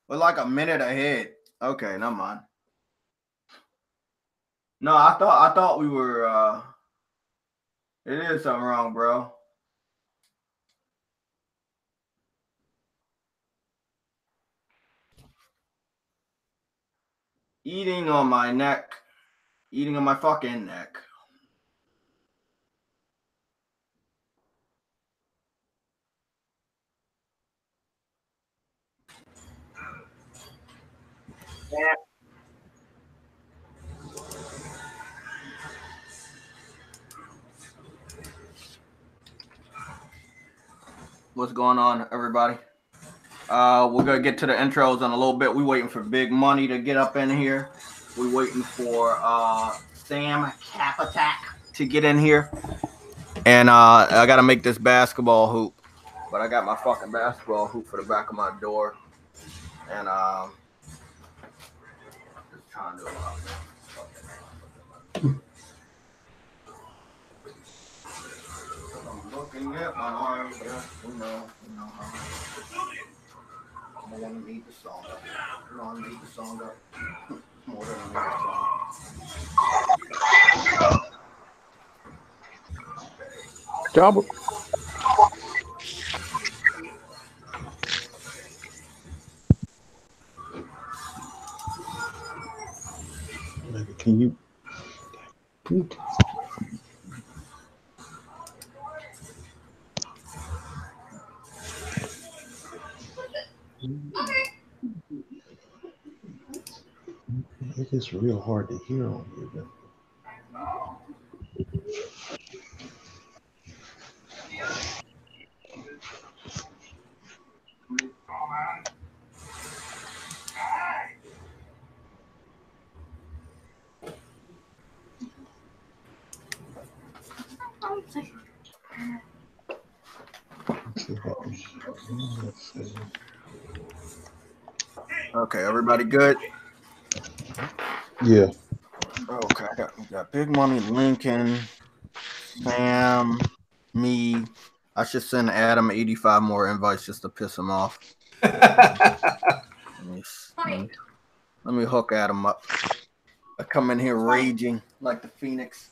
We're like a minute ahead. Okay, never mind. No, I thought we were. It is something wrong, bro. Eating on my neck. Eating on my fucking neck. Yeah. What's going on, everybody? We're gonna get to the intros in a little bit. We waiting for Big Money to get up in here. We waiting for Sam Capatak to get in here. And I gotta make this basketball hoop. But I got my fucking basketball hoop for the back of my door. And just trying to I'm looking at my arms, yeah, you know how I want to need the song up. You know, I need the song up more than I need the song. Double. Can you? It is real hard to hear on you. Then. Okay, everybody good? Yeah. Okay, we got Big Money, Lincoln, Sam, me. I should send Adam 85 more invites just to piss him off. let me hook Adam up. I come in here raging like the Phoenix.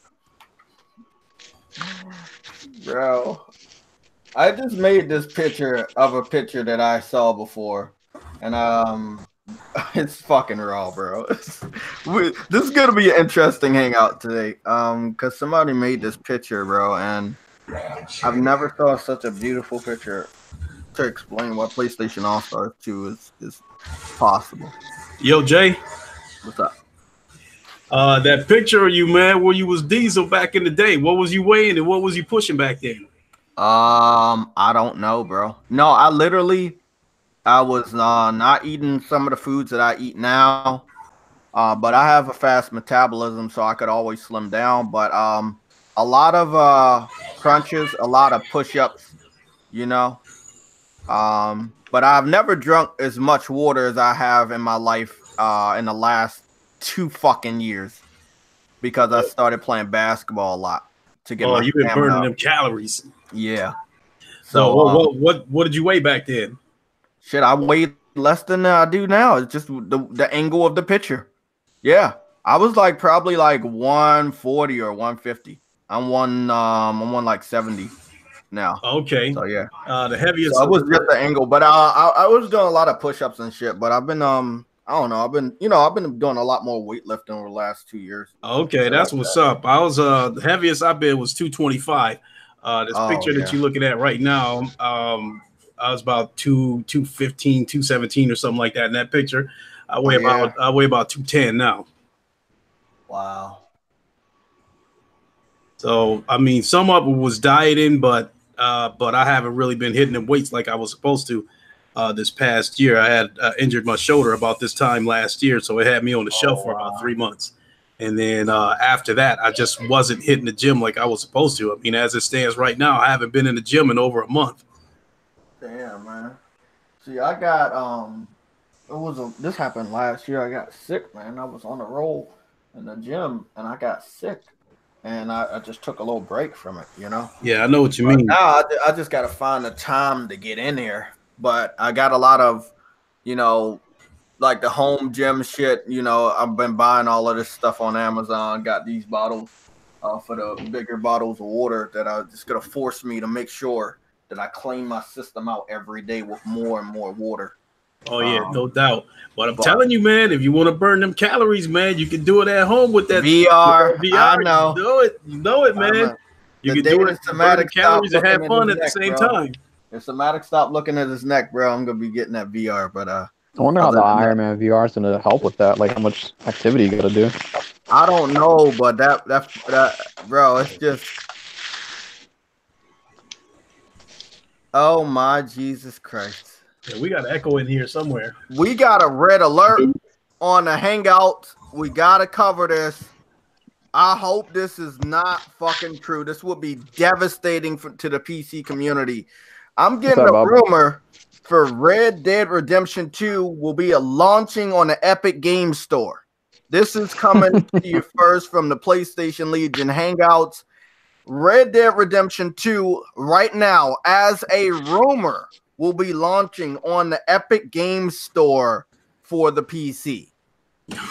Bro, I just made this picture of a picture that I saw before. And it's fucking raw, bro. This is gonna be an interesting hangout today. Cause somebody made this picture, bro, and I've never saw such a beautiful picture to explain what PlayStation All Stars 2 is possible. Yo, Jay. What's up? That picture of you, man, where you was Diesel back in the day. What was you weighing and what was you pushing back then? I don't know, bro. No, I was not eating some of the foods that I eat now. But I have a fast metabolism, so I could always slim down. But a lot of crunches, a lot of push-ups, you know. But I've never drunk as much water as I have in my life in the last 2 fucking years because I started playing basketball a lot to get my you've been stamina burning up. them calories. Yeah. So what did you weigh back then? Shit, I weighed less than I do now. It's just the angle of the picture. Yeah, I was like probably like 140 or 150. I'm one like 70 now. Okay. So yeah, the heaviest. So it was just the angle, but I was doing a lot of push-ups and shit. But I've been I don't know. I've been doing a lot more weightlifting over the last 2 years. Okay, that's what's up. I was the heaviest I've been was 225. This picture that you're looking at right now, I was about 215, 217 or something like that in that picture. I weigh about 210 now. Wow. So I mean, some of it was dieting, but I haven't really been hitting the weights like I was supposed to. This past year, I had injured my shoulder about this time last year, so it had me on the shelf for about 3 months. And then after that, I just wasn't hitting the gym like I was supposed to. I mean, as it stands right now, I haven't been in the gym in over a month. Damn, man. See, I got this happened last year. I got sick, man. I was on the roll in the gym, and I got sick, and I just took a little break from it, you know. Yeah, I know what you mean. Now I just got to find the time to get in there. But I got a lot of, like the home gym shit. You know, I've been buying all of this stuff on Amazon. Got these bottles for the bigger bottles of water that are just gonna force me to make sure that I clean my system out every day with more and more water. Oh yeah, no doubt. But I'm telling you, man, if you want to burn them calories, man, you can do it at home with that VR. VR. I know. You know it, man. You can do it. Burn calories and have fun at the same time. If Somatic stop looking at his neck, bro, I'm gonna be getting that VR. But I wonder how the Iron Man VR is gonna help with that. Like how much activity you gotta do. I don't know, but that bro, it's just. Oh my Jesus Christ. Yeah, we got an echo in here somewhere. We got a red alert on the Hangouts. We gotta cover this. I hope this is not fucking true. This would be devastating to the PC community. I'm getting a rumor for Red Dead Redemption 2 will be launching on the Epic Game Store. This is coming to you first from the PlayStation Legion Hangouts. Red Dead Redemption 2 right now, as a rumor, will be launching on the Epic Game Store for the PC.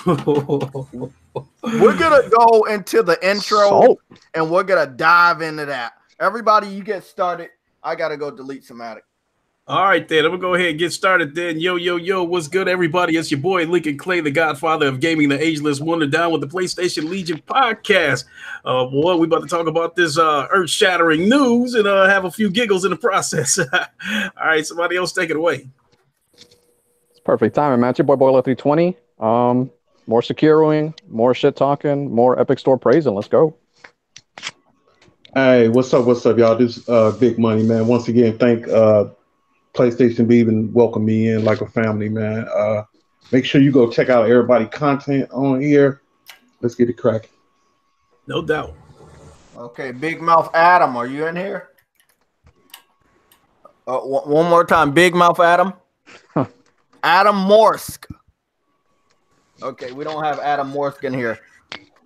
We're gonna go into the intro and we're gonna dive into that. Everybody, you get started. I gotta go delete Somatic. All right, then. I'm going to go ahead and get started then. Yo, what's good, everybody? It's your boy, Lincoln Clay, the godfather of gaming, the ageless wonder, down with the PlayStation Legion podcast. Boy, we about to talk about this earth-shattering news and have a few giggles in the process. All right, somebody else take it away. It's perfect timing, man. It's your boy, Boiler320. More securing, more shit-talking, more Epic Store praising. Let's go. Hey, what's up, y'all? This Big Money, man. Once again, thank PlayStation be even welcome me in like a family, man. Make sure you go check out everybody content on here. Let's get it cracking. No doubt. Okay, Big Mouth Adam, are you in here? One more time, Big Mouth Adam. Adam Morsk. Okay, we don't have Adam Morsk in here.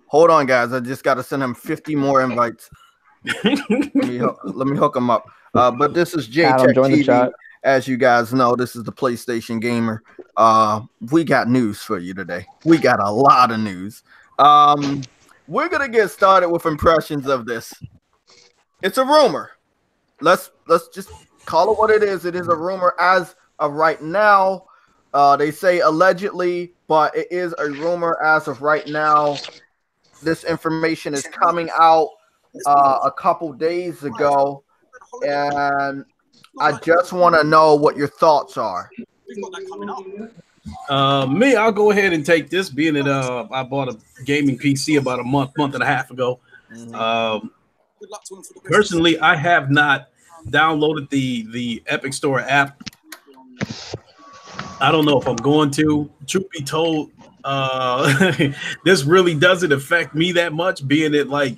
Hold on, guys. I just got to send him 50 more invites. let me hook him up. But this is JayTechTV. As you guys know, this is the PlayStation Gamer. We got news for you today. We got a lot of news. We're gonna get started with impressions of this. It's a rumor. Let's just call it what it is. It is a rumor as of right now. They say allegedly, but it is a rumor as of right now. This information is coming out a couple days ago, and I just want to know what your thoughts are. Me, I'll go ahead and take this, being that I bought a gaming PC about a month and a half ago. Personally, I have not downloaded the Epic Store app. I don't know if I'm going to. Truth be told, this really doesn't affect me that much, being that like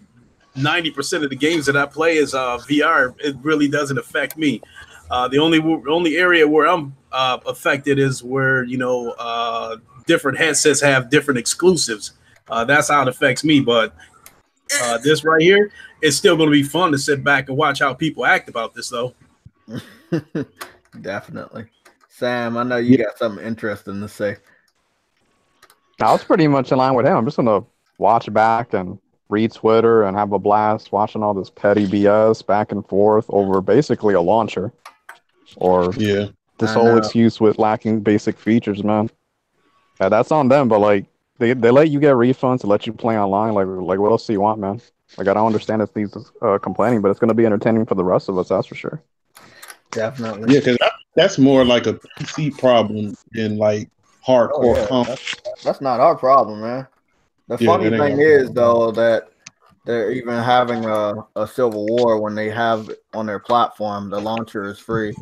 90% of the games that I play is VR. It really doesn't affect me. The only area where I'm affected is where, you know, different headsets have different exclusives. That's how it affects me. But this right here, it's still going to be fun to sit back and watch how people act about this, though. Definitely. Sam, I know you got something interesting to say. I was pretty much in line with him. I'm just going to watch back and read Twitter and have a blast watching all this petty BS back and forth over basically a launcher. Or this whole excuse with lacking basic features, man. Yeah, that's on them, but like they let you get refunds to let you play online. Like what else do you want, man? Like I don't understand if these complaining, but it's gonna be entertaining for the rest of us, that's for sure. Definitely. Yeah, because that's more like a PC problem than like hardcore. That's not our problem, man. The funny thing is though that they're even having a civil war when they have it on their platform. The launcher is free.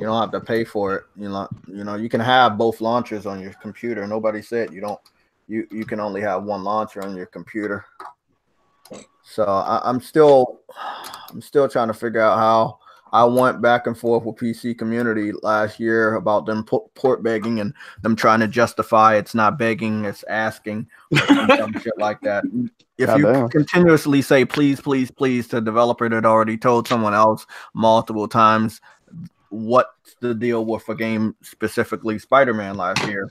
You don't have to pay for it. You know, you can have both launchers on your computer. Nobody said you don't. You can only have one launcher on your computer. So I'm still trying to figure out how. I went back and forth with PC community last year about them port begging and them trying to justify it's not begging, it's asking, or some shit like that. If you continuously say please, please, please to a developer that already told someone else multiple times what to deal with a game, specifically Spider-Man last year,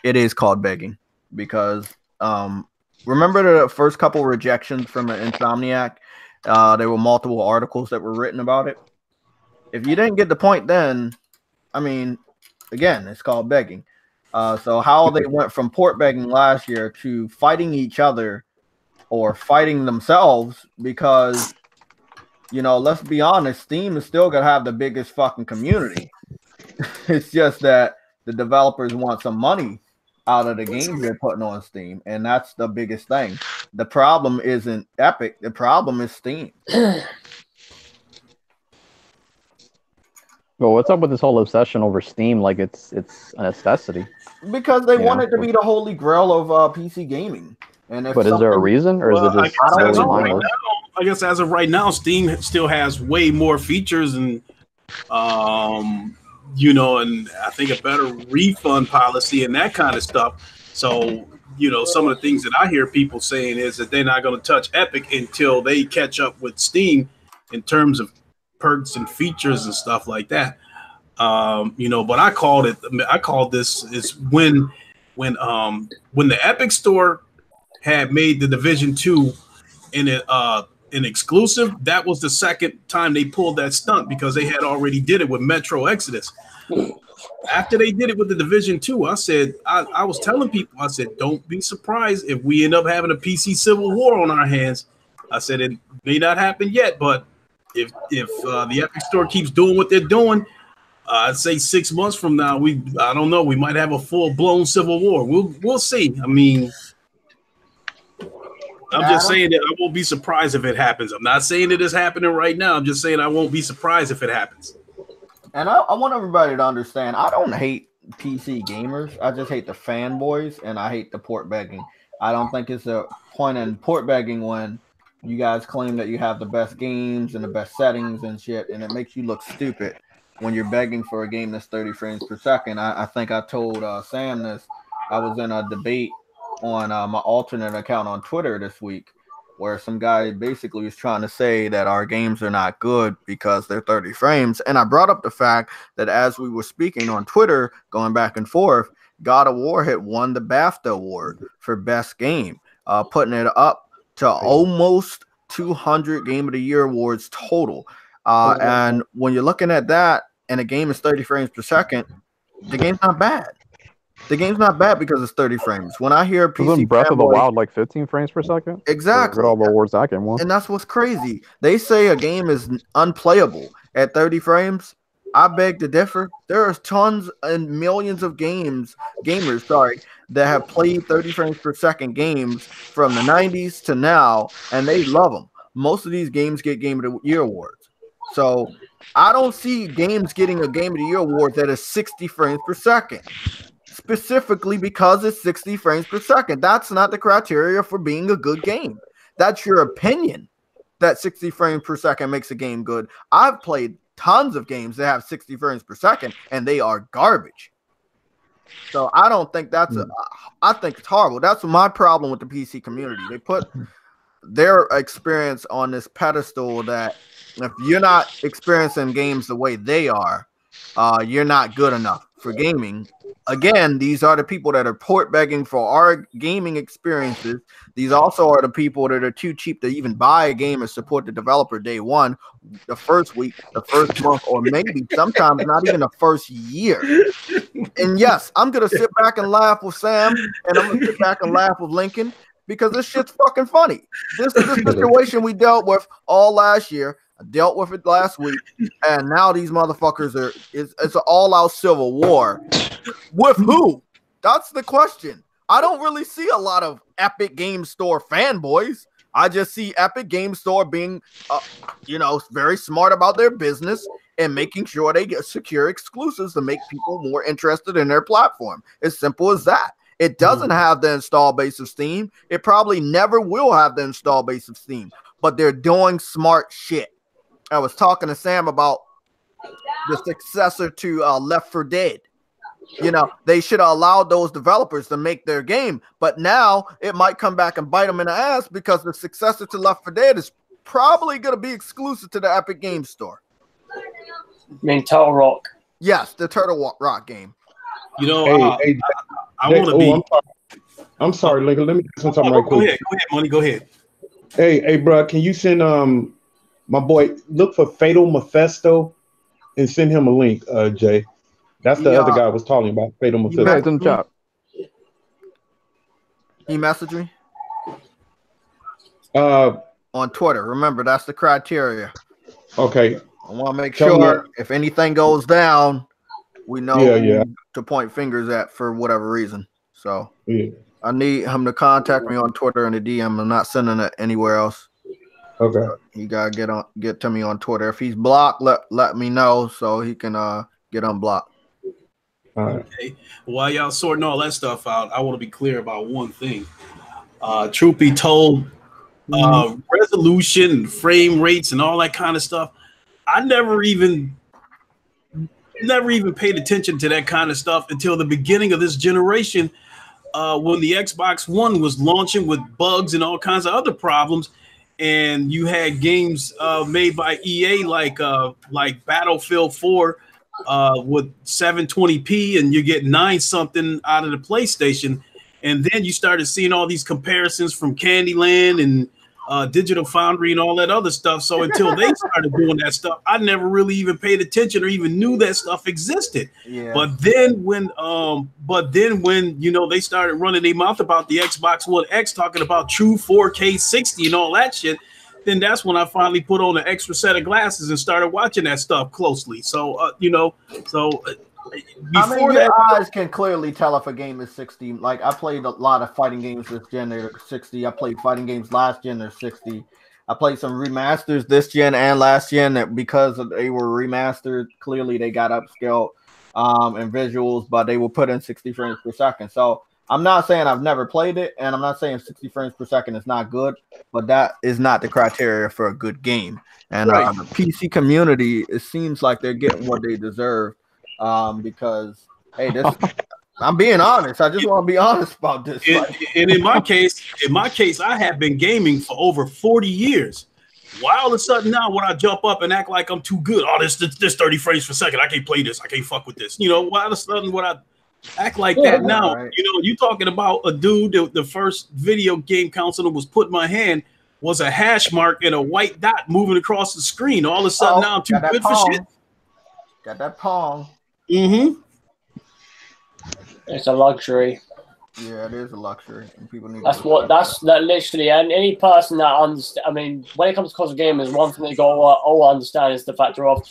it is called begging because remember the first couple rejections from Insomniac? There were multiple articles that were written about it. If you didn't get the point then, I mean, again, it's called begging. So how they went from port begging last year to fighting each other or fighting themselves because, you know, let's be honest, Steam is still going to have the biggest fucking community. It's just that the developers want some money out of the games they're putting on Steam, and that's the biggest thing. The problem isn't Epic. The problem is Steam. Well, what's up with this whole obsession over Steam? Like it's a necessity. Because they want it to be the holy grail of PC gaming. And if but is there a reason, or is it just I guess as of right now, Steam still has way more features and you know, and I think a better refund policy and that kind of stuff. So, you know, some of the things that I hear people saying is that they're not going to touch Epic until they catch up with Steam in terms of perks and features and stuff like that. You know, but I called this is when the Epic Store had made the Division 2 in an exclusive. That was the second time they pulled that stunt because they had already did it with Metro Exodus. After they did it with the Division 2, I said, I was telling people, I said, don't be surprised if we end up having a PC civil war on our hands. I said, it may not happen yet, but if the Epic Store keeps doing what they're doing, I'd say 6 months from now, I don't know, we might have a full-blown civil war. We'll see. I mean, I'm just saying that I won't be surprised if it happens. I'm not saying it is happening right now. I'm just saying I won't be surprised if it happens. And I want everybody to understand, I don't hate PC gamers. I just hate the fanboys, and I hate the port begging. I don't think it's a point in port begging when you guys claim that you have the best games and the best settings and shit, and it makes you look stupid when you're begging for a game that's 30 frames per second. I think I told Sam this. I was in a debate on my alternate account on Twitter this week where some guy basically was trying to say that our games are not good because they're 30 frames. And I brought up the fact that as we were speaking on Twitter, going back and forth, God of War had won the BAFTA award for best game, putting it up to almost 200 Game of the Year awards total. And when you're looking at that and a game is 30 frames per second, the game's not bad. The game's not bad because it's 30 frames. When I hear PC Isn't Breath of the Wild like 15 frames per second? Exactly. Look at all the awards that game won. And that's what's crazy. They say a game is unplayable at 30 frames. I beg to differ. There are tons and millions of gamers, that have played 30 frames per second games from the 90s to now, and they love them. Most of these games get Game of the Year awards. So I don't see games getting a Game of the Year award that is 60 frames per second. Specifically because it's 60 frames per second. That's not the criteria for being a good game. That's your opinion that 60 frames per second makes a game good. I've played tons of games that have 60 frames per second and they are garbage. So I don't think that's I think it's horrible. That's my problem with the PC community. They put their experience on this pedestal that if you're not experiencing games the way they are, you're not good enough for gaming. Again, these are the people that are port begging for our gaming experiences. These also are the people that are too cheap to even buy a game and support the developer day one, the first week, the first month, or maybe sometimes not even the first year. And yes, I'm going to sit back and laugh with Sam, and I'm going to sit back and laugh with Lincoln because this shit's fucking funny. This is the situation we dealt with all last year. I dealt with it last week, and now these motherfuckers it's an all-out civil war. With who? That's the question. I don't really see a lot of Epic Game Store fanboys. I just see Epic Game Store being, very smart about their business and making sure they get secure exclusives to make people more interested in their platform. As simple as that. It doesn't have the install base of Steam. It probably never will have the install base of Steam, but they're doing smart shit. I was talking to Sam about the successor to Left 4 Dead. They should have allowed those developers to make their game, but now it might come back and bite them in the ass because the successor to Left 4 Dead is probably going to be exclusive to the Epic Game Store. I mean, Tall Rock Yes, the Turtle Rock game. You know, Hey, I want to be. I'm sorry, Lincoln. Let me say something right Go quick. ahead, Money. Go ahead. Hey, bro, can you send my boy look for Fatal Mephisto and send him a link, Jay. That's the other guy I was talking about, Fatal Mephisto. Yeah, it's in the chat. He messaged me Uh, on Twitter. Remember, that's the criteria. okay. I want to make sure if anything goes down, we know who to point fingers at for whatever reason. So I need him to contact me on Twitter in the DM. I'm not sending it anywhere else. Okay. He gotta get to me on Twitter. If he's blocked, let me know so he can get unblocked. All right. Okay. While y'all sorting all that stuff out, I want to be clear about one thing. Truth be told, resolution, frame rates, and all that kind of stuff, I never even paid attention to that kind of stuff until the beginning of this generation, when the Xbox One was launching with bugs and all kinds of other problems, and you had games made by EA like Battlefield 4 with 720p, and you get 9 something out of the PlayStation, and then you started seeing all these comparisons from Candyland and Digital Foundry and all that other stuff. So until they started doing that stuff, I never really even paid attention or even knew that stuff existed. Yeah. But then when you know they started running their mouth about the Xbox One X, talking about true 4K 60 and all that shit, then that's when I finally put on an extra set of glasses and started watching that stuff closely. So before your eyes can clearly tell if a game is 60. Like, I played a lot of fighting games this gen, they're 60. I played fighting games last gen, they're 60. I played some remasters this gen and last gen that because they were remastered, clearly they got upscaled and visuals, but they were put in 60 frames per second. So I'm not saying I've never played it, and I'm not saying 60 frames per second is not good, but that is not the criteria for a good game. And the PC community, it seems like they're getting what they deserve. Because hey, I'm being honest. I just want to be honest about this. And in my case, I have been gaming for over 40 years. Why all of a sudden now when I jump up and act like I'm too good? Oh, this 30 frames per second. I can't play this. I can't fuck with this. You know, why all of a sudden when I act like that now? Right. You know, you talking about a dude. The first video game console that was put in my hand was a hash mark and a white dot moving across the screen. All of a sudden now I'm too good for shit. Got that Pong. Mm-hmm. It's a luxury. Yeah, it is a luxury, and people need. That's literally. And any person that understand, I mean, when it comes to console gamers, one thing they got all understand is the factor of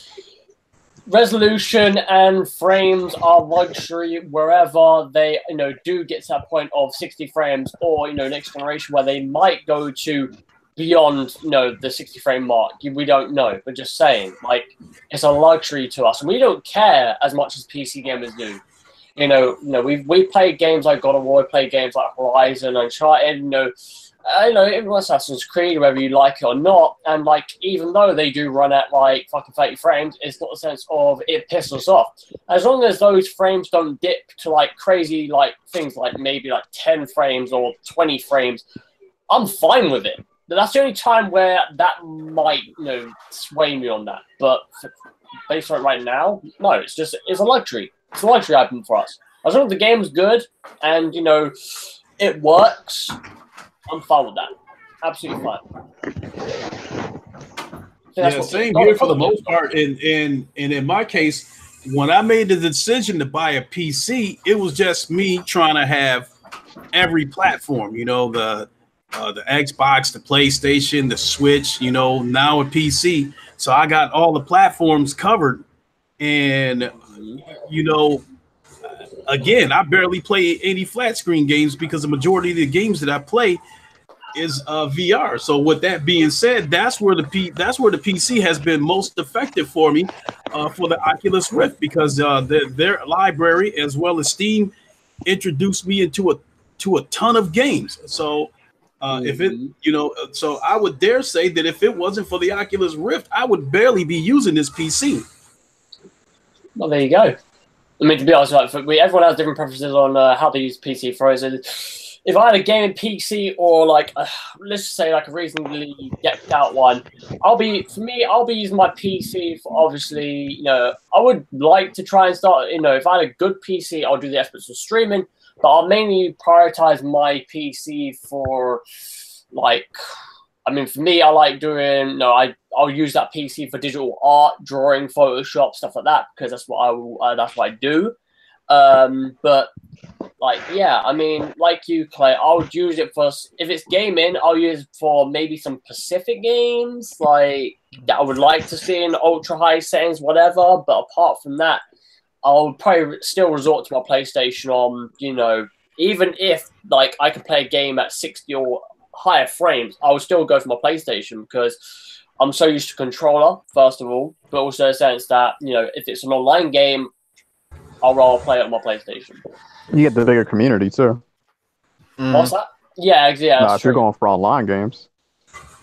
resolution and frames are luxury wherever they do get to that point of 60 frames, or next generation where they might go to beyond the 60 frame mark. We don't know, but just saying, like, it's a luxury to us, and we don't care as much as PC gamers do. We play games like God of War, we play games like Horizon, Uncharted, even Assassin's Creed, whether you like it or not, and like even though they do run at like fucking 30 frames, it's not a sense of it pisses us off. As long as those frames don't dip to like crazy like things like maybe like 10 frames or 20 frames, I'm fine with it. That's the only time where that might, sway me on that. But based on it right now, no, it's a luxury. It's a luxury item for us. As long as the game's good and, it works, I'm fine with that. Absolutely fine. Yeah, same here for the most part. And in my case, when I made the decision to buy a PC, it was just me trying to have every platform, the Xbox, the PlayStation, the Switch, now a PC. So I got all the platforms covered. And, again, I barely play any flat screen games because the majority of the games that I play is VR. So with that being said, that's where the PC has been most effective for me for the Oculus Rift, because their library as well as Steam introduced me into a ton of games. So so I would dare say that if it wasn't for the Oculus Rift, I would barely be using this PC. Well, there you go. I mean, to be honest, everyone has different preferences on how they use PC. For us, if I had a gaming PC or like let's say like a reasonably decked out one, I'll be using my PC for obviously, you know, I would like to try and start, you know, if I had a good PC, I'll do the aspects of streaming, but I'll mainly prioritize my PC for like, I mean, for me, I like doing, no, I'll use that PC for digital art, drawing, Photoshop, stuff like that, because that's what I do. But like, yeah, I mean, like you, Clay, I would use it for, if it's gaming, I'll use it for maybe some Pacific games, like, that I would like to see in ultra high settings, whatever. But apart from that, I'll probably still resort to my PlayStation on, you know, even if, like, I could play a game at 60 or higher frames, I would still go for my PlayStation because I'm so used to controller, first of all, but also in the sense that, you know, if it's an online game, I'll rather play it on my PlayStation. You get the bigger community too. What's that? Yeah, exactly. If you're going for online games.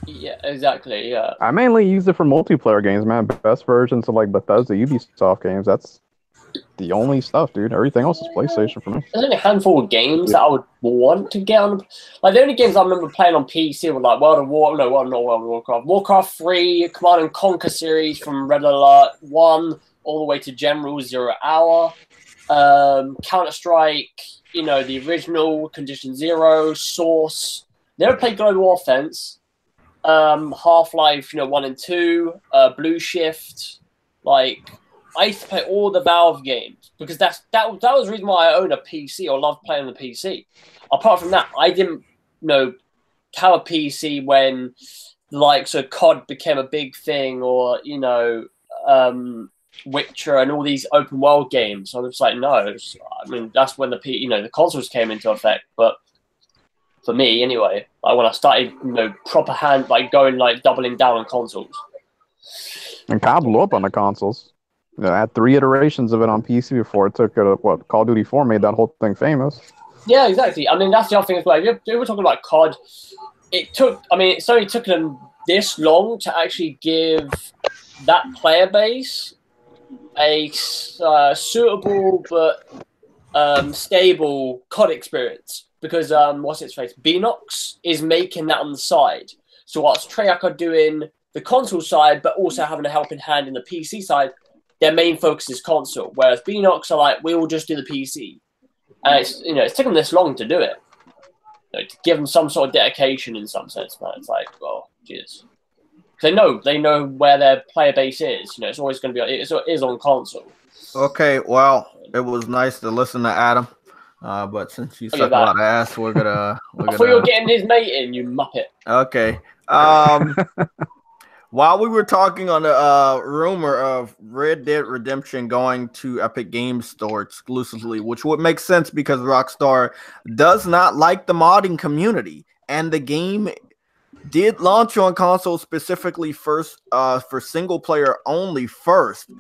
Yeah, exactly. Yeah. I mainly use it for multiplayer games, man. Best versions of like Bethesda, Ubisoft games. That's the only stuff, dude. Everything else is PlayStation for me. There's only a handful of games that I would want to get on. Like the only games I remember playing on PC were like World of Warcraft, Warcraft 3, Command and Conquer series from Red Alert 1 all the way to General 0 Hour, Counter-Strike, you know, the original, Condition Zero, Source. Never played Global Offense. Half-Life, you know, 1 and 2, Blue Shift. Like, I used to play all the Valve games because that was the reason why I own a PC or loved playing on the PC. Apart from that, I didn't, you know, have a PC when the likes of COD became a big thing, or, you know, Witcher and all these open world games. So I was like, no. I mean, that's when the consoles came into effect. But for me, anyway, like when I started, you know, proper doubling down on consoles. And COD blew up on the consoles. You know, I had 3 iterations of it on PC before it took it. Call of Duty 4 made that whole thing famous. Yeah, exactly. I mean, that's the other thing as well. If you were talking about COD, it only took them this long to actually give that player base a suitable but stable COD experience, because what's its face, Beanox is making that on the side. So whilst Treyarch are doing the console side, but also having a helping hand in the PC side, their main focus is console. Whereas Beanox are like, we will just do the PC, and it's taken this long to do it. You know, to give them some sort of dedication in some sense, man. It's like, well, jeez. They know where their player base is. You know, it's always going to be. It is on console. Okay, well, it was nice to listen to Adam, but since you suck a lot of ass, we're gonna. I thought you were getting his mate in, you muppet. Okay. While we were talking on the rumor of Red Dead Redemption going to Epic Games Store exclusively, which would make sense because Rockstar does not like the modding community, and the game did launch on console specifically first for single player only first.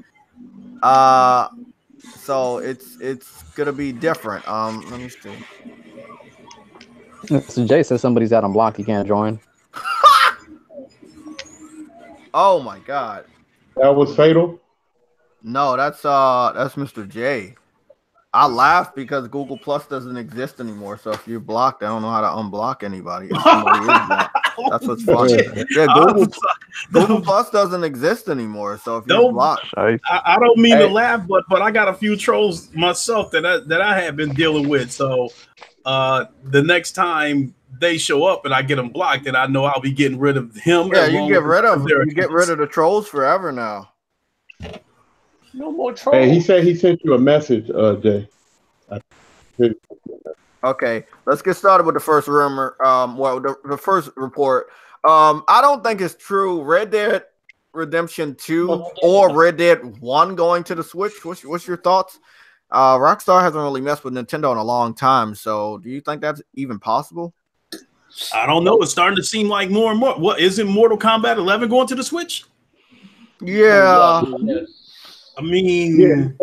So it's gonna be different. Let me see. So Jay says somebody's out on block. He can't join. Oh my god. That was fatal. No, that's Mr. J. I laughed because Google Plus doesn't exist anymore. So if you're blocked, I don't know how to unblock anybody. If somebody is blocked. That's what's funny. Yeah, Google Plus doesn't exist anymore. So if you're blocked, I don't mean to laugh, but I got a few trolls myself that I have been dealing with. So the next time they show up and I get them blocked, and I know I'll be getting rid of him. Yeah, you get rid of the trolls forever now. No more trolls. Hey, he said he sent you a message, Jay. Okay, let's get started with the first rumor. The first report. I don't think it's true. Red Dead Redemption 2 or Red Dead 1 going to the Switch. What's your thoughts? Rockstar hasn't really messed with Nintendo in a long time, so do you think that's even possible? I don't know. It's starting to seem like more and more. What isn't Mortal Kombat 11 going to the Switch? Yeah. I mean,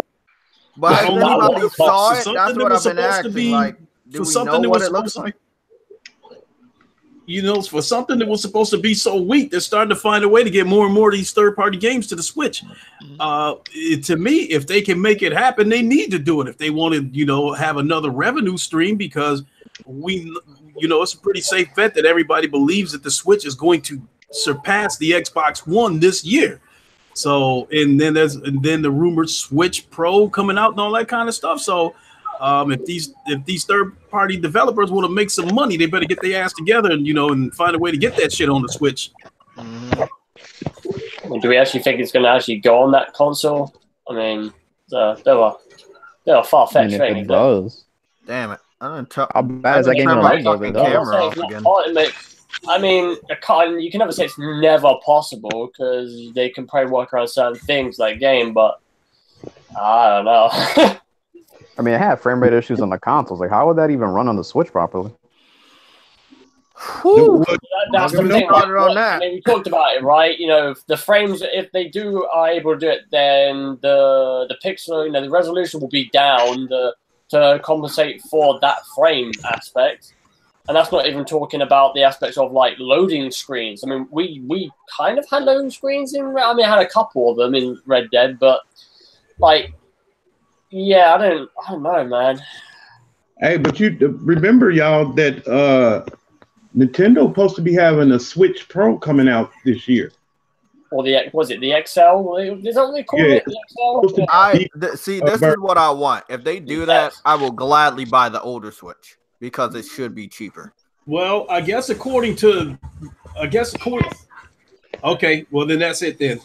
but has anybody saw it? That's what I've been asking. Like, do we know what it looks like? You know, for something that was supposed to be so weak, they're starting to find a way to get more and more of these third-party games to the Switch. To me, if they can make it happen, they need to do it if they want to, have another revenue stream, because it's a pretty safe bet that everybody believes that the Switch is going to surpass the Xbox One this year. So, and then the rumored Switch Pro coming out and all that kind of stuff. So, if these third-party developers want to make some money, they better get their ass together and and find a way to get that shit on the Switch. Mm-hmm. Do we actually think it's going to actually go on that console? I mean, they're a far-fetched thing. It does. Damn it! How bad is that game going to look? Camera off again. I mean, you can never say it's never possible because they can probably work around certain things like game, but I don't know. I mean, it had frame rate issues on the consoles. Like, how would that even run on the Switch properly? That's the thing. I mean, we talked about it, right? The frames, if they are able to do it, then the pixel, the resolution will be down to compensate for that frame aspect. And that's not even talking about the aspects of like loading screens. I mean, we kind of had loading screens I had a couple of them in Red Dead, but like, yeah, I don't know, man. Hey, but you remember, y'all, that Nintendo supposed to be having a Switch Pro coming out this year. Or was it the XL? Is that what they call it? The XL? See, this is what I want. If they do that, I will gladly buy the older Switch because it should be cheaper. Well, okay, well then that's it then.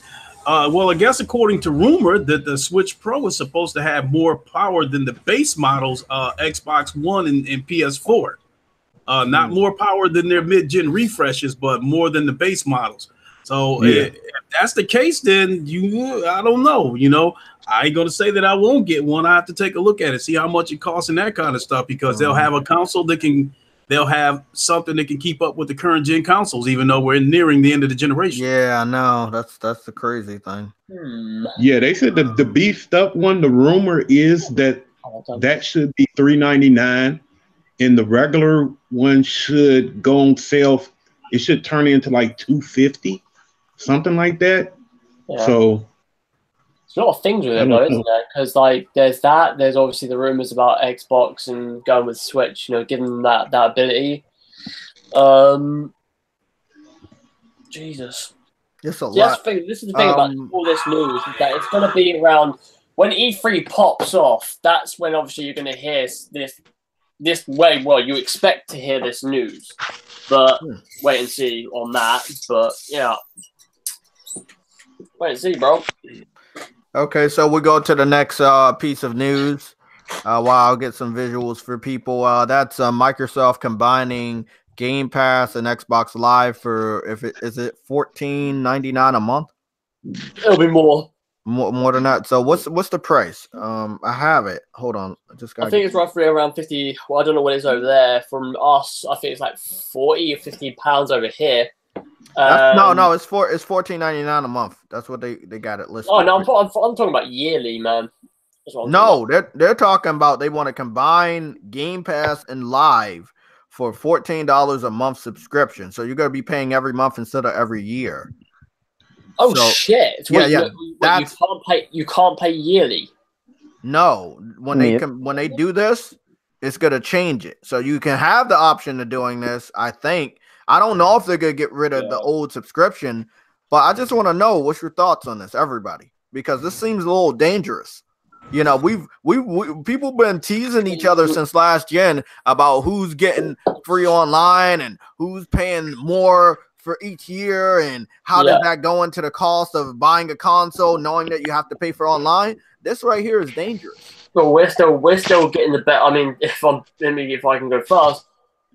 I guess according to rumor that the Switch Pro is supposed to have more power than the base models, Xbox One and PS4. Not more power than their mid-gen refreshes, but more than the base models. So if that's the case, then I don't know. I ain't gonna say that I won't get one. I have to take a look at it, see how much it costs and that kind of stuff, because they'll have a console they'll have something that can keep up with the current gen consoles, even though we're nearing the end of the generation. Yeah, I know. That's the crazy thing. Yeah, they said the beefed up one. The rumor is that should be $399, and the regular one should go on sale. It should turn into like $250, something like that. Yeah. So there's a lot of things with it, though, isn't there? Because like there's that. There's obviously the rumors about Xbox and going with Switch. Giving them that ability. Jesus. It's a lot. This is the thing about all this news, is that it's going to be around when E3 pops off. That's when obviously you're going to hear this way. Well, you expect to hear this news, but wait and see on that. But yeah, wait and see, bro. Okay, so we go to the next piece of news. While I'll get some visuals for people. That's Microsoft combining Game Pass and Xbox Live for is it $14.99 a month? It'll be more than that. So what's the price? I have it. Hold on, I think it's roughly around 50. Well, I don't know what it is over there. From us, I think it's like 40 or 50 pounds over here. No, it's $14.99 a month. That's what they got it listed. Oh no, I'm talking about yearly, man. No, they're talking about they want to combine Game Pass and Live for $14 a month subscription. So you're going to be paying every month instead of every year. Oh shit! You can't pay yearly. No, when they do this, it's going to change it. So you can have the option of doing this. I think. I don't know if they're going to get rid of the old subscription, but I just want to know what's your thoughts on this, everybody, because this seems a little dangerous. People been teasing each other since last gen about who's getting free online and who's paying more for each year and how does that go into the cost of buying a console, knowing that you have to pay for online. This right here is dangerous. But we're still getting the bet. I mean, if I can go fast.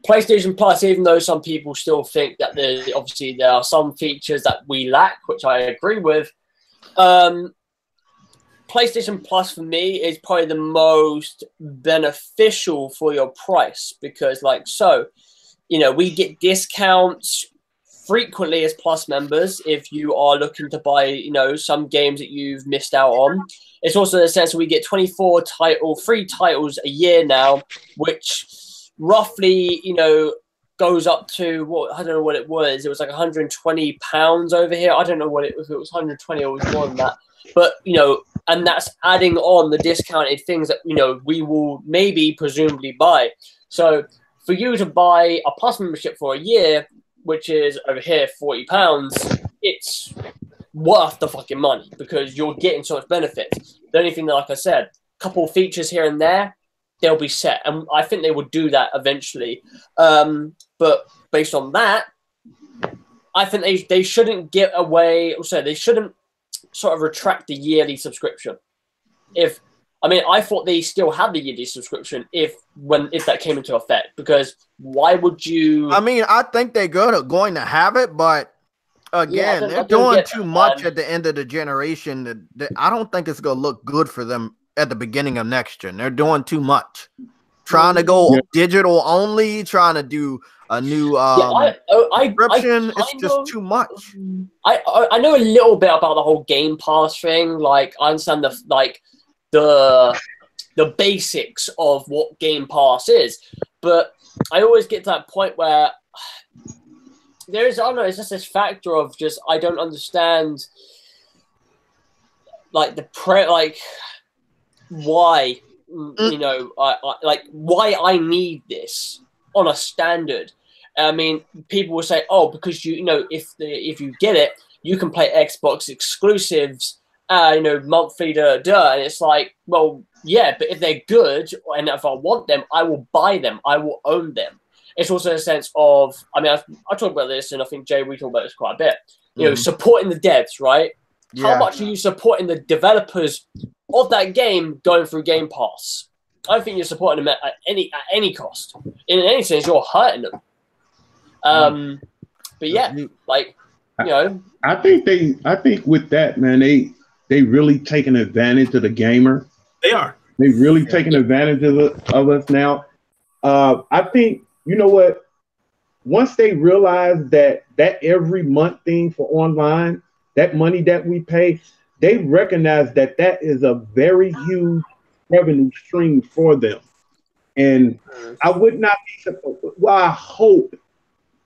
PlayStation Plus, even though some people still think that there are some features that we lack, which I agree with, PlayStation Plus for me is probably the most beneficial for your price because, we get discounts frequently as Plus members if you are looking to buy, some games that you've missed out on. It's also in the sense that we get 24 free titles a year now, which roughly, goes up to I don't know what it was. It was like £120 over here. I don't know if it was 120 or it was more than that. But, and that's adding on the discounted things that, we will presumably buy. So for you to buy a Plus membership for a year, which is over here £40, it's worth the fucking money because you're getting so much benefit. The only thing that, like I said, couple features here and there, they'll be set, and I think they will do that eventually. But based on that, I think they shouldn't get away. Also, they shouldn't sort of retract the yearly subscription. I thought they still had the yearly subscription if that came into effect, because why would you? I mean, I think they're going to have it, but again, they're doing too much at the end of the generation. I don't think it's going to look good for them at the beginning of next gen. They're doing too much, trying to go digital only, trying to do a new subscription. It's just too much. I know a little bit about the whole Game Pass thing. Like, I understand the basics of what Game Pass is, but I always get to that point where there's, I don't know, it's just this factor of just, I don't understand, like, why, you know, why I need this on a standard. I mean, people will say, oh, because you know, if you get it, you can play Xbox exclusives, you know, monthly, and it's like, well, yeah, but if they're good and if I want them, I will buy them, I will own them. It's also a sense of, I mean, I talk about this, and I think, Jay, we talk about this quite a bit, you know, supporting the devs, right? Yeah. How much are you supporting the developers of that game going through Game Pass? I don't think you're supporting them at any cost. In any sense, you're hurting them. But yeah, like, you know, I think with that, man, they really taking advantage of the gamer. They are. They really taking advantage of us now. I think, you know what? Once they realize that every month thing for online, that money that we pay, they recognize that is a very huge revenue stream for them. And I would not be, well, I hope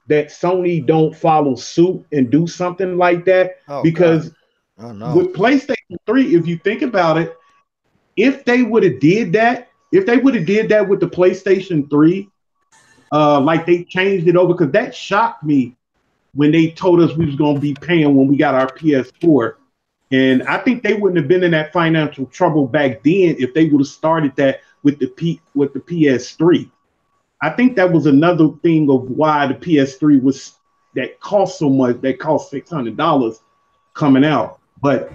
that Sony don't follow suit and do something like that, because with PlayStation 3, if you think about it, if they would have did that with the PlayStation 3, like they changed it over, because that shocked me when they told us we was going to be paying when we got our PS4. And I think they wouldn't have been in that financial trouble back then if they would have started that with the PS3. I think that was another thing of why the PS3 that cost so much, that cost $600 coming out. But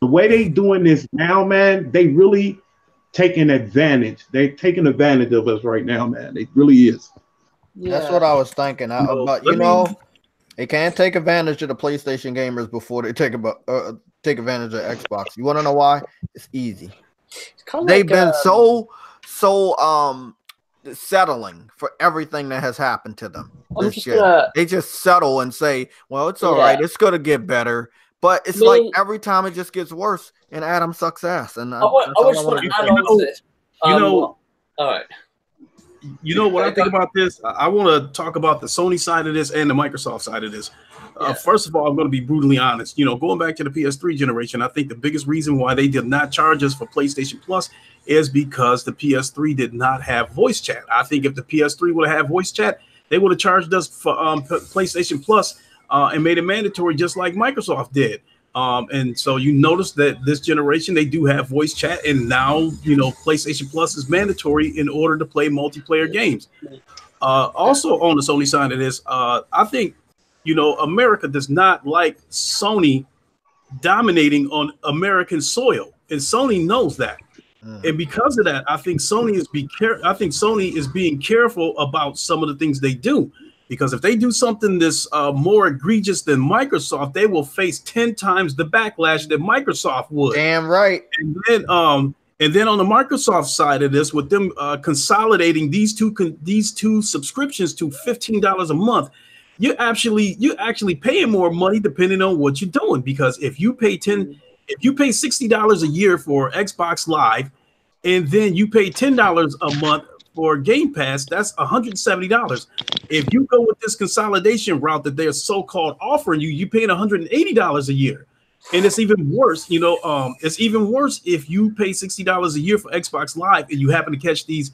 the way they doing this now, man, they really taking advantage. They're taking advantage of us right now, man. It really is. Yeah. That's what I was thinking. But you know, they can't take advantage of the PlayStation gamers before they take advantage of Xbox. You want to know why? It's easy. They've been so settling for everything that has happened to them. They just settle and say, well, it's all right. It's going to get better. But it's like every time it just gets worse, and Adam sucks ass. And I just want to add on to this. All right. You know what I think about this? I want to talk about the Sony side of this and the Microsoft side of this. First of all, I'm going to be brutally honest. You know, going back to the PS3 generation, I think the biggest reason why they did not charge us for PlayStation Plus is because the PS3 did not have voice chat. I think if the PS3 would have had voice chat, they would have charged us for PlayStation Plus and made it mandatory, just like Microsoft did. And so you notice that this generation, they do have voice chat, and now, you know, PlayStation Plus is mandatory in order to play multiplayer games. Also on the Sony side of this, I think, you know, America does not like Sony dominating on American soil, and Sony knows that. And because of that, I think Sony is being careful about some of the things they do. Because if they do something that's more egregious than Microsoft, they will face 10 times the backlash that Microsoft would. Damn right. And then on the Microsoft side of this, with them consolidating these two subscriptions to $15 a month, you're actually paying more money depending on what you're doing. Because if you pay $60 a year for Xbox Live, and then you pay $10 a month for Game Pass, that's $170. If you go with this consolidation route that they're so-called offering you, you're paying $180 a year. And it's even worse, you know, it's even worse if you pay $60 a year for Xbox Live and you happen to catch these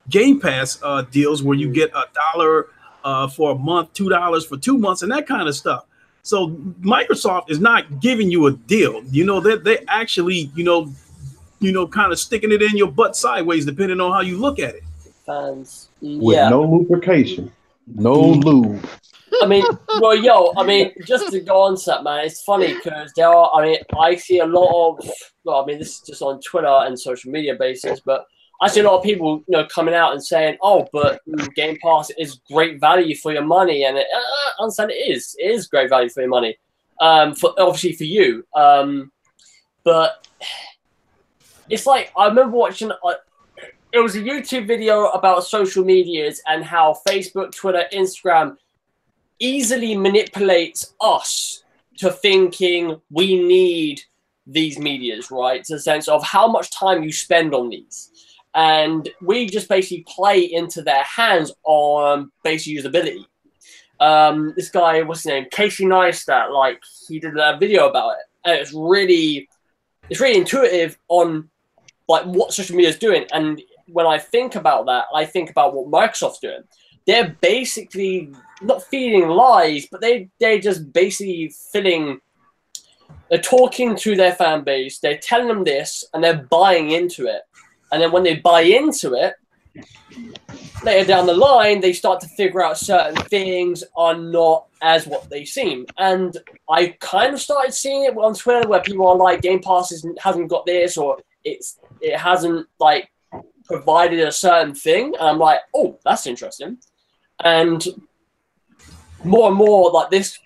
Game Pass deals where you get $1 for a month, $2 for 2 months, and that kind of stuff. So Microsoft is not giving you a deal. You know, they actually, kind of sticking it in your butt sideways, depending on how you look at it. Fans, with no lubrication, no lube. I mean, well, I mean, just to go on to that, man, it's funny because there are, I mean, I see a lot of, well, I mean, this is just on Twitter and social media basis, but I see a lot of people, coming out and saying, oh, but Game Pass is great value for your money. And I understand it is great value for your money, obviously for you. But it's like, I remember watching, it was a YouTube video about social medias and how Facebook, Twitter, Instagram easily manipulates us to thinking we need these medias, right? To the sense of how much time you spend on these. And we just basically play into their hands on basic usability. This guy, what's his name? Casey Neistat, like, he did a video about it. And it's really intuitive on, like, what social media is doing. And when I think about that, I think about what Microsoft's doing. They're basically not feeding lies, but they're just basically they're talking to their fan base, they're telling them this, and they're buying into it. And then when they buy into it, later down the line, they start to figure out certain things are not as what they seem. And I kind of started seeing it on Twitter where people are like, Game Pass hasn't got this, or it hasn't, like, provided a certain thing. And I'm like, oh, that's interesting. And more like this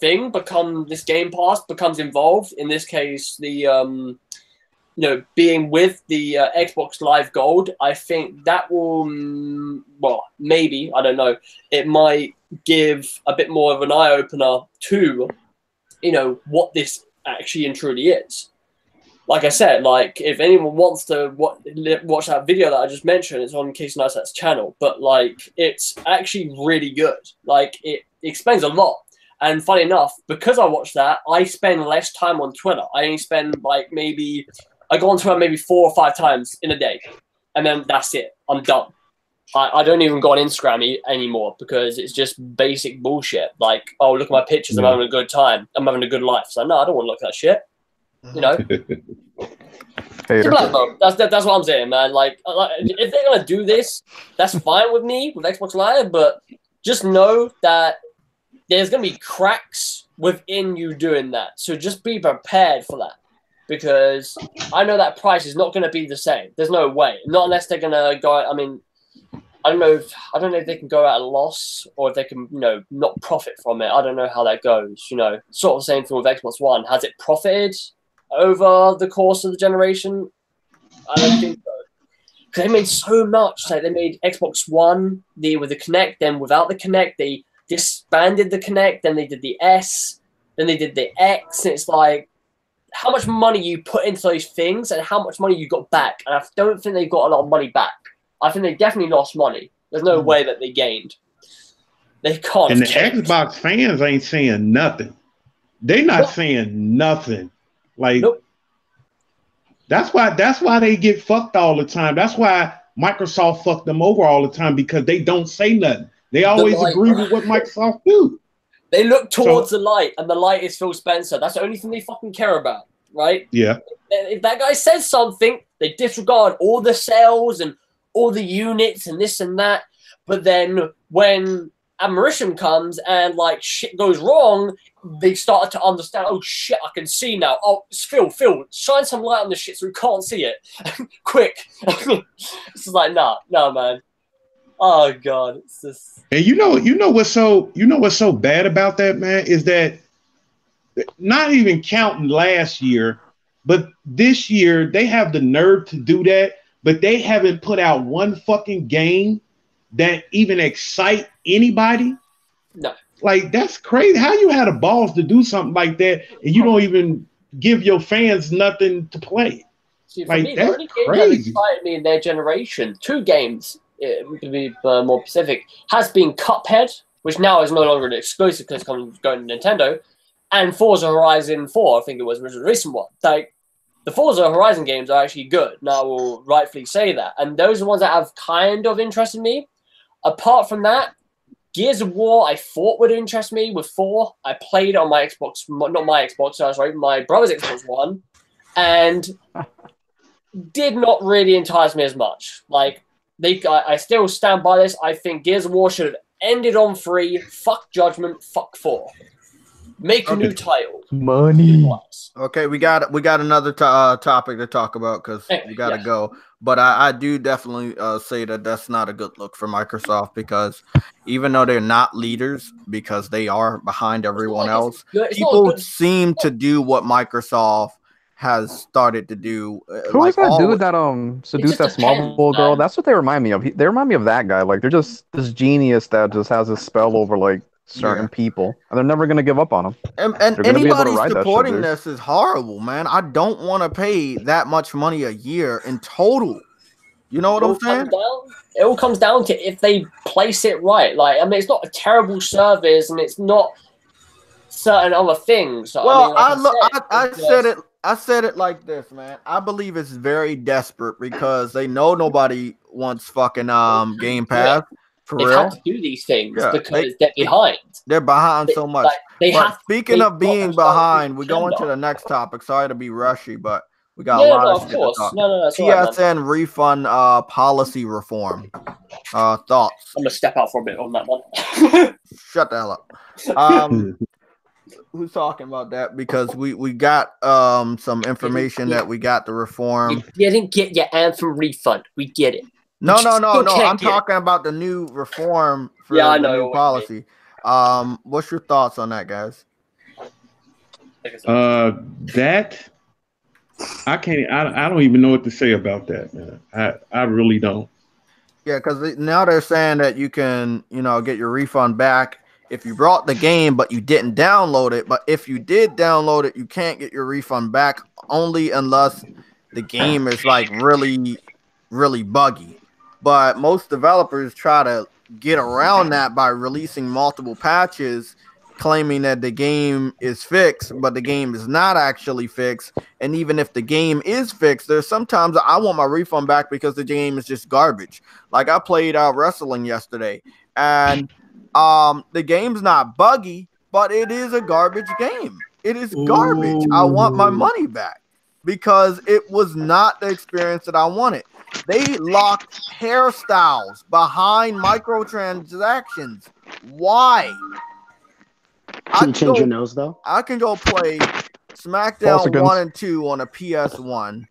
Game Pass becomes involved. In this case, the being with the Xbox Live Gold, I think that will, well, maybe, I don't know, it might give a bit more of an eye opener to, what this actually and truly is. Like I said, like, if anyone wants to watch that video that I just mentioned, it's on Casey Neistat's channel. But, like, it's actually really good. Like, it explains a lot. And funny enough, because I watched that, I spend less time on Twitter. I only spend, like, I go on Twitter maybe 4 or 5 times in a day. And then that's it. I'm done. I don't even go on Instagram anymore because it's just basic bullshit. Like, oh, look at my pictures. I'm having a good time. I'm having a good life. So, no, I don't want to look at that shit. That's what I'm saying, man. Like, if they're gonna do this, that's fine with me with Xbox Live, but just know that there's gonna be cracks within you doing that. So just be prepared for that, because I know that price is not gonna be the same. There's no way, not unless they're gonna go. I mean, I don't know if they can go at a loss or if they can, not profit from it. I don't know how that goes. Sort of the same thing with Xbox One. Has it profited over the course of the generation? I don't think so. Because they made so much. Like, they made Xbox One with the Kinect, then without the Kinect, they disbanded the Kinect, then they did the S, then they did the X. And it's like, how much money you put into those things and how much money you got back. And I don't think they got a lot of money back. I think they definitely lost money. There's no way that they gained. They can't. And the Xbox fans ain't saying nothing. They're not saying nothing. Like, that's why they get fucked all the time. That's why Microsoft fucked them over all the time, because they don't say nothing. They always agree with what Microsoft do. They look towards the light, and the light is Phil Spencer. That's the only thing they fucking care about, right? Yeah. If that guy says something, they disregard all the sales and all the units and this and that. But then when Admonition comes and, like, shit goes wrong, they started to understand, oh shit, I can see now. Oh, Phil, shine some light on this shit so we can't see it. Quick. It's just like, nah, man. Oh god, it's just. And you know what's so bad about that, man, is that not even counting last year, but this year they have the nerve to do that, but they haven't put out one fucking game that even excite anybody. No. Like, that's crazy. How you had the balls to do something like that and you don't even give your fans nothing to play? See, for me, the only game that excited me in their generation, 2 games, to be more specific, has been Cuphead, which now is no longer an exclusive because it's going to Nintendo, and Forza Horizon 4, I think it was a recent one. Like, the Forza Horizon games are actually good. And I will rightfully say that. And those are the ones that have kind of interested me. Apart from that, Gears of War, I thought would interest me with 4. I played it on my Xbox, not my Xbox, sorry, my brother's Xbox One, and did not really entice me as much. Like, I still stand by this. I think Gears of War should have ended on 3. Fuck Judgment, fuck 4. Make a new title. Money. Okay, we got another topic to talk about because we got to go. But I do definitely say that that's not a good look for Microsoft, because even though they're not leaders, because they are behind everyone else, people seem to do what Microsoft has started to do. Who was that dude that seduced that small girl? That's what they remind me of. They remind me of that guy. Like, they're just this genius that just has a spell over like certain people, and they're never gonna give up on them. And anybody supporting this is horrible, man. I don't want to pay that much money a year in total. You know what I'm saying? It all comes down to if they place it right. Like, I mean, it's not a terrible service, and it's not certain other things. Well, I said it like this, man. I believe it's very desperate because they know nobody wants fucking Game Pass. For They've real? had to do these things because they're behind. They're behind so much. Speaking of being behind, we go into the next topic. Sorry to be rushy, but we got a lot of shit to talk. PSN refund policy reform. Thoughts? I'm gonna step out for a bit on that one. Shut the hell up. Who's talking about that? Because we got some information that we got the reform. You didn't get your Anthem refund. We get it. No. I'm talking about the new reform for the new policy. What's your thoughts on that, guys? That I can't. I don't even know what to say about that, man. I really don't. Yeah, because now they're saying that you can, get your refund back if you brought the game but you didn't download it. But if you did download it, you can't get your refund back only unless the game is like really, really buggy. But most developers try to get around that by releasing multiple patches, claiming that the game is fixed, but the game is not actually fixed. And even if the game is fixed, there's sometimes I want my refund back because the game is just garbage. Like, I played wrestling yesterday, and the game's not buggy, but it is a garbage game. It is garbage. I want my money back because it was not the experience that I wanted. They locked hairstyles behind microtransactions. Why? Can you change your nose, though? I can go play SmackDown 1 and 2 on a PS1,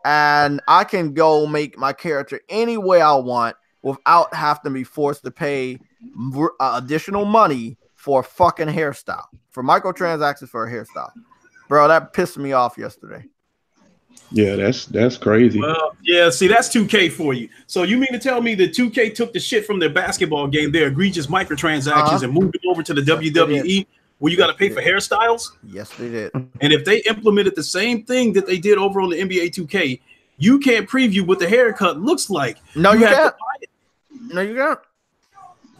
and I can go make my character any way I want without having to be forced to pay additional money for a fucking hairstyle, for microtransactions for a hairstyle. Bro, that pissed me off yesterday. Yeah, that's crazy. Well, yeah, see, that's 2K for you. So you mean to tell me that 2K took the shit from their basketball game, their egregious microtransactions, and moved it over to the WWE, where you got to pay for hairstyles? Yes, they did. And if they implemented the same thing that they did over on the NBA 2K, you can't preview what the haircut looks like. No, you can't. No, you can't.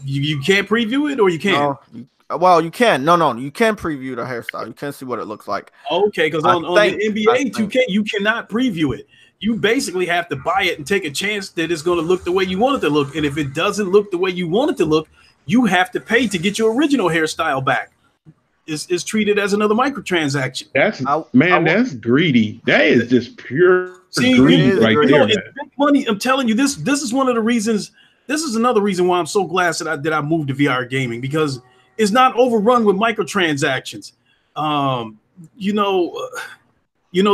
You can't preview it, or you can't? No. Well, you can. No, you can preview the hairstyle. You can see what it looks like. Okay, because on the NBA 2K, you cannot preview it. You basically have to buy it and take a chance that it's going to look the way you want it to look. And if it doesn't look the way you want it to look, you have to pay to get your original hairstyle back. It's treated as another microtransaction. That's greedy. That is just pure greed right there. It's big money. I'm telling you, this is one of the reasons. This is another reason why I'm so glad that I moved to VR gaming, because it's not overrun with microtransactions.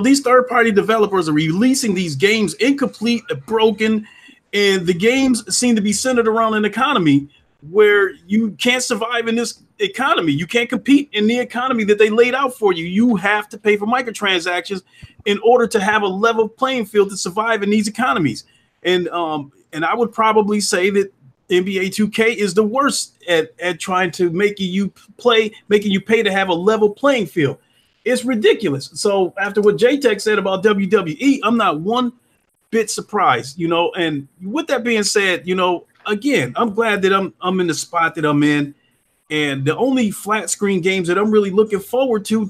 These third-party developers are releasing these games incomplete, broken, and the games seem to be centered around an economy where you can't survive in this economy. You can't compete in the economy that they laid out for you. You have to pay for microtransactions in order to have a level playing field to survive in these economies. And I would probably say that NBA 2K is the worst at trying to making you pay to have a level playing field. It's ridiculous. So after what JayTech said about WWE, I'm not one bit surprised, And with that being said, again, I'm glad that I'm in the spot that I'm in, And the only flat screen games that I'm really looking forward to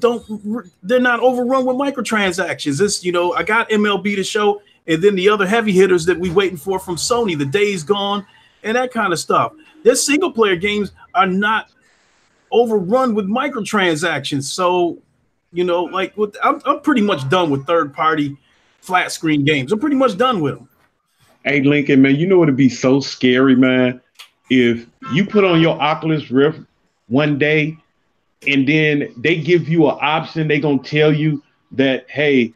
they're not overrun with microtransactions. It's, you know, I got MLB to show, and then the other heavy hitters that we waiting for from Sony, the Days Gone, and that kind of stuff. Their single player games are not overrun with microtransactions. So, you know, like I'm pretty much done with third party flat screen games. I'm pretty much done with them. Hey, Lincoln, man, you know it'd be so scary, man, if you put on your Oculus Rift one day and then they give you an option. They gonna tell you that, hey,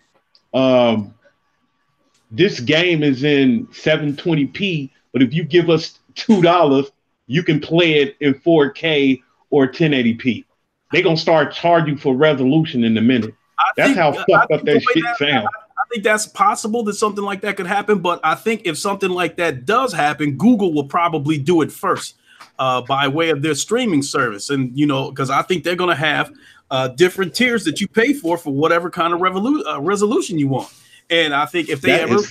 this game is in 720p, but if you give us $2, you can play it in 4K or 1080p. They gonna start charging for resolution in a minute. That's how fucked up that shit sounds. I think that's possible that something like that could happen, but I think if something like that does happen, Google will probably do it first by way of their streaming service. And, you know, because I think they're going to have different tiers that you pay for whatever kind of resolution you want. And I think if they ever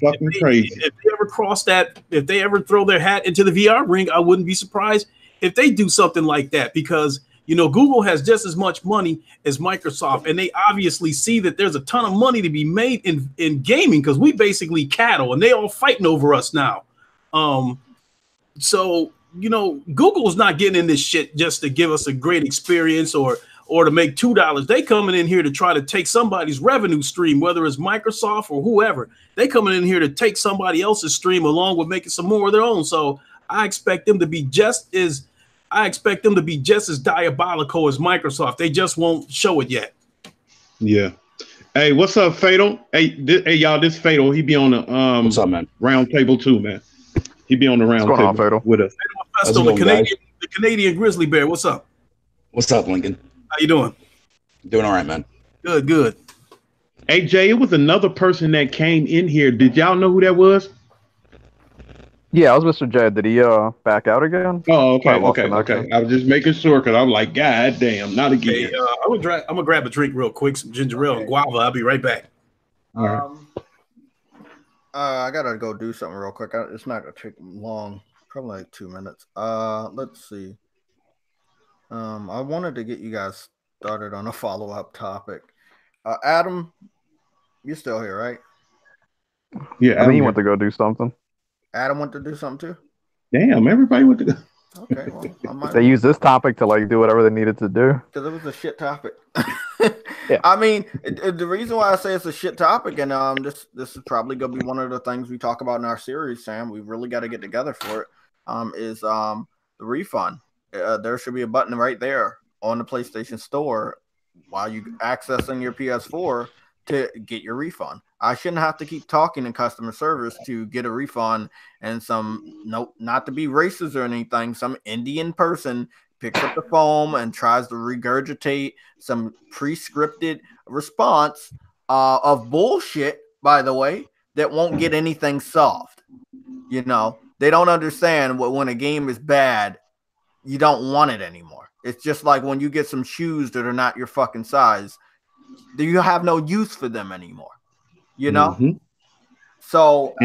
cross that, if they ever throw their hat into the VR ring, I wouldn't be surprised if they do something like that, because, you know, Google has just as much money as Microsoft, and they obviously see that there's a ton of money to be made in gaming, because we basically cattle and they all fighting over us now. So, you know, Google's not getting in this shit just to give us a great experience or to make $2. They coming in here to try to take somebody's revenue stream, whether it's Microsoft or whoever. They coming in here to take somebody else's stream along with making some more of their own. So I expect them to be just as diabolical as Microsoft. They just won't show it yet. Yeah. Hey, what's up, Fatal? Hey, y'all, this Fatal. He be on the what's up, man? Round table too, man. He be on the round table Fatal? with us. Festo, the Canadian Grizzly Bear. What's up? What's up, Lincoln? How you doing? Doing all right, man. Good. Hey, Jay, it was another person that came in here. Did y'all know who that was? Yeah, I was Mr. J. Did he back out again? Oh, okay. I was just making sure, because I'm like, God damn, not again. Hey, I'm gonna grab a drink real quick, some ginger ale and guava. I'll be right back. All right. I gotta go do something real quick. It's not gonna take long, probably like 2 minutes. Let's see. I wanted to get you guys started on a follow-up topic. Adam, you're still here, right? Yeah, I think he went to go do something. Adam went to do something too? Damn, everybody went to go. Okay, well, they used this topic to like do whatever they needed to do. Because it was a shit topic. Yeah. I mean, the reason why I say it's a shit topic, and this is probably gonna be one of the things we talk about in our series, Sam. We really got to get together for it. Is the refund? There should be a button right there on the PlayStation Store while you accessing your PS4 to get your refund. I shouldn't have to keep talking to customer service to get a refund, and not to be racist or anything, some Indian person picks up the phone and tries to regurgitate some pre-scripted response of bullshit, by the way, that won't get anything solved. You know, they don't understand when a game is bad, you don't want it anymore. It's just like when you get some shoes that are not your fucking size, you have no use for them anymore. You know? Mm-hmm. So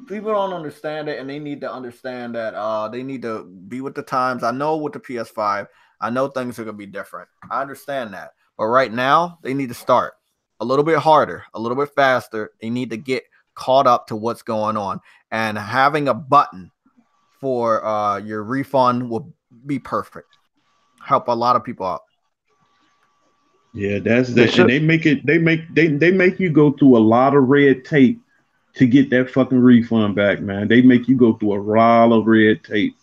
people don't understand it, and they need to understand that they need to be with the times. I know with the PS5, I know things are going to be different. I understand that. But right now, they need to start a little bit harder, a little bit faster. They need to get caught up to what's going on. And having a button for your refund will be perfect. Help a lot of people out. Yeah, that's that. And they make you go through a lot of red tape to get that fucking refund back, man. They make you go through a lot of red tape.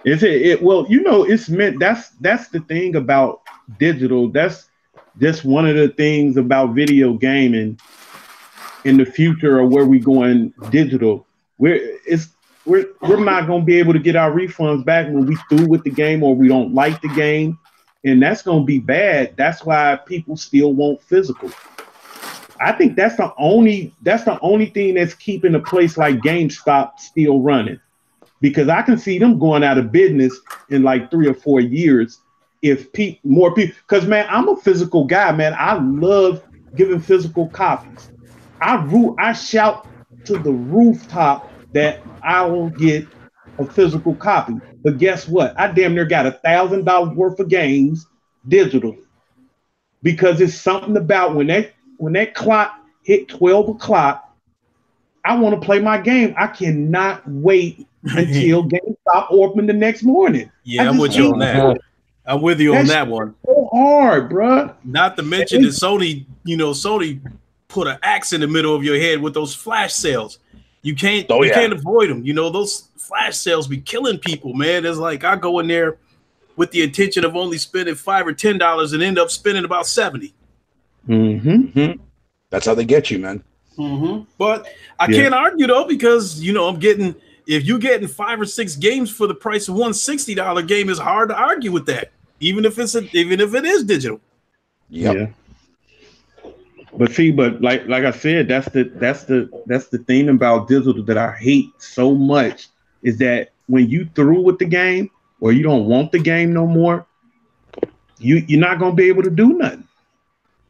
Well, you know, it's meant. That's the thing about digital. That's just one of the things about video gaming in the future, or where we going digital. We're not gonna be able to get our refunds back when we through with the game, or we don't like the game. And that's going to be bad. That's why people still want physical. I think that's the only thing that's keeping a place like GameStop still running, because I can see them going out of business in like 3 or 4 years if more people. Because man, I'm a physical guy, man. I love giving physical copies. I shout to the rooftop that I will get a physical copy. But guess what? I damn near got $1,000 worth of games digitally because it's something about when that clock hit 12 o'clock, I want to play my game. I cannot wait until GameStop open the next morning. Yeah, I'm with you on that. I'm with you on that one. So hard, bro. Not to mention that Sony, Sony put an axe in the middle of your head with those flash sales. You can't avoid them. Those flash sales be killing people, man. It's like I go in there with the intention of only spending $5 or $10 and end up spending about $70. Mm-hmm. That's how they get you, man. Mm-hmm. But I can't argue though, because if you're getting 5 or 6 games for the price of one $60 game, it's hard to argue with that, even if it is digital. Yep. Yeah. But like I said, that's the thing about digital that I hate so much is that when you through with the game or you don't want the game no more, you're not gonna be able to do nothing.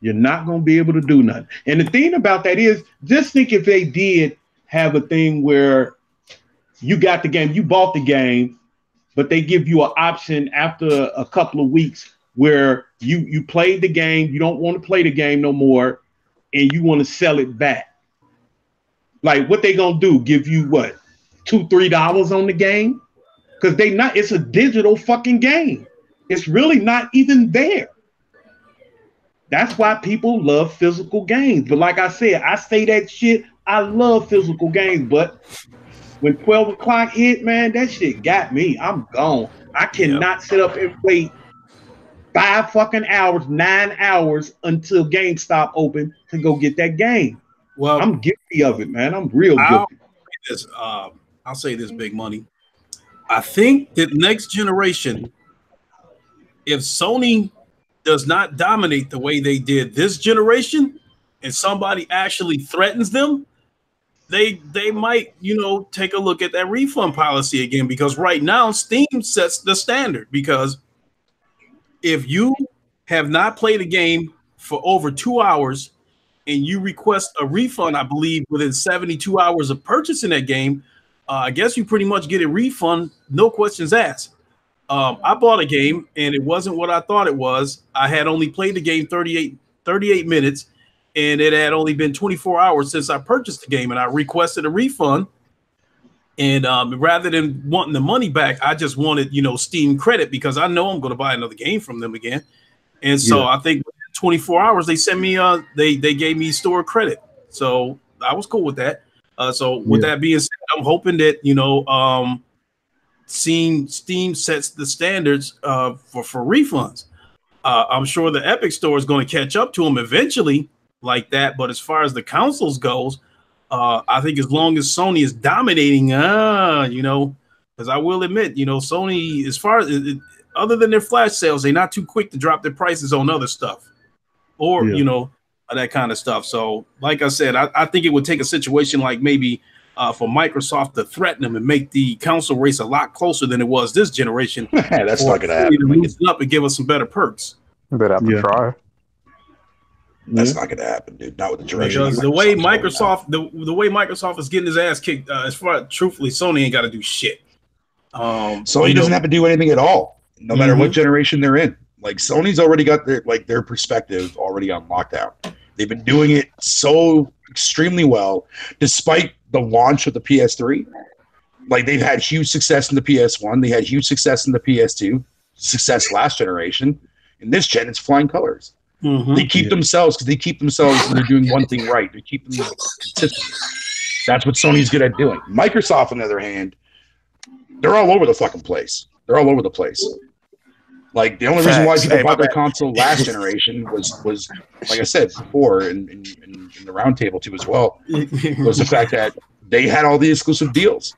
You're not gonna be able to do nothing. And the thing about that is, just think if they did have a thing where you got the game, you bought the game, but they give you an option after a couple of weeks where you played the game, you don't want to play the game no more, and you want to sell it back. Like what they gonna do? Give you what, $2-3 on the game? Because it's a digital fucking game. It's really not even there. That's why people love physical games. But like I said, I say that shit. I love physical games, but when 12 o'clock hit, man, that shit got me. I'm gone. I cannot sit up and wait 5 fucking hours, 9 hours until GameStop open to go get that game. Well, I'm guilty of it, man. I'm real guilty. I'll say this, Big Money. I think that next generation, if Sony does not dominate the way they did this generation, and somebody actually threatens them, they might, take a look at that refund policy again, because right now Steam sets the standard. Because if you have not played a game for over 2 hours and you request a refund, I believe within 72 hours of purchasing that game, I guess you pretty much get a refund, no questions asked. I bought a game and it wasn't what I thought it was. I had only played the game 38 minutes, and it had only been 24 hours since I purchased the game, and I requested a refund. And rather than wanting the money back, I just wanted, Steam credit, because I know I'm going to buy another game from them again. And so I think 24 hours, they sent me, they gave me store credit. So I was cool with that. So with that being said, I'm hoping that, Steam sets the standards for refunds. I'm sure the Epic Store is going to catch up to them eventually like that. But as far as the consoles goes, I think as long as Sony is dominating, because I will admit, Sony, as far as other than their flash sales, they're not too quick to drop their prices on other stuff or, that kind of stuff. So like I said, I think it would take a situation like maybe for Microsoft to threaten them and make the console race a lot closer than it was this generation. That's not going to happen. Loosen up and give us some better perks. They'd have to try. That's not going to happen, dude. Not with the direction. Because the way Microsoft, the way Microsoft is getting his ass kicked, as far truthfully, Sony ain't got to do shit. Sony doesn't have to do anything at all, no matter what generation they're in. Like Sony's already got their perspective already on lockdown. They've been doing it so extremely well, despite the launch of the PS3. Like they've had huge success in the PS1, they had huge success in the PS2, success last generation. In this gen, it's flying colors. They keep themselves because they're doing one thing right. They keep them consistent. That's what Sony's good at doing. Microsoft, on the other hand, they're all over the fucking place. They're all over the place. Like the only reason why people bought their console last generation was like I said before in the roundtable too as well, was the fact that they had all the exclusive deals.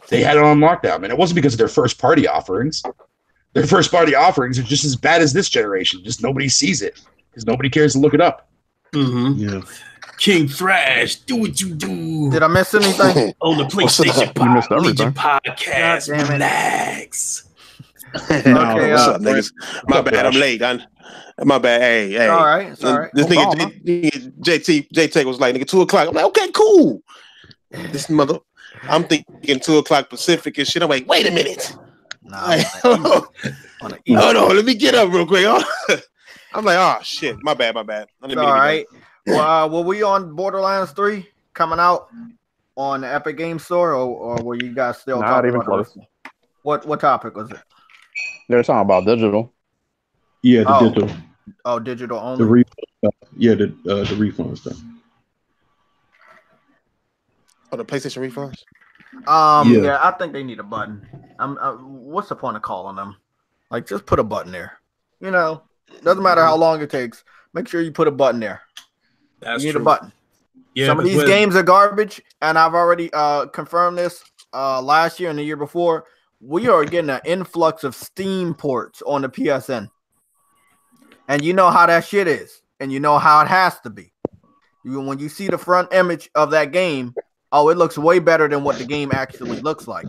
They had it on lockdown, and it wasn't because of their first party offerings. Their first party offerings are just as bad as this generation. Just nobody sees it because nobody cares to look it up. King Thrash, do what you do. Did I miss anything? On the PlayStation Legion podcast. Relax. Okay, what's up, niggas? My bad, I'm late. My bad. Hey. All right, it's all right. This nigga JT was like, nigga, 2 o'clock. I'm like, okay, cool. This mother. I'm thinking 2 o'clock Pacific and shit. I'm like, wait a minute. Nah, Hold on, let me get up real quick. I'm like, oh shit, my bad. All right. Well, were we on Borderlands 3 coming out on the Epic Game Store, or were you guys still not even close? What topic was it? They're talking about digital. Yeah, the digital. Oh, digital only. The refund stuff. Yeah, the refund stuff. Oh, the PlayStation refunds. Yeah, I think they need a button. What's the point of calling them? Like, just put a button there. You know, doesn't matter how long it takes. Make sure you put a button there. That's you need true. a button. Yeah, some of these games are garbage, and I've already confirmed this last year and the year before. We are getting an influx of Steam ports on the PSN. And you know how that shit is. And you know how it has to be. When you see the front image of that game, oh, it looks way better than what the game actually looks like.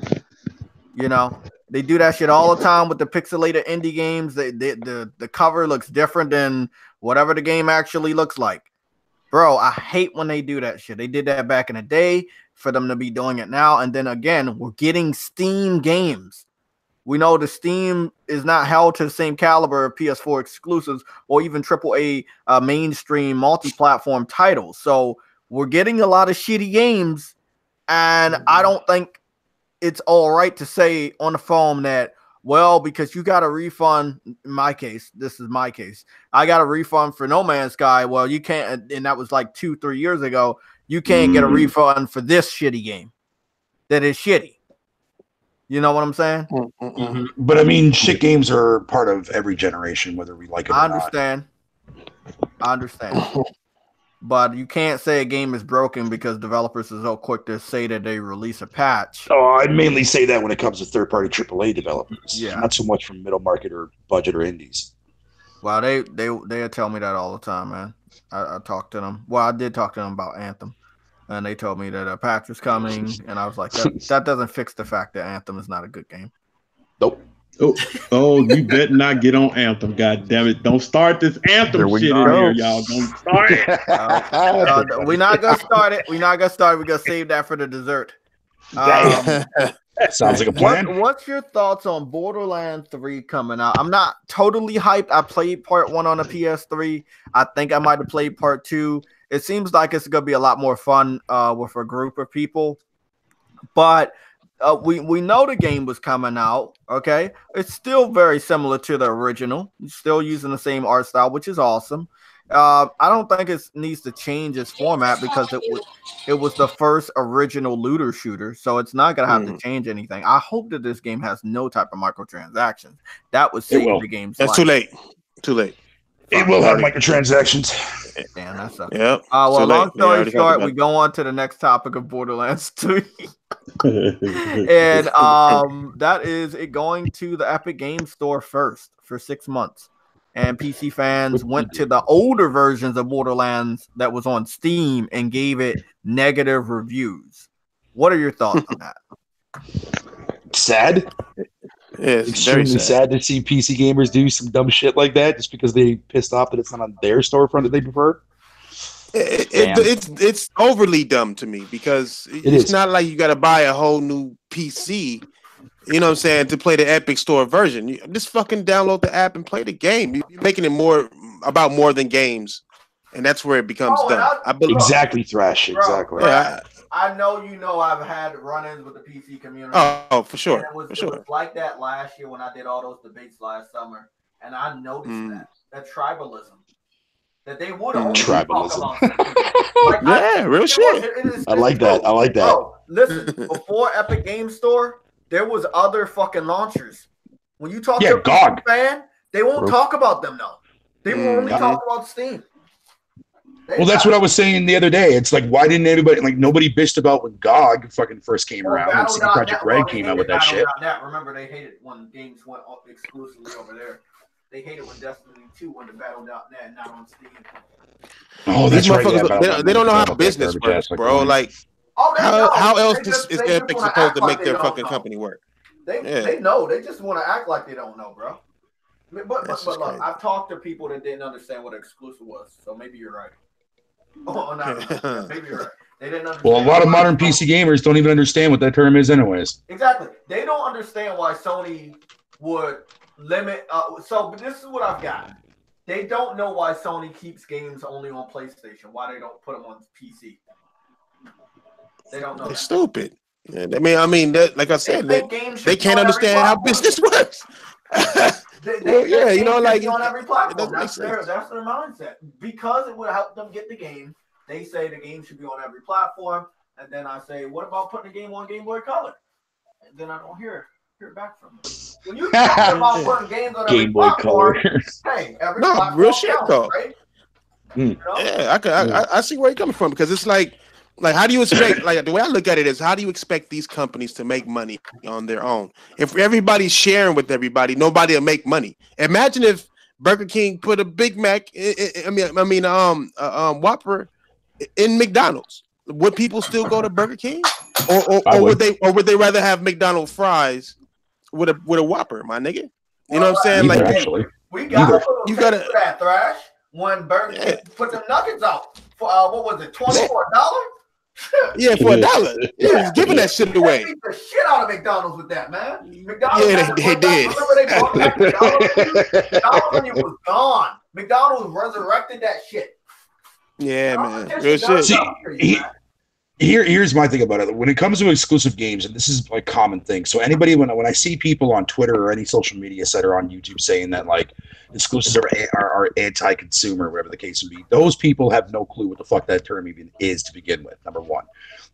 You know, they do that shit all the time with the pixelated indie games. The cover looks different than whatever the game actually looks like. Bro, I hate when they do that shit. They did that back in the day. For them to be doing it now, and then again, we're getting Steam games. We know the Steam is not held to the same caliber of PS4 exclusives or even AAA mainstream multi-platform titles. So we're getting a lot of shitty games, and I don't think it's all right to say on the phone that, well, because you got a refund. In my case, this is my case. I got a refund for No Man's Sky. Well, you can't, and that was like 2-3 years ago. You can't get a refund for this shitty game that is shitty. You know what I'm saying? Mm-hmm. But I mean, shit games are part of every generation, whether we like it or not. I understand. But you can't say a game is broken because developers are so quick to say that they release a patch. Oh, I'd mainly say that when it comes to third-party AAA developers. Yeah. Not so much from middle market or budget or indies. Well, they tell me that all the time, man. I talked to them. Well, I did talk to them about Anthem, and they told me that a patch was coming, and I was like, that doesn't fix the fact that Anthem is not a good game. Nope. Oh, you better not get on Anthem, God damn it. Don't start this Anthem shit in here, y'all. Don't start it. We're not going to start it. We're going to save that for the dessert. Sounds like a plan. What's your thoughts on Borderlands 3 coming out? I'm not totally hyped. I played part 1 on the PS3. I think I might have played part 2. It seems like it's going to be a lot more fun with a group of people. But we know the game was coming out, okay? It's still very similar to the original. It's still using the same art style, which is awesome. I don't think it needs to change its format because it was the first original looter shooter, so it's not gonna have to change anything. I hope that this game has no type of microtransactions. That would save the game's life. Too late. It will have microtransactions. Damn, that sucks. Yep. Well, long story short, we go on to the next topic of Borderlands 2. And that is it going to the Epic Game Store first for 6 months. And PC fans went to the older versions of Borderlands that was on Steam and gave it negative reviews. What are your thoughts on that? Sad. It's extremely sad to see PC gamers do some dumb shit like that just because they pissed off that it's not on their storefront that they prefer. It's overly dumb to me because it's not like you got to buy a whole new PC. You know what I'm saying? To play the Epic Store version. You just fucking download the app and play the game. You're making it more than games. And that's where it becomes dumb. Exactly, Thrash. Exactly. Yeah, I know I've had run-ins with the PC community. Oh, for sure. It was like that last year when I did all those debates last summer. And I noticed that tribalism. That they would only talk about real shit. I like that. Bro, listen, before Epic Game Store, there was other fucking launchers. When you talk to a GOG fan, they won't talk about them though. They will only talk about Steam. Well, that's what I was saying the other day. It's like, why didn't anybody, nobody bitched about when GOG fucking first came around and CD Projekt Red came out with that shit. Remember, they hated when games went exclusively over there. They hated when Destiny 2 went to Battle.net, not on Steam. Oh, that's right. They don't know how business works, bro. How else is Epic supposed to make their fucking company work? They know. They just want to act like they don't know, bro. But look, I've talked to people that didn't understand what exclusive was, so maybe you're right. Oh, no, maybe you're right. They didn't understand. Well, a lot of modern PC gamers don't even understand what that term is, anyways. Exactly. They don't understand why Sony would limit. So this is what I've got. They don't know why Sony keeps games only on PlayStation. Why they don't put them on PC. They don't know. They're stupid. Yeah, I mean, like I said, they can't understand how business works. Yeah, you know, like on every platform. That's their mindset. Because it would help them get the game. They say the game should be on every platform, and then I say, "What about putting the game on Game Boy Color?" And then I don't hear back from them. When you talk about putting games on every platform, hey, every platform real shit counts, though. Right? You know? Yeah, I see where you're coming from because it's like how do you expect? Like the way I look at it is, how do you expect these companies to make money on their own? If everybody's sharing with everybody, nobody will make money. Imagine if Burger King put a Big Mac, Whopper in McDonald's. Would people still go to Burger King, or would they rather have McDonald's fries with a Whopper, my nigga? You know what I'm saying? Either, like, actually, we got you got to that Thrash when Burger King put them nuggets out for what was it, $24? Yeah, for $1. Yeah, giving that shit away. They beat the shit out of McDonald's with that, man. McDonald's they did. Remember they brought back McDonald's when it was gone. McDonald's resurrected that shit. Yeah, man. Real shit. See, here's my thing about it. When it comes to exclusive games, and this is like common thing. So anybody, when I see people on Twitter or any social media site or on YouTube saying that like exclusives are anti-consumer, whatever the case may be, those people have no clue what the fuck that term even is to begin with. Number one.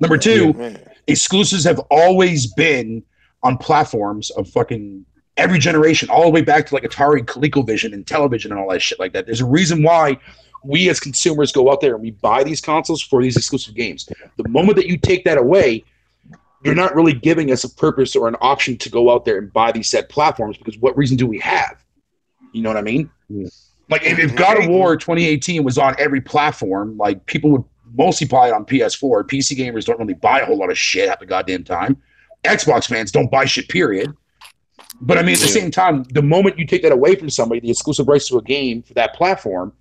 Number two, exclusives have always been on platforms of fucking every generation, all the way back to like Atari, ColecoVision, and television and all that shit like that. There's a reason why we as consumers go out there and we buy these consoles for these exclusive games. The moment that you take that away, you're not really giving us a purpose or an option to go out there and buy these said platforms, because what reason do we have? You know what I mean? Yeah. Like if God of War 2018 was on every platform, like people would mostly buy it on PS4. PC gamers don't really buy a whole lot of shit at the goddamn time. Xbox fans don't buy shit, period. But I mean, at the same time, the moment you take that away from somebody, the exclusive rights to a game for that platform,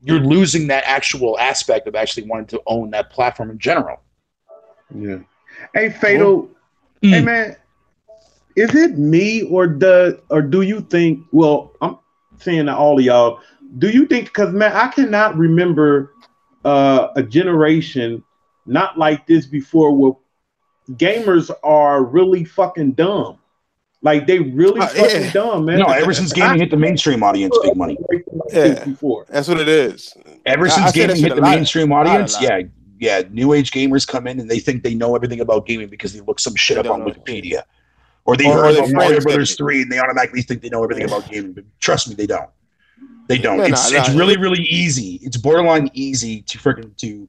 you're losing that actual aspect of actually wanting to own that platform in general. Yeah. Hey, Fatal. Hey, man. Is it me or do you think? Well, I'm saying to all of y'all. Do you think? Because man, I cannot remember a generation not like this before, where gamers are really fucking dumb. Like they really fucking dumb, man. No, ever since gaming hit the mainstream audience, big money. Yeah, before. That's what it is. Ever since gaming hit the mainstream audience, new age gamers come in and they think they know everything about gaming because they look some shit up on Wikipedia, or they heard about Mario Brothers 3 and they automatically think they know everything about gaming. But trust me, they don't. They don't. It's really, really easy. It's borderline easy to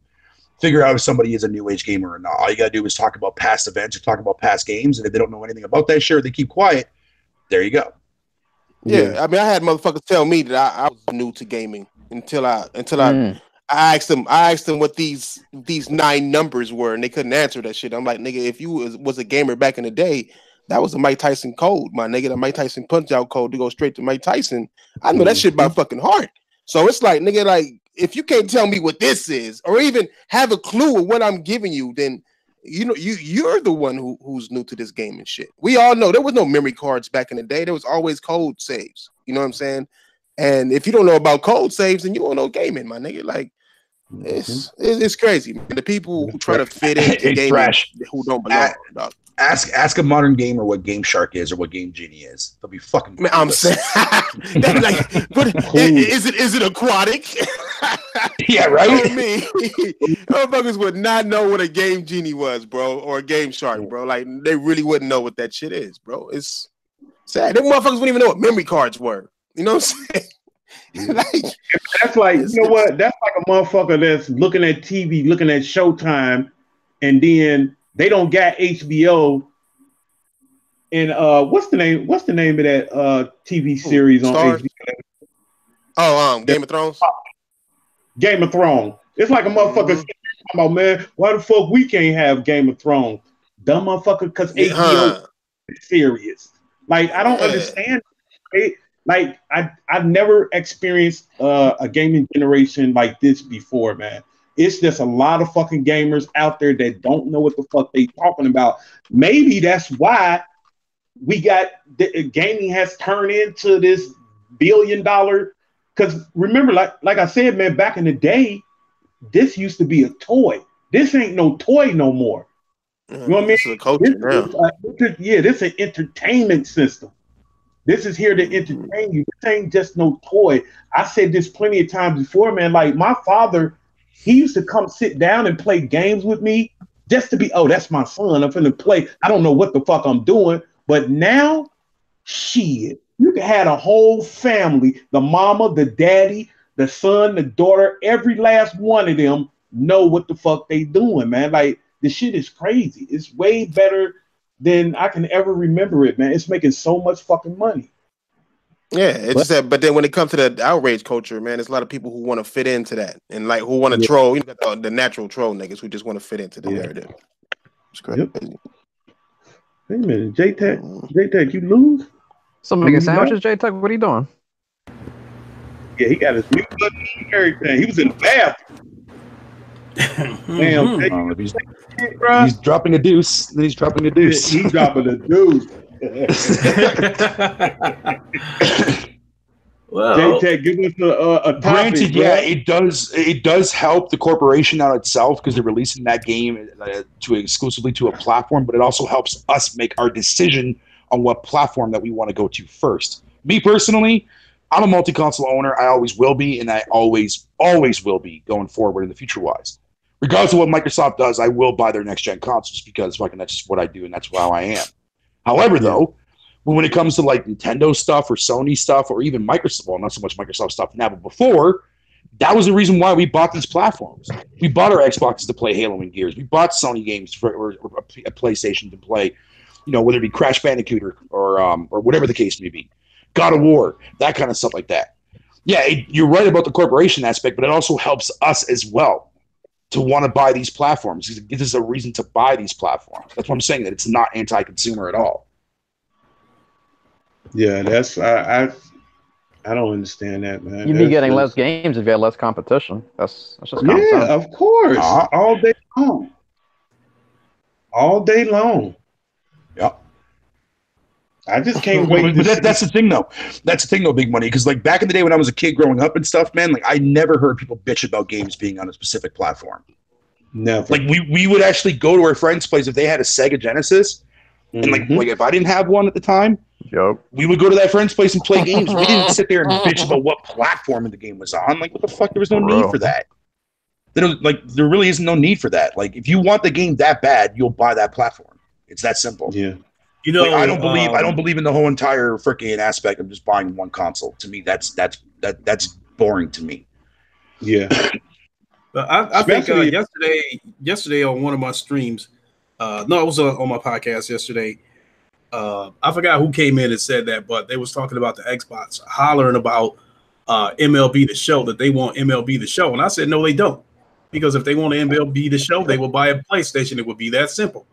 figure out if somebody is a new age gamer or not. All you gotta do is talk about past events or talk about past games, and if they don't know anything about that shit or they keep quiet, there you go. Yeah, I mean, I had motherfuckers tell me that I was new to gaming until I asked them what these 9 numbers were, and they couldn't answer that shit. I'm like, nigga, if you was a gamer back in the day, that was a Mike Tyson code, my nigga. The Mike Tyson punch out code to go straight to Mike Tyson. I know that shit by fucking heart. So it's like, nigga, like, if you can't tell me what this is, or even have a clue of what I'm giving you, then you know you're the one who's new to this game and shit. We all know there was no memory cards back in the day. There was always code saves. You know what I'm saying? And if you don't know about code saves, then you don't know gaming, my nigga. Like it's crazy. The people who try to fit into gaming who don't belong. Dog. Ask a modern gamer what Game Shark is or what Game Genie is. They'll be fucking. Man, I'm saying, like, is it aquatic? Yeah, right. Motherfuckers would not know what a Game Genie was, bro, or a Game Shark, bro. Like they really wouldn't know what that shit is, bro. It's sad. Them motherfuckers wouldn't even know what memory cards were. You know what I'm saying? Like, that's like, you know what? That's like a motherfucker that's looking at TV, looking at Showtime, and then they don't got HBO. And what's the name of that TV series on HBO? Oh, Game of Thrones. Game of Thrones. It's like a motherfucker talking about, man, why the fuck we can't have Game of Thrones? Dumb motherfucker, because HBO is serious. Like, I don't understand. Like, I've never experienced a gaming generation like this before, man. It's just a lot of fucking gamers out there that don't know what the fuck they talking about. Maybe that's why we got gaming has turned into this $1 billion. Because remember, like I said, man, back in the day, this used to be a toy. This ain't no toy no more. You know what I mean? This is a culture now. This is an entertainment system. This is here to entertain you. This ain't just no toy. I said this plenty of times before, man. Like my father, he used to come sit down and play games with me just to be, oh, that's my son. I'm finna play. I don't know what the fuck I'm doing. But now, shit, you can have a whole family, the mama, the daddy, the son, the daughter, every last one of them know what the fuck they doing, man. Like, this shit is crazy. It's way better than I can ever remember it, man. It's making so much fucking money. Yeah, it's just that. But then when it comes to the outrage culture, man, there's a lot of people who want to fit into that and like who want to troll. You know, the natural troll niggas who just want to fit into the narrative. It's crazy. Yep. Wait a minute, JayTech, you lose? Some making sandwiches, JayTech. What are you doing? Yeah, he got his mute button and everything. He was in the bathroom. Damn, he's dropping a deuce. Then he's dropping a deuce. He's dropping a deuce. Well, JayTech, give us a topic. Granted, yeah, it does help the corporation out itself because they're releasing that game exclusively to a platform, but it also helps us make our decision on what platform that we want to go to first. Me personally, I'm a multi-console owner. I always will be, and I always will be going forward in the future-wise. Regardless of what Microsoft does, I will buy their next-gen consoles because fucking that's just what I do, and that's how I am. However, though, when it comes to like Nintendo stuff or Sony stuff or even Microsoft, well, not so much Microsoft stuff now, but before, that was the reason why we bought these platforms. We bought our Xboxes to play Halo and Gears. We bought Sony games or a PlayStation to play, you know, whether it be Crash Bandicoot or whatever the case may be. God of War, that kind of stuff like that. Yeah, you're right about the corporation aspect, but it also helps us as well to want to buy these platforms. It gives us a reason to buy these platforms. That's what I'm saying, that it's not anti-consumer at all. Yeah, that's I don't understand that, man. You'd be getting less games if you had less competition. That's just common sense. Yeah, of course. All day long. All day long. Yep. I just can't wait. But that's the thing, though. That's the thing, though, Big Money. Because like back in the day when I was a kid growing up and stuff, man, like I never heard people bitch about games being on a specific platform. Never. Like we would actually go to our friends' place if they had a Sega Genesis, and like if I didn't have one at the time, we would go to that friend's place and play games. We didn't sit there and bitch about what platform the game was on. Like, what the fuck? There was no need for that. There really isn't no need for that. Like, if you want the game that bad, you'll buy that platform. It's that simple. Yeah. You know, like, I don't believe in the whole entire freaking aspect of just buying one console. To me, that's boring to me. Yeah. But I think yesterday on one of my streams, it was on my podcast yesterday. I forgot who came in and said that, but they was talking about the Xbox hollering about MLB The Show, that they want MLB The Show. And I said, no, they don't. Because if they want MLB The Show, they will buy a PlayStation. It would be that simple.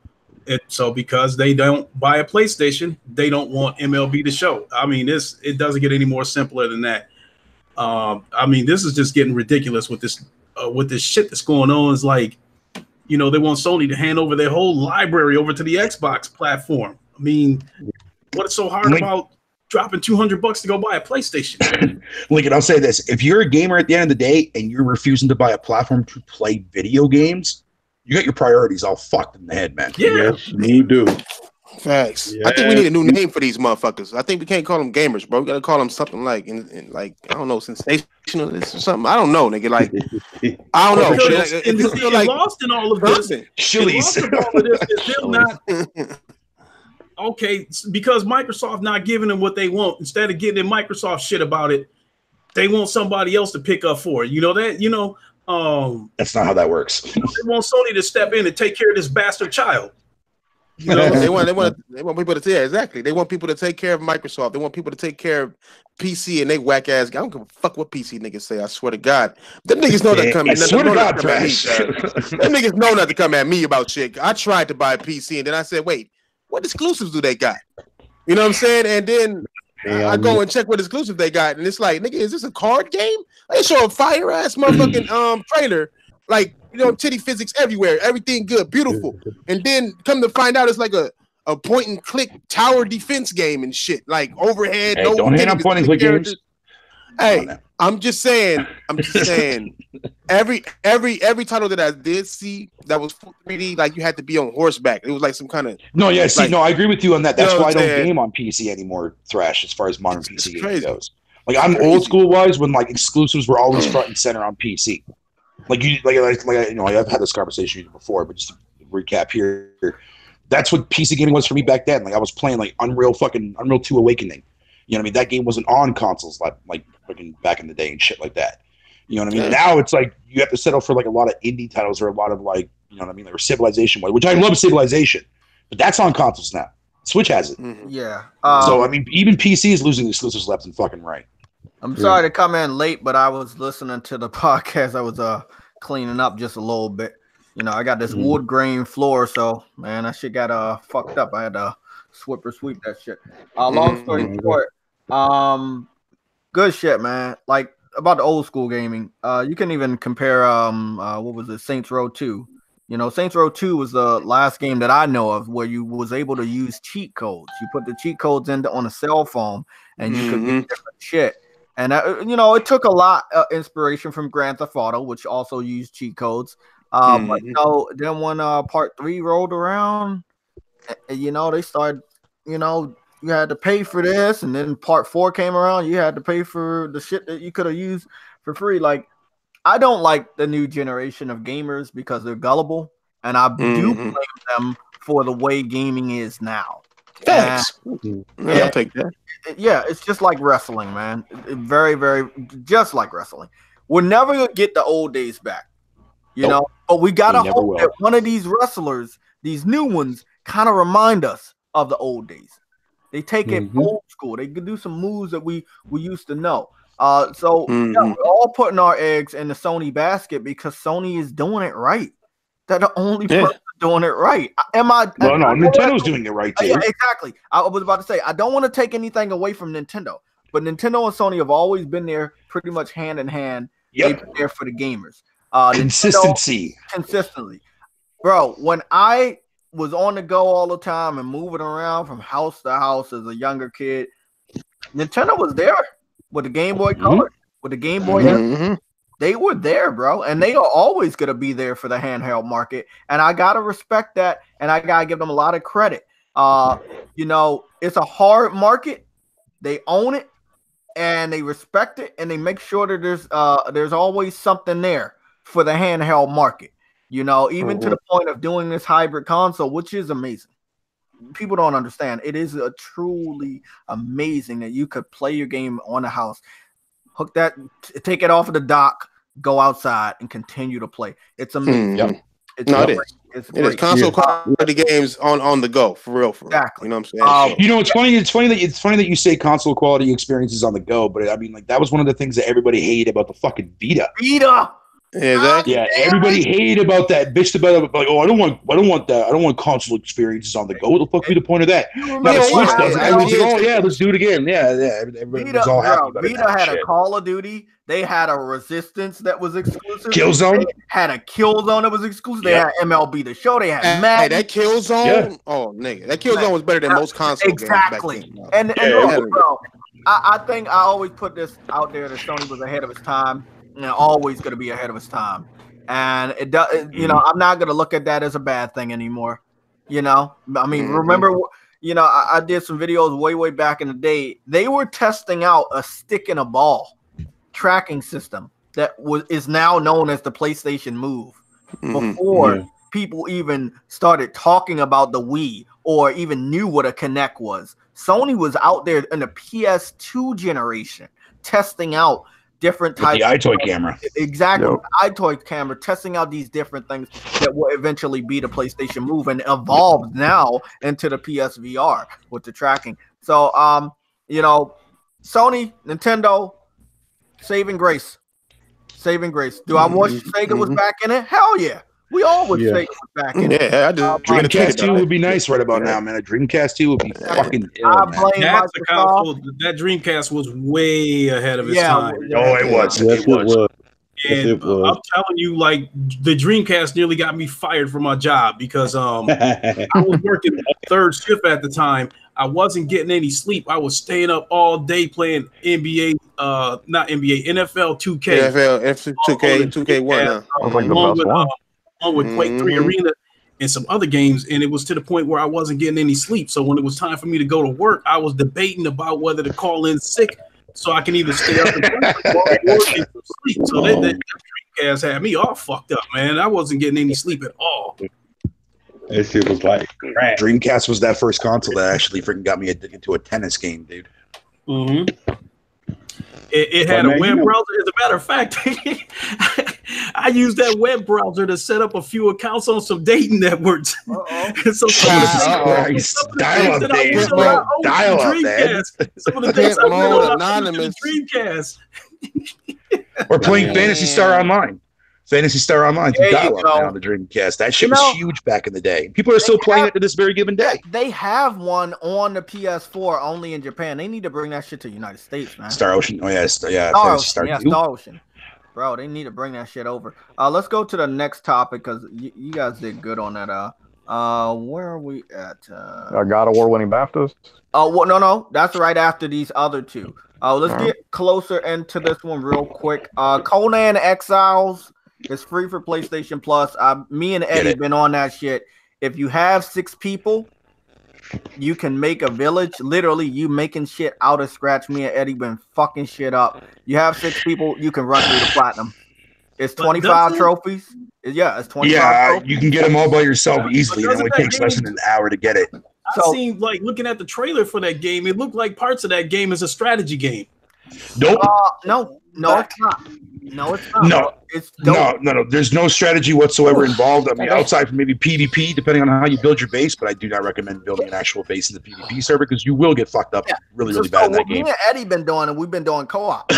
So because they don't buy a PlayStation, they don't want MLB The Show. I mean, it doesn't get any more simpler than that. I mean, this is just getting ridiculous with this shit that's going on. It's like, you know, they want Sony to hand over their whole library over to the Xbox platform. I mean, what's so hard about dropping $200 to go buy a PlayStation? Lincoln, I'll say this. If you're a gamer at the end of the day and you're refusing to buy a platform to play video games, you got your priorities all fucked in the head, man. Yeah, yes, you do. Facts. Yeah. I think we need a new name for these motherfuckers. I think we can't call them gamers, bro. We gotta call them something like, I don't know, sensationalists or something. I don't know, nigga. Like, I don't know. It's like lost in all of this. Chili's. It's still not okay because Microsoft not giving them what they want. Instead of getting in Microsoft shit about it, they want somebody else to pick up for it. You know that? You know. That's not how that works. They want Sony to step in and take care of this bastard child. You know, they want people to exactly. They want people to take care of Microsoft. They want people to take care of PC and they whack ass. I don't give a fuck what PC niggas say. I swear to God, them niggas know that coming. Swear to God, trash. Them niggas know not to come at me about shit. I tried to buy a PC and then I said, wait, what exclusives do they got? You know what I'm saying? And then I go and check what exclusive they got, and it's like, nigga, is this a card game? They show a fire ass motherfucking trailer like titty physics everywhere, everything good, beautiful, and then come to find out it's like a point and click tower defense game and shit, like overhead. Hey, don't hate on point and click games. Hey, I'm just saying. Every title that I did see that was full 3D, like you had to be on horseback. It was like some kind of no. Yeah, see, I agree with you on that. That's why I don't game on PC anymore, Thrash. As far as modern PC games goes, like I'm old school wise when like exclusives were always front and center on PC. Like I've had this conversation before, but just to recap here, that's what PC gaming was for me back then. Like I was playing like Unreal 2 Awakening. You know what I mean? That game wasn't on consoles like fucking back in the day and shit like that. You know what I mean? Yeah. Now it's like you have to settle for like a lot of indie titles or a lot of like, you know what I mean, like Civilization, which I love Civilization, but that's on consoles now. Switch has it. Yeah. So I mean, even PC is losing exclusives left and fucking right. I'm sorry to come in late, but I was listening to the podcast. I was cleaning up just a little bit. I got this wood grain floor, so man, that shit got fucked up. I had to sweep that shit. Long story short, good shit, man. Like about the old school gaming, you can even compare what was it, Saints Row 2. Saints Row 2 was the last game that I know of where you was able to use cheat codes. You put the cheat codes on a cell phone and you could get different shit. And it took a lot of inspiration from Grand Theft Auto, which also used cheat codes. But then when part 3 rolled around, they started, you had to pay for this, and then part 4 came around, you had to pay for the shit that you could have used for free. Like, I don't like the new generation of gamers because they're gullible, and I do blame them for the way gaming is now. Thanks. I'll take that. Yeah, it's just like wrestling, man. Very, very, just like wrestling. We're never gonna get the old days back, but we gotta hope that one of these wrestlers, these new ones, kind of remind us of the old days. They take it old school. They can do some moves that we used to know. We're all putting our eggs in the Sony basket because Sony is doing it right. They're the only person doing it right. Nintendo's doing it right too. Yeah, exactly. I was about to say I don't want to take anything away from Nintendo, but Nintendo and Sony have always been there, pretty much hand in hand. They've been there for the gamers. Consistently, bro. When I was on the go all the time and moving around from house to house as a younger kid, Nintendo was there with the Game Boy Color, with the Game Boy. They were there, bro, and they are always going to be there for the handheld market, and I got to respect that, and I got to give them a lot of credit. It's a hard market. They own it, and they respect it, and they make sure that there's always something there for the handheld market. Even to the point of doing this hybrid console, which is amazing. People don't understand. It is truly amazing that you could play your game on the house, hook that, take it off of the dock, go outside, and continue to play. It's amazing. It is console quality games on the go for real. Exactly. You know what I'm saying? It's funny that you say console quality experiences on the go, but I mean, like that was one of the things that everybody hated about the fucking Vita. Exactly. Yeah, everybody hated about that. Bitched about it, like, I don't want that. I don't want console experiences on the go. What the fuck be the point of that? Now the Switch does it. Everyone's like, let's do it again. Everybody was all happy about it. Vita had a Call of Duty. They had a Resistance that was exclusive. Killzone. They had a Killzone that was exclusive. They had MLB The Show. They had Madden. That Killzone. Yeah. Oh, nigga, that Killzone was better than most console games back then. And bro, I think I always put this out there that Sony was ahead of its time. And always going to be ahead of its time, and it does. I'm not going to look at that as a bad thing anymore. I mean, remember, I did some videos way back in the day. They were testing out a stick and a ball tracking system that is now known as the PlayStation Move. Before people even started talking about the Wii or even knew what a Kinect was, Sony was out there in the PS2 generation testing out different types. The iToy camera. Exactly. Yep. iToy camera, testing out these different things that will eventually be the PlayStation Move and evolved now into the PSVR with the tracking. So, Sony, Nintendo, saving grace. Do I wish Sega was back in it? Hell yeah. We all would say it was back in it. Yeah, I do. Dreamcast 2 would be nice right about now, man. A Dreamcast 2 would be fucking ill, man. That Dreamcast was way ahead of its time. Oh, it was. Yes, it was. Yes, And it was. I'm telling you, like the Dreamcast nearly got me fired from my job because I was working third shift at the time. I wasn't getting any sleep. I was staying up all day playing NBA, not NBA, NFL 2K. NFL 2K, 2K1 now. Sounds like the best one. Along with Quake 3 Arena and some other games, and it was to the point where I wasn't getting any sleep. So when it was time for me to go to work, I was debating about whether to call in sick so I can either stay up and play or get some sleep. So that Dreamcast had me all fucked up, man. I wasn't getting any sleep at all. That shit was like crap. Dreamcast was that first console that actually freaking got me addicted to a tennis game, dude. It had a web browser. As a matter of fact, I used that web browser to set up a few accounts on some dating networks. So Dial-up days, bro. Dial-up, man. Some of the things I mode anonymous Dreamcast. We're playing Phantasy Star Online. Phantasy Star Online through dial-up now on the Dreamcast. That shit was huge back in the day. People are still playing it to this very given day. They have one on the PS4 only in Japan. They need to bring that shit to the United States, man. Star Ocean. Oh, yeah. Star Ocean. Bro, they need to bring that shit over. Let's go to the next topic because you guys did good on that. Where are we at? God of War winning BAFTAs? Well, no. That's right after these other two. Let's get closer into this one real quick. Conan Exiles. It's free for PlayStation Plus. Me and Eddie been on that shit. If you have 6 people, you can make a village. Literally, you making shit out of scratch. Me and Eddie been fucking shit up. You have 6 people, you can run through the platinum. It's 25 trophies. Yeah, it's 25 trophies. You can get them all by yourself easily. It only takes less than an hour to get it. I seen, like, looking at the trailer for that game, it looked like parts of that game is a strategy game. Nope. No, it's not. No, it's not. No. It's dope. No. There's no strategy whatsoever involved. I mean, outside from maybe PvP, depending on how you build your base, but I do not recommend building an actual base in the PvP server because you will get fucked up really bad in that game. Me and Eddie been doing, and we've been doing co-op,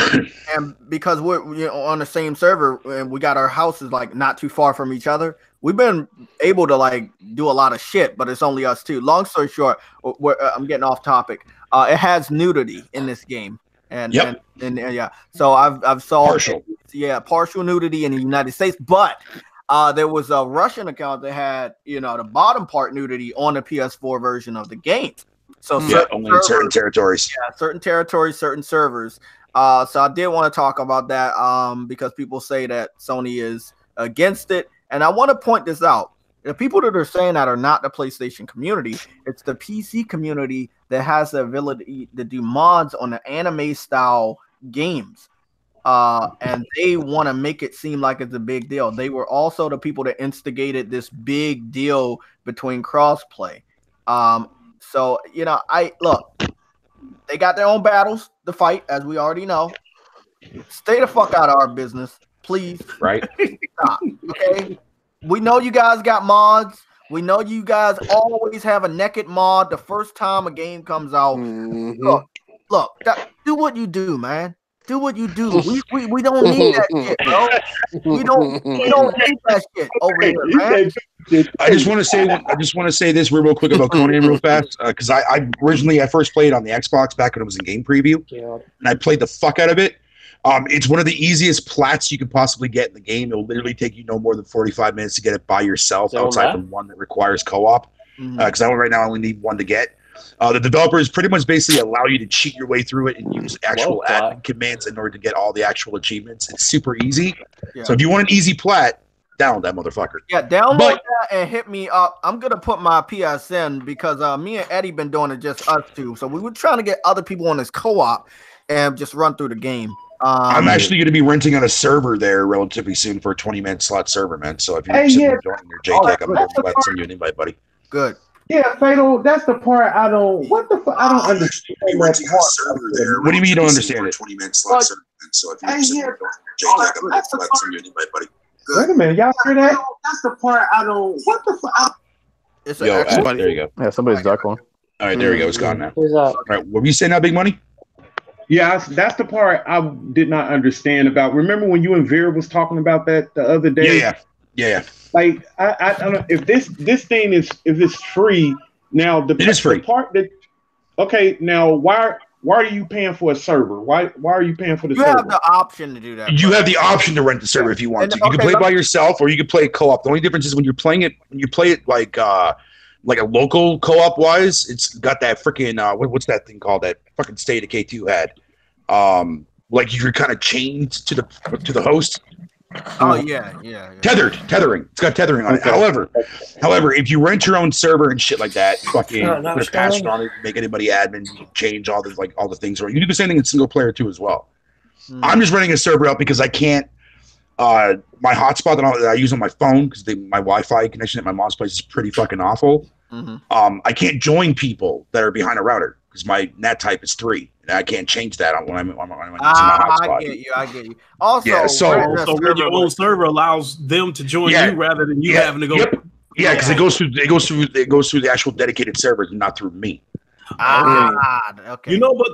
and because we're on the same server and we got our houses like not too far from each other, we've been able to like do a lot of shit. But it's only us two. Long story short, I'm getting off topic. It has nudity in this game. And so I've saw partial nudity in the United States, but there was a Russian account that had the bottom part nudity on the PS4 version of the game. So only in certain territories. Yeah, certain territories, certain servers. So I did want to talk about that because people say that Sony is against it, and I want to point this out. The people that are saying that are not the PlayStation community. It's the PC community that has the ability to do mods on the anime style games. And they want to make it seem like it's a big deal. They were also the people that instigated this big deal between crossplay. So, they got their own battles to fight, as we already know. Stay the fuck out of our business, please. Right. Stop, okay? We know you guys got mods. We know you guys always have a naked mod the first time a game comes out. Look, do what you do, man. Do what you do. We don't need that shit, bro. We don't need that shit over here, man. I just want to say this real quick about Conan real fast because I originally first played on the Xbox back when it was in game preview, and I played the fuck out of it. It's one of the easiest plats you could possibly get in the game. It'll literally take you no more than 45 minutes to get it by yourself, outside from one that requires co-op. Because right now I only need one to get. The developers pretty much basically allow you to cheat your way through it and use actual admin commands in order to get all the actual achievements. It's super easy. Yeah. So if you want an easy plat, download that motherfucker. Yeah, download that and hit me up. I'm going to put my PSN because me and Eddie been doing it just us two. So we were trying to get other people on this co-op and just run through the game. I'm actually going to be renting on a server there relatively soon for a 20-man slot server, man. So if you're interested in joining your JTech, I'm going to send you an invite, buddy. Good. Yeah, Fatal, that's the part I don't. What the fuck? I don't understand. What do you mean you don't understand it? 20-man slot server. So if you're interested in joining your JTech, I'm going to send you an invite, buddy. Wait a minute, y'all hear that? That's the part I don't. What the fuck? There you go. Yeah, somebody's duck one. All right, there you go. It's gone now. All right, what were you saying now, Big Money? Yeah, that's the part I did not understand about. Remember when you and Vera was talking about that the other day? Yeah. Like I don't know if this thing is if it's free now. It is free. The part that now why why are you paying for a server? Why are you paying for the server? You have the option to do that. You have the option to rent the server if you want to. You can play it by yourself, or you can play it co-op. The only difference is when you play it like a local co-op wise, it's got that freaking what's that thing called that fucking State of K2 had. Like you're kind of chained to the host. Oh yeah. Tethering. It's got tethering on it. However, if you rent your own server and shit like that, fucking put a password on it, make anybody admin, change all the things. Or you can do the same thing in single player too as well. I'm just renting a server out because I can't. My hotspot that I use on my phone because my Wi-Fi connection at my mom's place is pretty fucking awful. I can't join people that are behind a router because my NAT type is 3. And I can't change that when I'm using my hotspot. I get you. Also, so your own server allows them to join you rather than you having to go. Yeah, because it goes through the actual dedicated servers and not through me. Okay. You know, but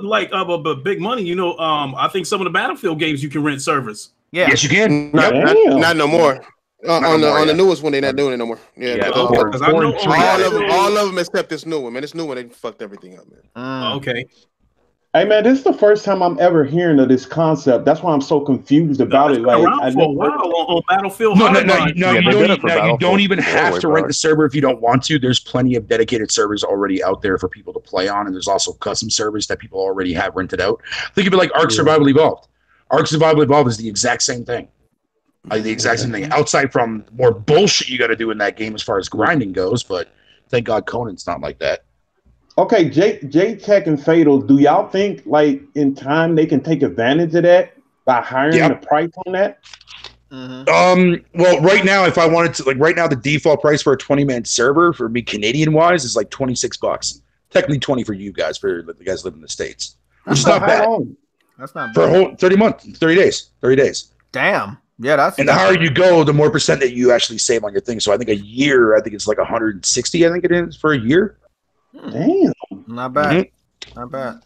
big money. I think some of the Battlefield games you can rent servers. Yeah. Yes, you can. Not no more. On the newest one, they're not doing it no more. Because I know all of them except this new one, man. This new one, they fucked everything up, man. Okay. Hey man, this is the first time I'm ever hearing of this concept. That's why I'm so confused about it. Like, around for a while on Battlefield. No, you don't even have to rent the server if you don't want to. There's plenty of dedicated servers already out there for people to play on, and there's also custom servers that people already have rented out. Think of it like Ark Survival Evolved. Ark Survival Evolved is the exact same thing. The exact same thing. Outside from more bullshit you got to do in that game as far as grinding goes, but thank God Conan's not like that. Okay, JayTech and Fatal, do y'all think like in time they can take advantage of that by hiring the price on that? Well, right now, if I wanted to, right now, the default price for a 20-man server for me, Canadian wise, is like $26. Technically 20 for you guys, for the guys live in the States, which is not bad. That's not bad. For a whole 30 months, 30 days. Damn. Yeah, that's. And the higher you go, the more percent that you actually save on your thing. So I think a year, it's like 160. I think it is for a year. Damn, not bad. Not bad.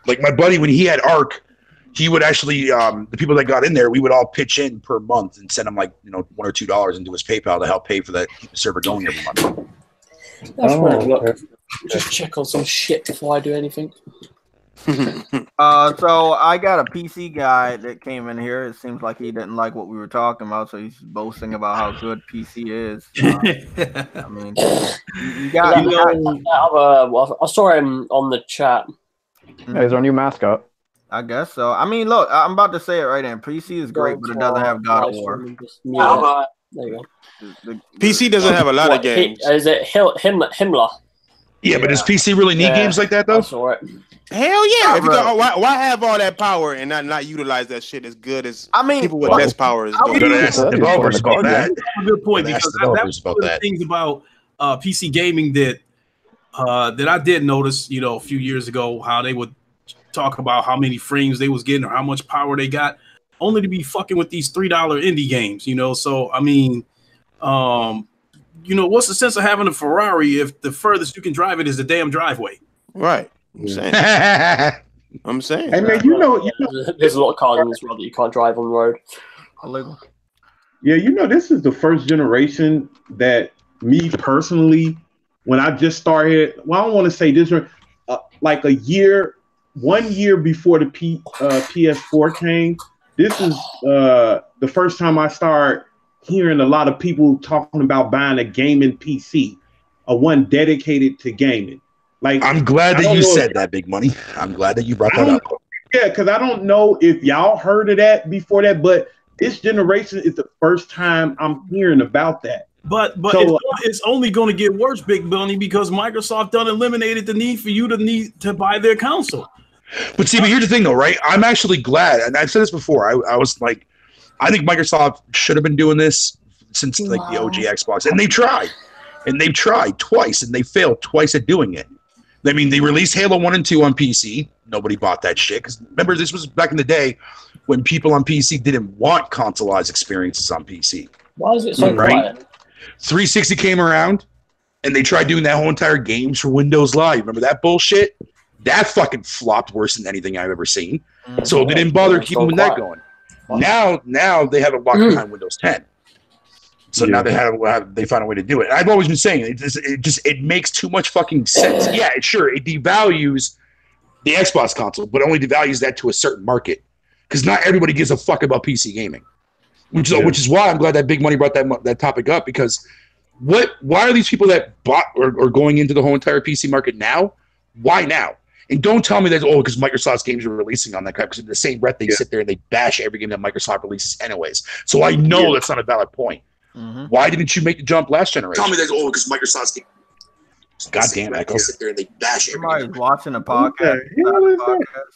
Like my buddy, when he had Ark, he would actually the people that got in there, we would all pitch in per month and send him $1 or $2 into his PayPal to help pay for that, keep the server going every month. That's right. Look, just check on some shit before I do anything. So I got a PC guy that came in here. It seems like he didn't like what we were talking about, so he's boasting about how good PC is. I mean, I saw him on the chat. Yeah, he's our new mascot. I guess so. I mean, look, I'm about to say it right now. PC is great, but it doesn't have God of War. There you go. PC doesn't have a lot of games. Is it Himmler? Yeah, but does PC really need games like that, though? Hell yeah! Why have all that power and not utilize that shit as good as people with less power is doing? That's a good point, because that's one of the things about PC gaming that I did notice, a few years ago, how they would talk about how many frames they was getting or how much power they got, only to be fucking with these $3 indie games, So I mean, what's the sense of having a Ferrari if the furthest you can drive it is the damn driveway? Right. I'm saying. Hey man, there's a lot of cars in this world that you can't drive on the road. Illegal. Yeah, this is the first generation that me personally, when I just started. Well, I don't want to say this, like 1 year before the PS4 came. This is the first time I start hearing a lot of people talking about buying a gaming PC, one dedicated to gaming. Like, I'm glad that you said that, Big Money. I'm glad that you brought that up. Yeah, because I don't know if y'all heard of that before that, but this generation is the first time I'm hearing about that. But it's only going to get worse, Big Money, because Microsoft done eliminated the need for you to buy their console. But here's the thing, though, right? I'm actually glad, and I've said this before. I was like, I think Microsoft should have been doing this since the OG Xbox, and they tried. And they've tried twice, and they failed twice at doing it. I mean, they released Halo 1 and 2 on PC. Nobody bought that shit. Because remember, this was back in the day when people on PC didn't want consoleized experiences on PC. Why is it so quiet? 360 came around, and they tried doing that whole entire games for Windows Live. Remember that bullshit? That fucking flopped worse than anything I've ever seen. So they didn't bother keeping that going. Now they have it locked behind Windows 10. So now they found a way to do it. I've always been saying it makes too much fucking sense. Yeah, it devalues the Xbox console, but only devalues that to a certain market because not everybody gives a fuck about PC gaming. Which is why I'm glad that Big Money brought that topic up because why are these people that bought or going into the whole entire PC market now? Why now? And don't tell me that because Microsoft's games are releasing on that crap because in the same breath they sit there and they bash every game that Microsoft releases anyways. So I know that's not a valid point. Mm-hmm. Why didn't you make the jump last generation? Tell me that because Microsoft's game. Goddamn Echo. They sit there and they bash everybody watching a podcast.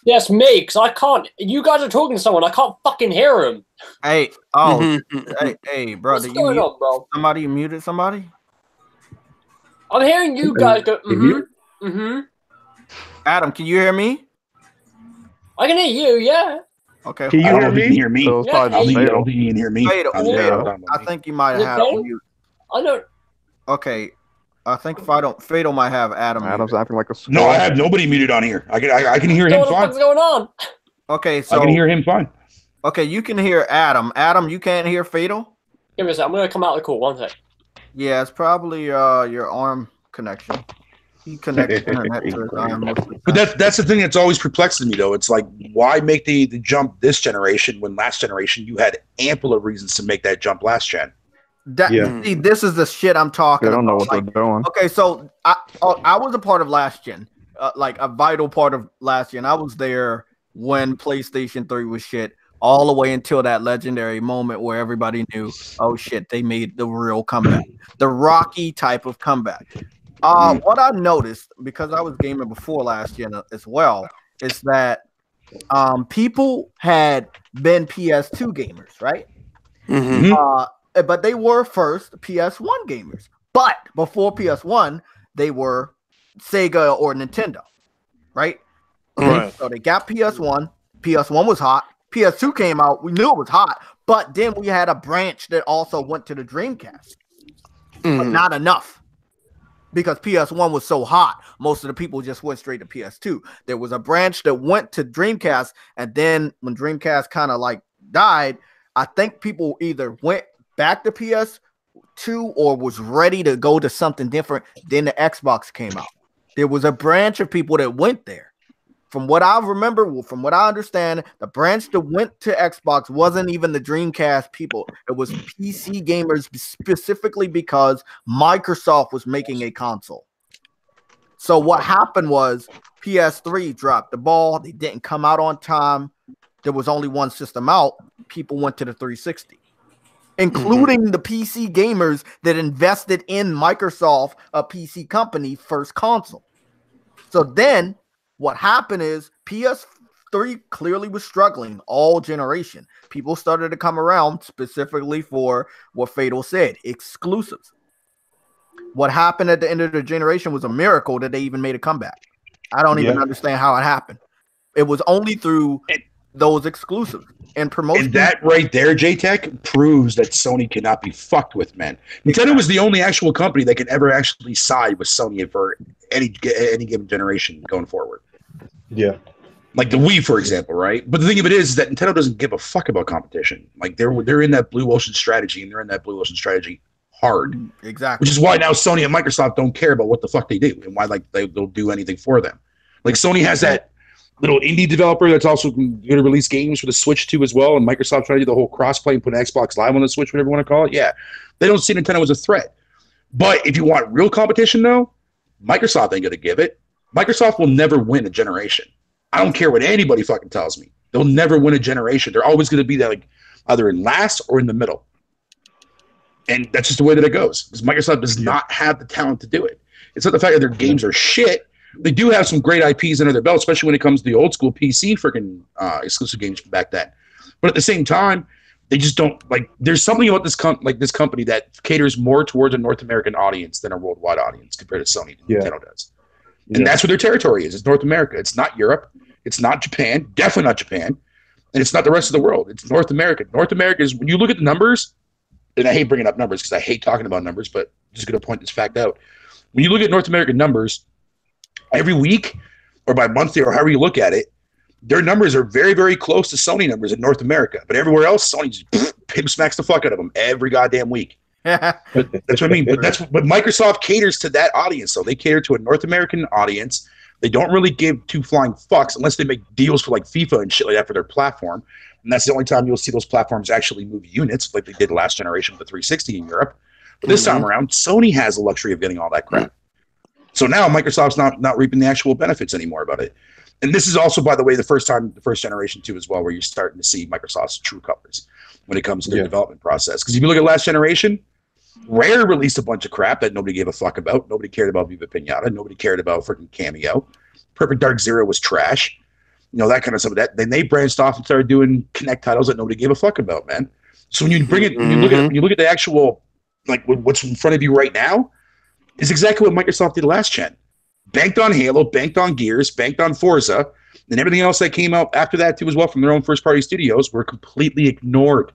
Yes, me, because I can't. You guys are talking to someone. I can't fucking hear him. Hey, hey, bro. What's going on, bro? Somebody muted somebody? I'm hearing you guys go, Adam, can you hear me? I can hear you, yeah. Okay. Can you hear me? So I don't think you can hear me. I think you might have had mute. I don't. Okay. I think Fatal might have Adam. Adam's acting like a squirrel. No, I have nobody muted on here. I can hear him fine. What's going on? Okay, so I can hear him fine. Okay, you can hear Adam. Adam, you can't hear Fatal? Give me a second. I'm gonna come out of the call. One sec. Yeah, it's probably your ARM connection. He connects internet to his ARM. But that's the thing that's always perplexing me though. It's like why make the jump this generation when last generation you had ample of reasons to make that jump last gen. See, this is the shit I'm talking about. I don't know what they're doing. Okay, so I was a part of last gen, like a vital part of last gen. I was there when PlayStation 3 was shit, all the way until that legendary moment where everybody knew, oh shit, they made the real comeback, the Rocky type of comeback. What I noticed, because I was gaming before last gen as well, is that people had been PS2 gamers, right? Mm-hmm. But they were first PS1 gamers. But before PS1, they were Sega or Nintendo, right? Right. So they got PS1. PS1 was hot. PS2 came out. We knew it was hot. But then we had a branch that also went to the Dreamcast. But not enough. Because PS1 was so hot, most of the people just went straight to PS2. There was a branch that went to Dreamcast. And then when Dreamcast kind of like died, I think people either went back to PS2 or was ready to go to something different. Then the Xbox came out. There was a branch of people that went there. From what I remember, from what I understand, the branch that went to Xbox wasn't even the Dreamcast people. It was PC gamers specifically because Microsoft was making a console. So what happened was PS3 dropped the ball. They didn't come out on time. There was only one system out. People went to the 360. Including the PC gamers that invested in Microsoft, a PC company, first console. So then what happened is PS3 clearly was struggling all generation. People started to come around specifically for what Fatal said, exclusives. What happened at the end of the generation was a miracle that they even made a comeback. I don't even understand how it happened. It was only through those exclusives and promotion. And that right there, JayTech, proves that Sony cannot be fucked with, man. Nintendo was the only actual company that could ever actually side with Sony for any given generation going forward. Yeah. Like the Wii, for example, right? But the thing of it is that Nintendo doesn't give a fuck about competition. Like they're in that blue ocean strategy, and they're in that blue ocean strategy hard. Exactly. Which is why now Sony and Microsoft don't care about what the fuck they do and why they'll do anything for them. Like Sony has that little indie developer that's also going to release games for the Switch too as well, and Microsoft trying to do the whole crossplay and put an Xbox Live on the Switch, whatever you want to call it. Yeah, they don't see Nintendo as a threat. But if you want real competition, though, Microsoft ain't going to give it. Microsoft will never win a generation. I don't care what anybody fucking tells me. They'll never win a generation. They're always going to be there, like either in last or in the middle. And that's just the way that it goes. Because Microsoft does not have the talent to do it. It's not the fact that their games are shit. They do have some great IPs under their belt, especially when it comes to the old school PC freaking exclusive games from back then. But at the same time, they just don't like. There's something about this company that caters more towards a North American audience than a worldwide audience compared to Sony. Nintendo does, and that's where their territory is. It's North America. It's not Europe. It's not Japan. Definitely not Japan, and it's not the rest of the world. It's North America. North America is when you look at the numbers, and I hate bringing up numbers because I hate talking about numbers, but I'm just going to point this fact out. When you look at North American numbers, every week or by monthly or however you look at it, their numbers are very, very close to Sony numbers in North America. But everywhere else, Sony just pimp smacks the fuck out of them every goddamn week. But that's what I mean. But Microsoft caters to that audience, though. They cater to a North American audience. They don't really give two flying fucks unless they make deals for like FIFA and shit like that for their platform. And that's the only time you'll see those platforms actually move units like they did last generation with the 360 in Europe. But this time around, Sony has the luxury of getting all that crap. So now Microsoft's not reaping the actual benefits anymore about it. And this is also, by the way, the first generation too as well, where you're starting to see Microsoft's true colors when it comes to their development process. Because if you look at last generation, Rare released a bunch of crap that nobody gave a fuck about. Nobody cared about Viva Pinata. Nobody cared about freaking Cameo. Perfect Dark Zero was trash. That kind of stuff. Then they branched off and started doing Kinect titles that nobody gave a fuck about, man. So when you bring it, when you look at the actual, like what's in front of you right now, is exactly what Microsoft did last gen. Banked on Halo, banked on Gears, banked on Forza, and everything else that came out after that too as well from their own first-party studios were completely ignored.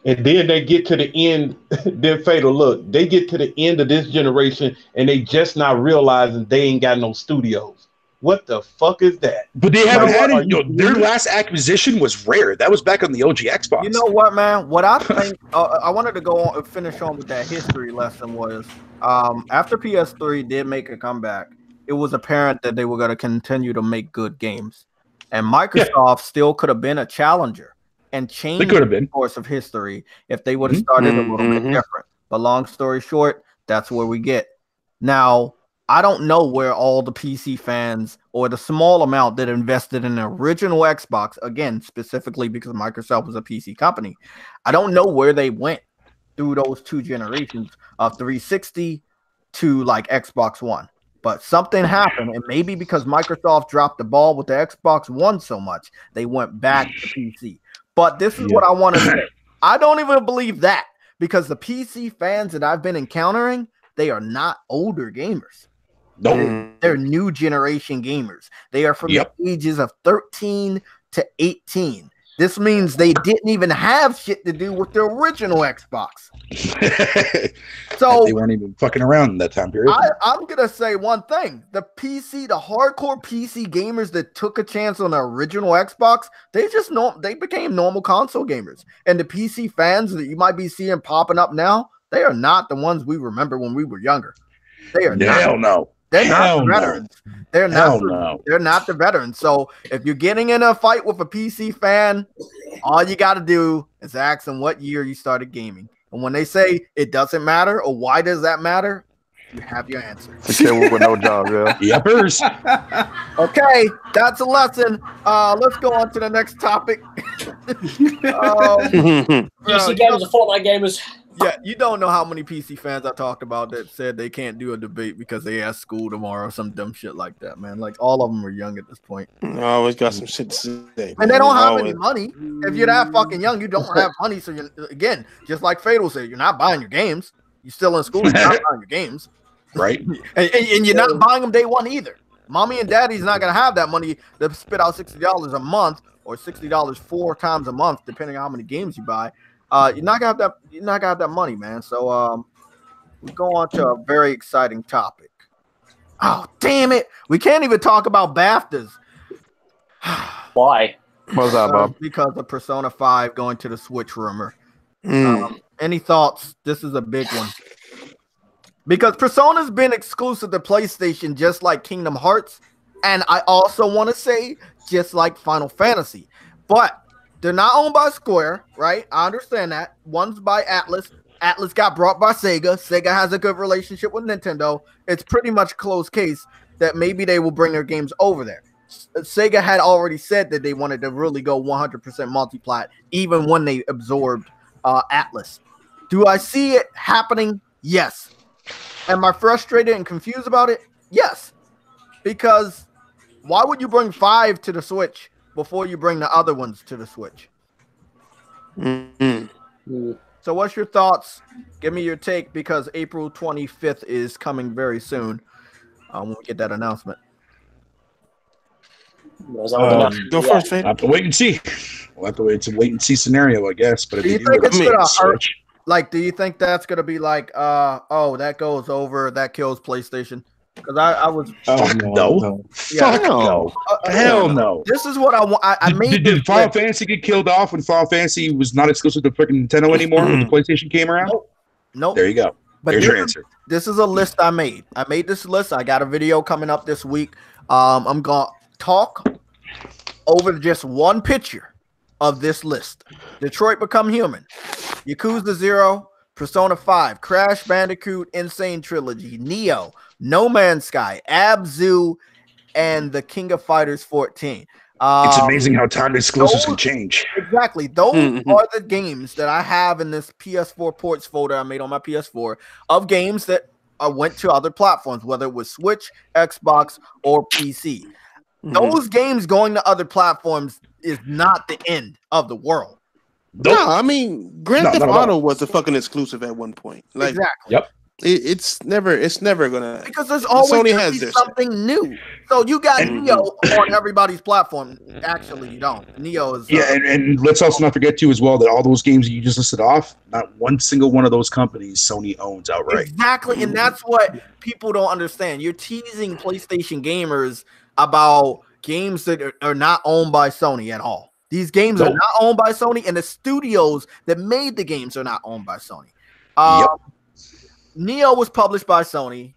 And then they get to the end, then Fatal, look, they get to the end of this generation and they just not realizing they ain't got no studios. What the fuck is that? But they haven't had it. Their last acquisition was Rare. That was back on the OG Xbox. You know what, man? What I think, I wanted to go on and finish on with that history lesson was, after PS3 did make a comeback, it was apparent that they were going to continue to make good games. And Microsoft still could have been a challenger and changed the course of history if they would have started a little bit different. But long story short, that's where we get. Now, I don't know where all the PC fans or the small amount that invested in the original Xbox, again, specifically because Microsoft was a PC company, I don't know where they went through those two generations of 360 to like Xbox One. But something happened, and maybe because Microsoft dropped the ball with the Xbox One so much, they went back to PC. But this is what I want to say. I don't even believe that, because the PC fans that I've been encountering, they are not older gamers. No, they're new generation gamers. They are from the ages of 13 to 18. This means they didn't even have shit to do with the original Xbox. So they weren't even fucking around in that time period. I'm gonna say one thing: the hardcore PC gamers that took a chance on the original Xbox, they became normal console gamers. And the PC fans that you might be seeing popping up now, they are not the ones we remember when we were younger. They are not. Hell no. They're not the veterans. They're not the veterans. So if you're getting in a fight with a PC fan, all you got to do is ask them what year you started gaming. And when they say it doesn't matter or why does that matter, you have your answer. The kid with no job, yeah. Yepers. Okay, that's a lesson. Let's go on to the next topic. PC gamers are Fortnite gamers. Yeah, you don't know how many PC fans I talked about that said they can't do a debate because they have school tomorrow or some dumb shit like that, man. Like, all of them are young at this point. I always got some shit to say. And they don't have any money. If you're that fucking young, you don't have money. So, again, just like Fatal said, you're not buying your games. You're still in school. You're not buying your games. Right. and you're not buying them day one either. Mommy and daddy's not going to have that money to spit out $60 a month or $60 4 times a month, depending on how many games you buy. You're not gonna have that money, man. So we go on to a very exciting topic. Oh, damn it. We can't even talk about BAFTAs. Why? What's that, Bob? Because of Persona 5 going to the Switch rumor. Any thoughts? This is a big one. Because Persona's been exclusive to PlayStation just like Kingdom Hearts. And I also want to say just like Final Fantasy. But they're not owned by Square, right? I understand that. One's by Atlas. Atlas got brought by Sega. Sega has a good relationship with Nintendo. It's pretty much closed case that maybe they will bring their games over there. Sega had already said that they wanted to really go 100% multi-plat, even when they absorbed Atlas. Do I see it happening? Yes. Am I frustrated and confused about it? Yes. Because why would you bring 5 to the Switch before you bring the other ones to the Switch? So what's your thoughts? Give me your take, because April 25th is coming very soon when we get that announcement. Go first, Fade. I'll have to wait and see. We'll have to wait. It's a wait and see scenario, I guess. But do you think it's going to hurt? Like, do you think that's going to be like, oh, that goes over, that kills PlayStation? Because I was no. Fuck no. Hell no. This is what I want. I made. Did Final Fantasy get killed off when Final Fantasy was not exclusive to freaking Nintendo anymore when the PlayStation came around? Nope. There you go. But there's your answer. This is a list I made. I made this list. I got a video coming up this week. I'm gonna talk over just one picture of this list. Detroit Become Human, Yakuza 0, Persona 5, Crash Bandicoot Insane Trilogy, Neo, No Man's Sky, Abzu, and the King of Fighters 14. It's amazing how timed exclusives can change. Exactly. Those are the games that I have in this PS4 ports folder I made on my PS4 of games that went to other platforms, whether it was Switch, Xbox, or PC. Those games going to other platforms is not the end of the world. Nope. No, I mean, Grand Theft Auto was a fucking exclusive at one point. Like, exactly. Yep. It's never gonna, because there's always Sony has something new. So you got Neo on everybody's platform. Actually, you don't. Neo is and let's also not forget too as well that all those games you just listed off, not one single one of those companies Sony owns outright. Exactly, and that's what people don't understand. You're teasing PlayStation gamers about games that are not owned by Sony at all. These games are not owned by Sony, and the studios that made the games are not owned by Sony. Neo was published by Sony.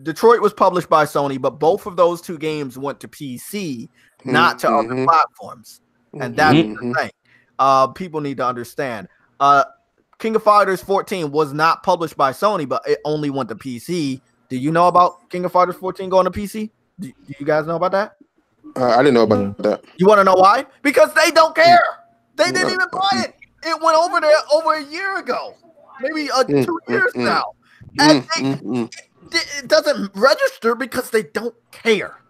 Detroit was published by Sony, but both of those two games went to PC, not to other platforms. And that's the thing. People need to understand. King of Fighters 14 was not published by Sony, but it only went to PC. Do you know about King of Fighters 14 going to PC? Do you guys know about that? I didn't know about that. You want to know why? Because they don't care. They didn't even buy it. It went over there over a year ago. Maybe 2 years now. And it doesn't register because they don't care.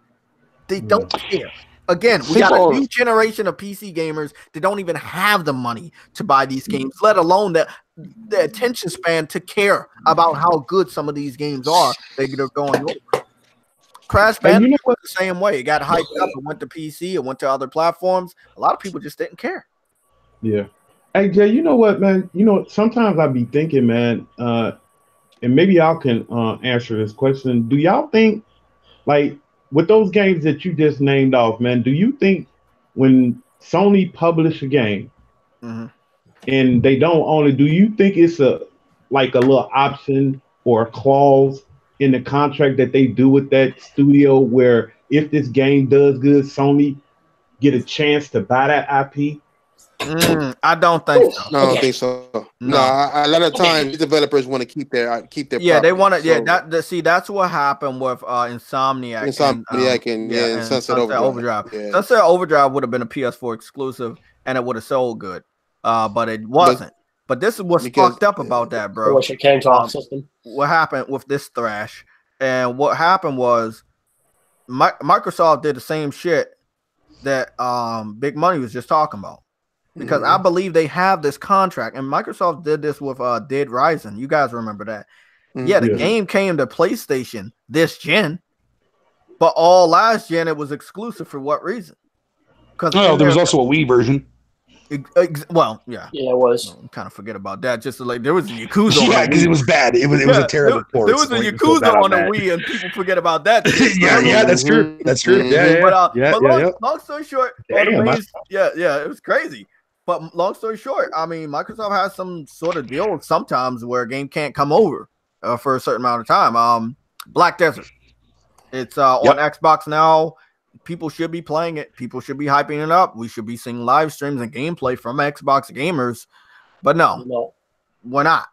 They don't care. Again, we got a new generation of PC gamers that don't even have the money to buy these games, let alone the attention span to care about how good some of these games are. They're going over. Crash Bandicoot was the same way. It got hyped up. It went to PC. It went to other platforms. A lot of people just didn't care. Yeah. Hey, Jay, you know what, man? You know, sometimes I be thinking, man, and maybe y'all can answer this question. Do y'all think, like, with those games that you just named off, man, do you think when Sony publish a game and they don't own it, do you think it's a little option or a clause in the contract that they do with that studio where if this game does good, Sony get a chance to buy that IP? I don't think so. No, I don't think so. No, a lot of times developers want to keep their they want to. Yeah, see, that's what happened with Insomniac and Sunset Overdrive. Yeah. Sunset Overdrive would have been a PS4 exclusive, and it would have sold good, but it wasn't. But this is what's fucked up about that, bro. I wish it came to our system. What happened with this thrash, and what happened was Microsoft did the same shit that Big Money was just talking about. Because I believe they have this contract, and Microsoft did this with Dead Rising. You guys remember that? Yeah, the game came to PlayStation this gen, but all last gen it was exclusive for what reason? Because there was also a Wii version. Well, yeah, it was. Kind of forget about that. Just like there was a Yakuza. Yeah, because it was bad. It was a terrible port. There was a Yakuza on the Wii, and people forget about that. yeah, that's true. That's true. But long story short, it was crazy. But long story short, I mean, Microsoft has some sort of deal sometimes where a game can't come over for a certain amount of time. Black Desert, it's on Xbox now. People should be playing it. People should be hyping it up. We should be seeing live streams and gameplay from Xbox gamers. But no, we're not.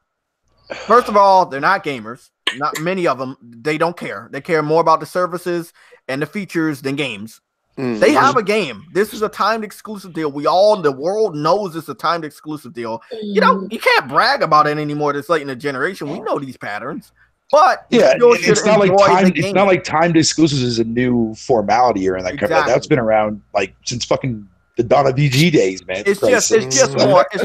First of all, they're not gamers. Not many of them. They don't care. They care more about the services and the features than games. They have a game. This is a timed exclusive deal. The world knows it's a timed exclusive deal. You know, you can't brag about it anymore this late in the generation. We know these patterns. But it's not like timed exclusives is a new formality or anything. Exactly. That's been around like since fucking the dawn of VG days, man. It's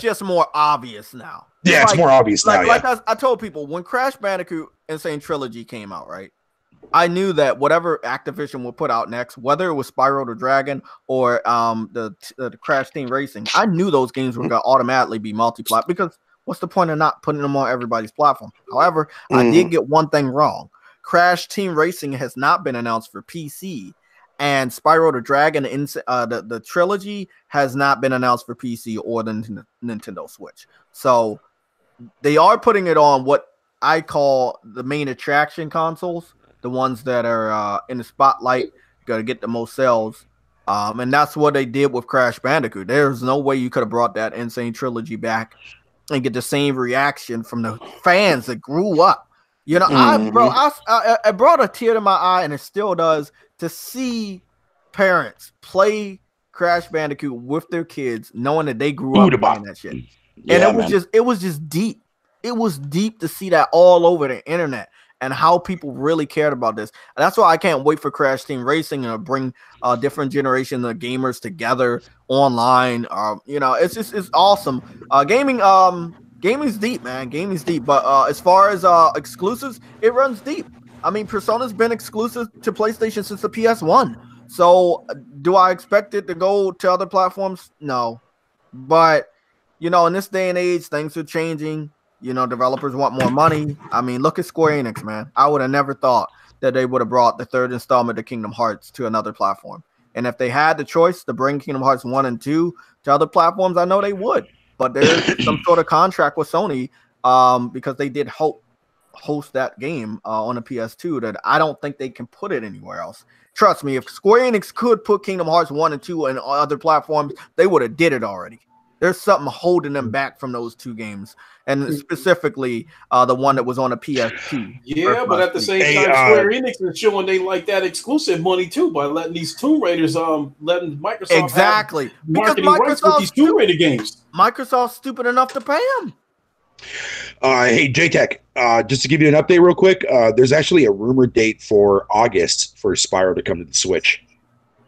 just more obvious now. Yeah, it's more obvious now. Like I told people when Crash Bandicoot Insane Trilogy came out, right? I knew that whatever Activision would put out next, whether it was Spyro the Dragon or the Crash Team Racing, I knew those games were going to automatically be multi-plat because what's the point of not putting them on everybody's platform? However, I did get one thing wrong. Crash Team Racing has not been announced for PC, and Spyro the Dragon, the trilogy, has not been announced for PC or the Nintendo Switch. So they are putting it on what I call the main attraction consoles, the ones that are in the spotlight, got to get the most sales. And that's what they did with Crash Bandicoot. There's no way you could have brought that Insane Trilogy back and get the same reaction from the fans that grew up. You know, I brought a tear to my eye, and it still does, to see parents play Crash Bandicoot with their kids, knowing that they grew up playing that shit. Yeah, and it was just deep. It was deep to see that all over the internet and how people really cared about this. And that's why I can't wait for Crash Team Racing and bring different generation of gamers together online. You know, it's awesome. Gaming's deep, man. Gaming's deep. But as far as exclusives, it runs deep. I mean, Persona's been exclusive to PlayStation since the PS1. So do I expect it to go to other platforms? No. But, you know, in this day and age, things are changing. You know, developers want more money. I mean, look at Square Enix, man. I would have never thought that they would have brought the third installment of Kingdom Hearts to another platform. And if they had the choice to bring Kingdom Hearts 1 and 2 to other platforms, I know they would. But there's some sort of contract with Sony because they did host that game on a PS2 that I don't think they can put it anywhere else. Trust me, if Square Enix could put Kingdom Hearts 1 and 2 on other platforms, they would have did it already. There's something holding them back from those two games, and specifically the one that was on a PS2. Yeah, but at the same time, Square Enix is showing they like that exclusive money too by letting these Tomb Raiders, letting Microsoft exactly because Microsoft with these Tomb Raider games. Microsoft's stupid enough to pay them. Hey, JTech, just to give you an update real quick, there's actually a rumored date for August for Spyro to come to the Switch.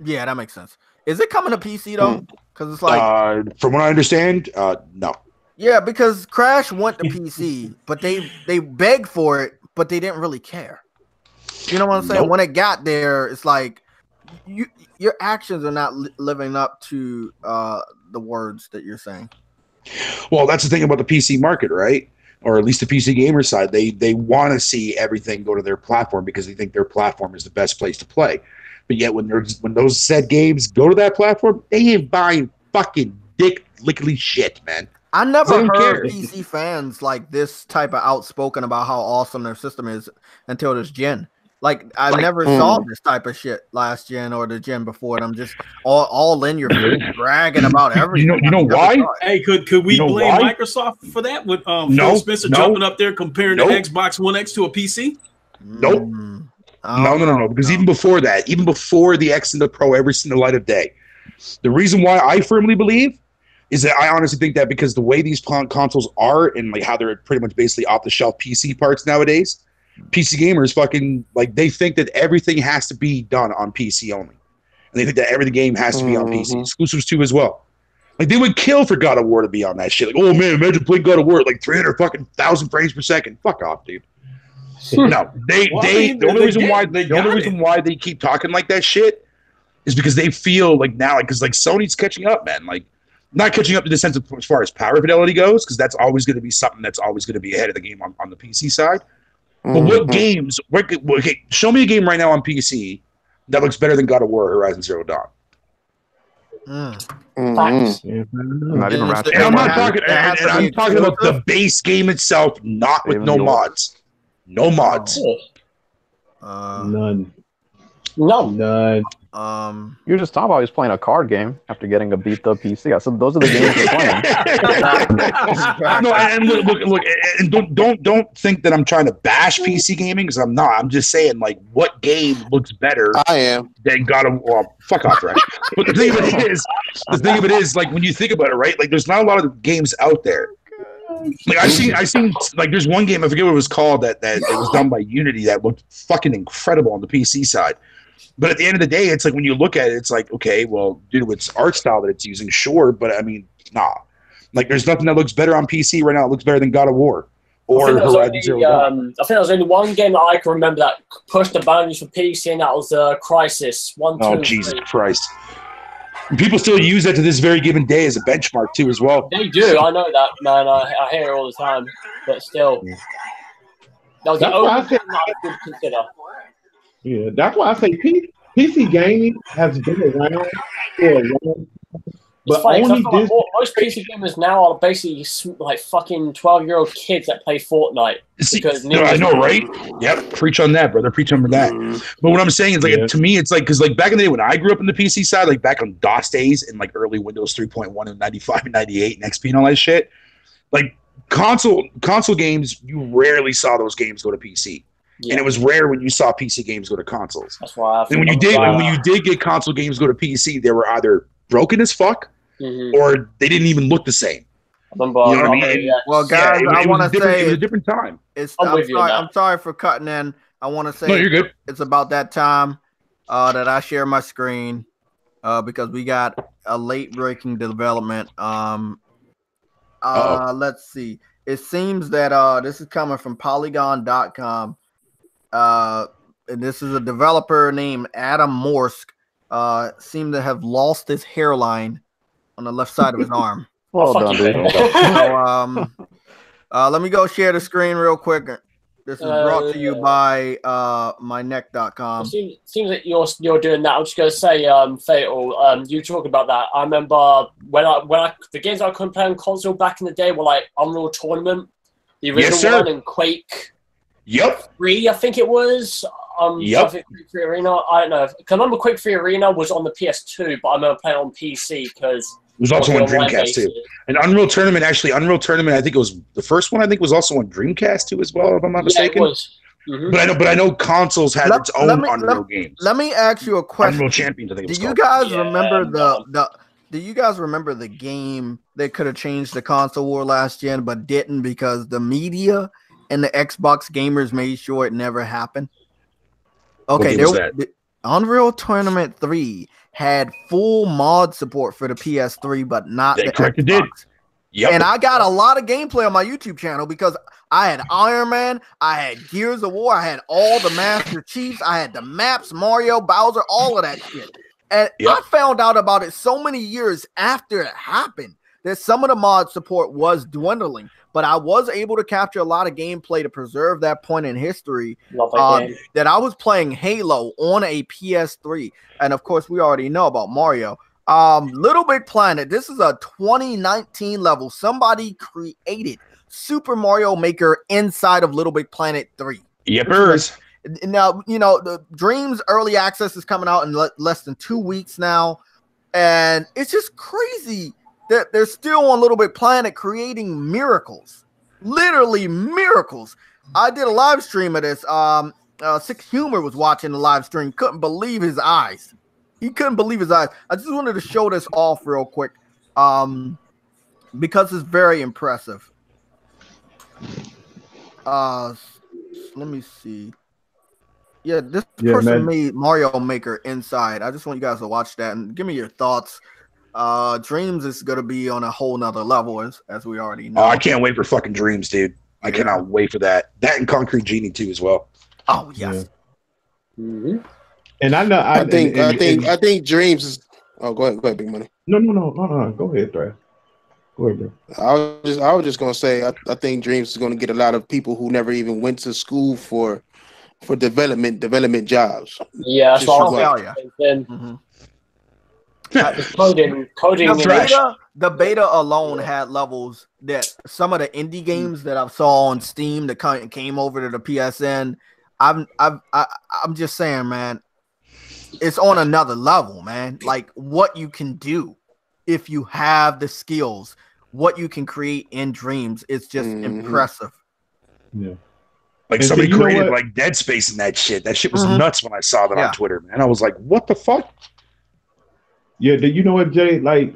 Yeah, that makes sense. Is it coming to PC though? Because it's like, from what I understand, no. Yeah, because Crash went to PC, but they begged for it, but they didn't really care. You know what I'm saying? Nope. When it got there, it's like your actions are not living up to the words that you're saying. Well, that's the thing about the PC market, right? Or at least the PC gamer side. They want to see everything go to their platform because they think their platform is the best place to play. But yet, when those said games go to that platform, they ain't buying fucking dick lickly shit, man. I never heard PC fans like this type of outspoken about how awesome their system is until this gen. Like I never saw this type of shit last gen or the gen before it. I'm just all in your face, bragging about everything. You know why? Hey, could we blame Microsoft for that? With Phil Spencer jumping up there comparing the Xbox One X to a PC? Nope. No. Because even before that, even before the X and the Pro ever seen the light of day, the reason why I firmly believe is that I honestly think that because the way these consoles are and like how they're pretty much basically off the shelf PC parts nowadays, PC gamers fucking like they think that everything has to be done on PC only, and they think that every game has to be on PC. Exclusives too as well. Like they would kill for God of War to be on that shit. Like, oh man, imagine playing God of War at like 300,000 frames per second. Fuck off, dude. No, the only reason why they keep talking like that shit is because they feel like now, like, because like Sony's catching up, man. Like, not catching up to the sense of as far as power fidelity goes, because that's always going to be something that's always going to be ahead of the game on the PC side. But what games? Okay, show me a game right now on PC that looks better than God of War or Horizon Zero Dawn. Not even Ratchet. And I'm talking about the base game itself, not with no mods. No mods. None. You're just talking about he's playing a card game after getting a beat up PC. I said those are the games you're playing. No, and look, and don't think that I'm trying to bash PC gaming because I'm not. I'm just saying like what game looks better. I am. Than God of War. Fuck off, Thresh. But the thing of it is, like when you think about it, right? Like there's not a lot of games out there. Like I seen like there's one game I forget what it was called that it was done by Unity that looked fucking incredible on the PC side. But at the end of the day, it's like when you look at it, it's like, okay, well, due to its art style that it's using, sure, but I mean, nah. Like there's nothing that looks better on PC right now. It looks better than God of War or Horizon Zero Dawn. I think there was only one game that I can remember that pushed the boundaries for PC, and that was Crysis 1, 2, Oh, Jesus Christ. People still use that to this very given day as a benchmark too, as well. They do. I know that, man. I hear it all the time. But still, that was the only thing that I could consider. Yeah, that's why I say PC gaming has been around for a long time. It's But funny, 'cause I only feel like this. most PC gamers now are basically like fucking 12-year-old kids that play Fortnite. Because No, I know, right? Yep, preach on that, brother. Preach on that. But what I'm saying is, like, Yeah. to me, it's like, because like back in the day when I grew up in the PC side, like back on DOS days and like early Windows 3.1 and 95 and 98 and XP and all that shit, like console games, you rarely saw those games go to PC. Yeah. And it was rare when you saw PC games go to consoles. That's why I And when you did get console games go to PC, they were either broken as fuck or they didn't even look the same. You know what I mean? And, well, guys, I want to say it was a different time. I'm sorry for cutting in. I want to say no, you're good. It's about that time that I share my screen because we got a late breaking development. Let's see. It seems that this is coming from Polygon.com. And this is a developer named Adam Morsk. Seemed to have lost his hairline on the left side of his arm. Well done, dude. So, let me go share the screen real quick. This is brought to you by myneck.com. It seems that you're doing that. I'm just going to say, Fatal, you talk about that. I remember when the games I couldn't play on console back in the day were like Unreal Tournament, the original one, and Quake. Yep. 3, I think it was. Yep. Quake 3 Arena. I don't know. I remember Quake 3 Arena was on the PS2, but I remember playing on PC because it was also on Dreamcast too. And Unreal Tournament, I think it was the first one. I think was also on Dreamcast too, as well, if I'm not mistaken. It was. But I know consoles had its own Unreal games. Let me ask you a question. Unreal Champions, I think. Do you guys remember Do you guys remember the game that could have changed the console war last gen, but didn't because the media and the Xbox gamers made sure it never happened? Okay, Unreal Tournament 3 had full mod support for the PS3, but not the Xbox. It did. Yep. And I got a lot of gameplay on my YouTube channel because I had Iron Man, I had Gears of War, I had all the Master Chiefs, I had the maps, Mario, Bowser, all of that shit. And I found out about it so many years after it happened that some of the mod support was dwindling. But I was able to capture a lot of gameplay to preserve that point in history that I was playing Halo on a PS3. And of course, we already know about Mario. Little Big Planet, this is a 2019 level. Somebody created Super Mario Maker inside of Little Big Planet 3. Yepers. Now, you know, the Dreams Early Access is coming out in less than 2 weeks now. And it's just crazy. They're still on Little Big Planet creating miracles, literally miracles. I did a live stream of this. Six Humor was watching the live stream, couldn't believe his eyes. He couldn't believe his eyes. I just wanted to show this off real quick, because it's very impressive. Let me see. Yeah, this person made Mario Maker inside. I just want you guys to watch that and give me your thoughts. Dreams is gonna be on a whole nother level, as we already know. Oh, I can't wait for fucking Dreams, dude. I cannot wait for that. That and Concrete Genie too, as well. Oh yes. Yeah. And I know. I think Dreams is. Oh, go ahead, Big Money. No. Go ahead, Thread. Go ahead, bro. I was just gonna say I think Dreams is gonna get a lot of people who never even went to school for development jobs. Yeah, that's what I was thinking. Coding. The beta alone had levels that some of the indie games that I saw on Steam that came over to the PSN. I'm just saying, man, it's on another level, man. Like what you can do if you have the skills, what you can create in Dreams, it's just impressive. Yeah. Like and somebody created like Dead Space and that shit. That shit was nuts when I saw that on Twitter, man. I was like, what the fuck? Yeah, you know what, Jay? Like,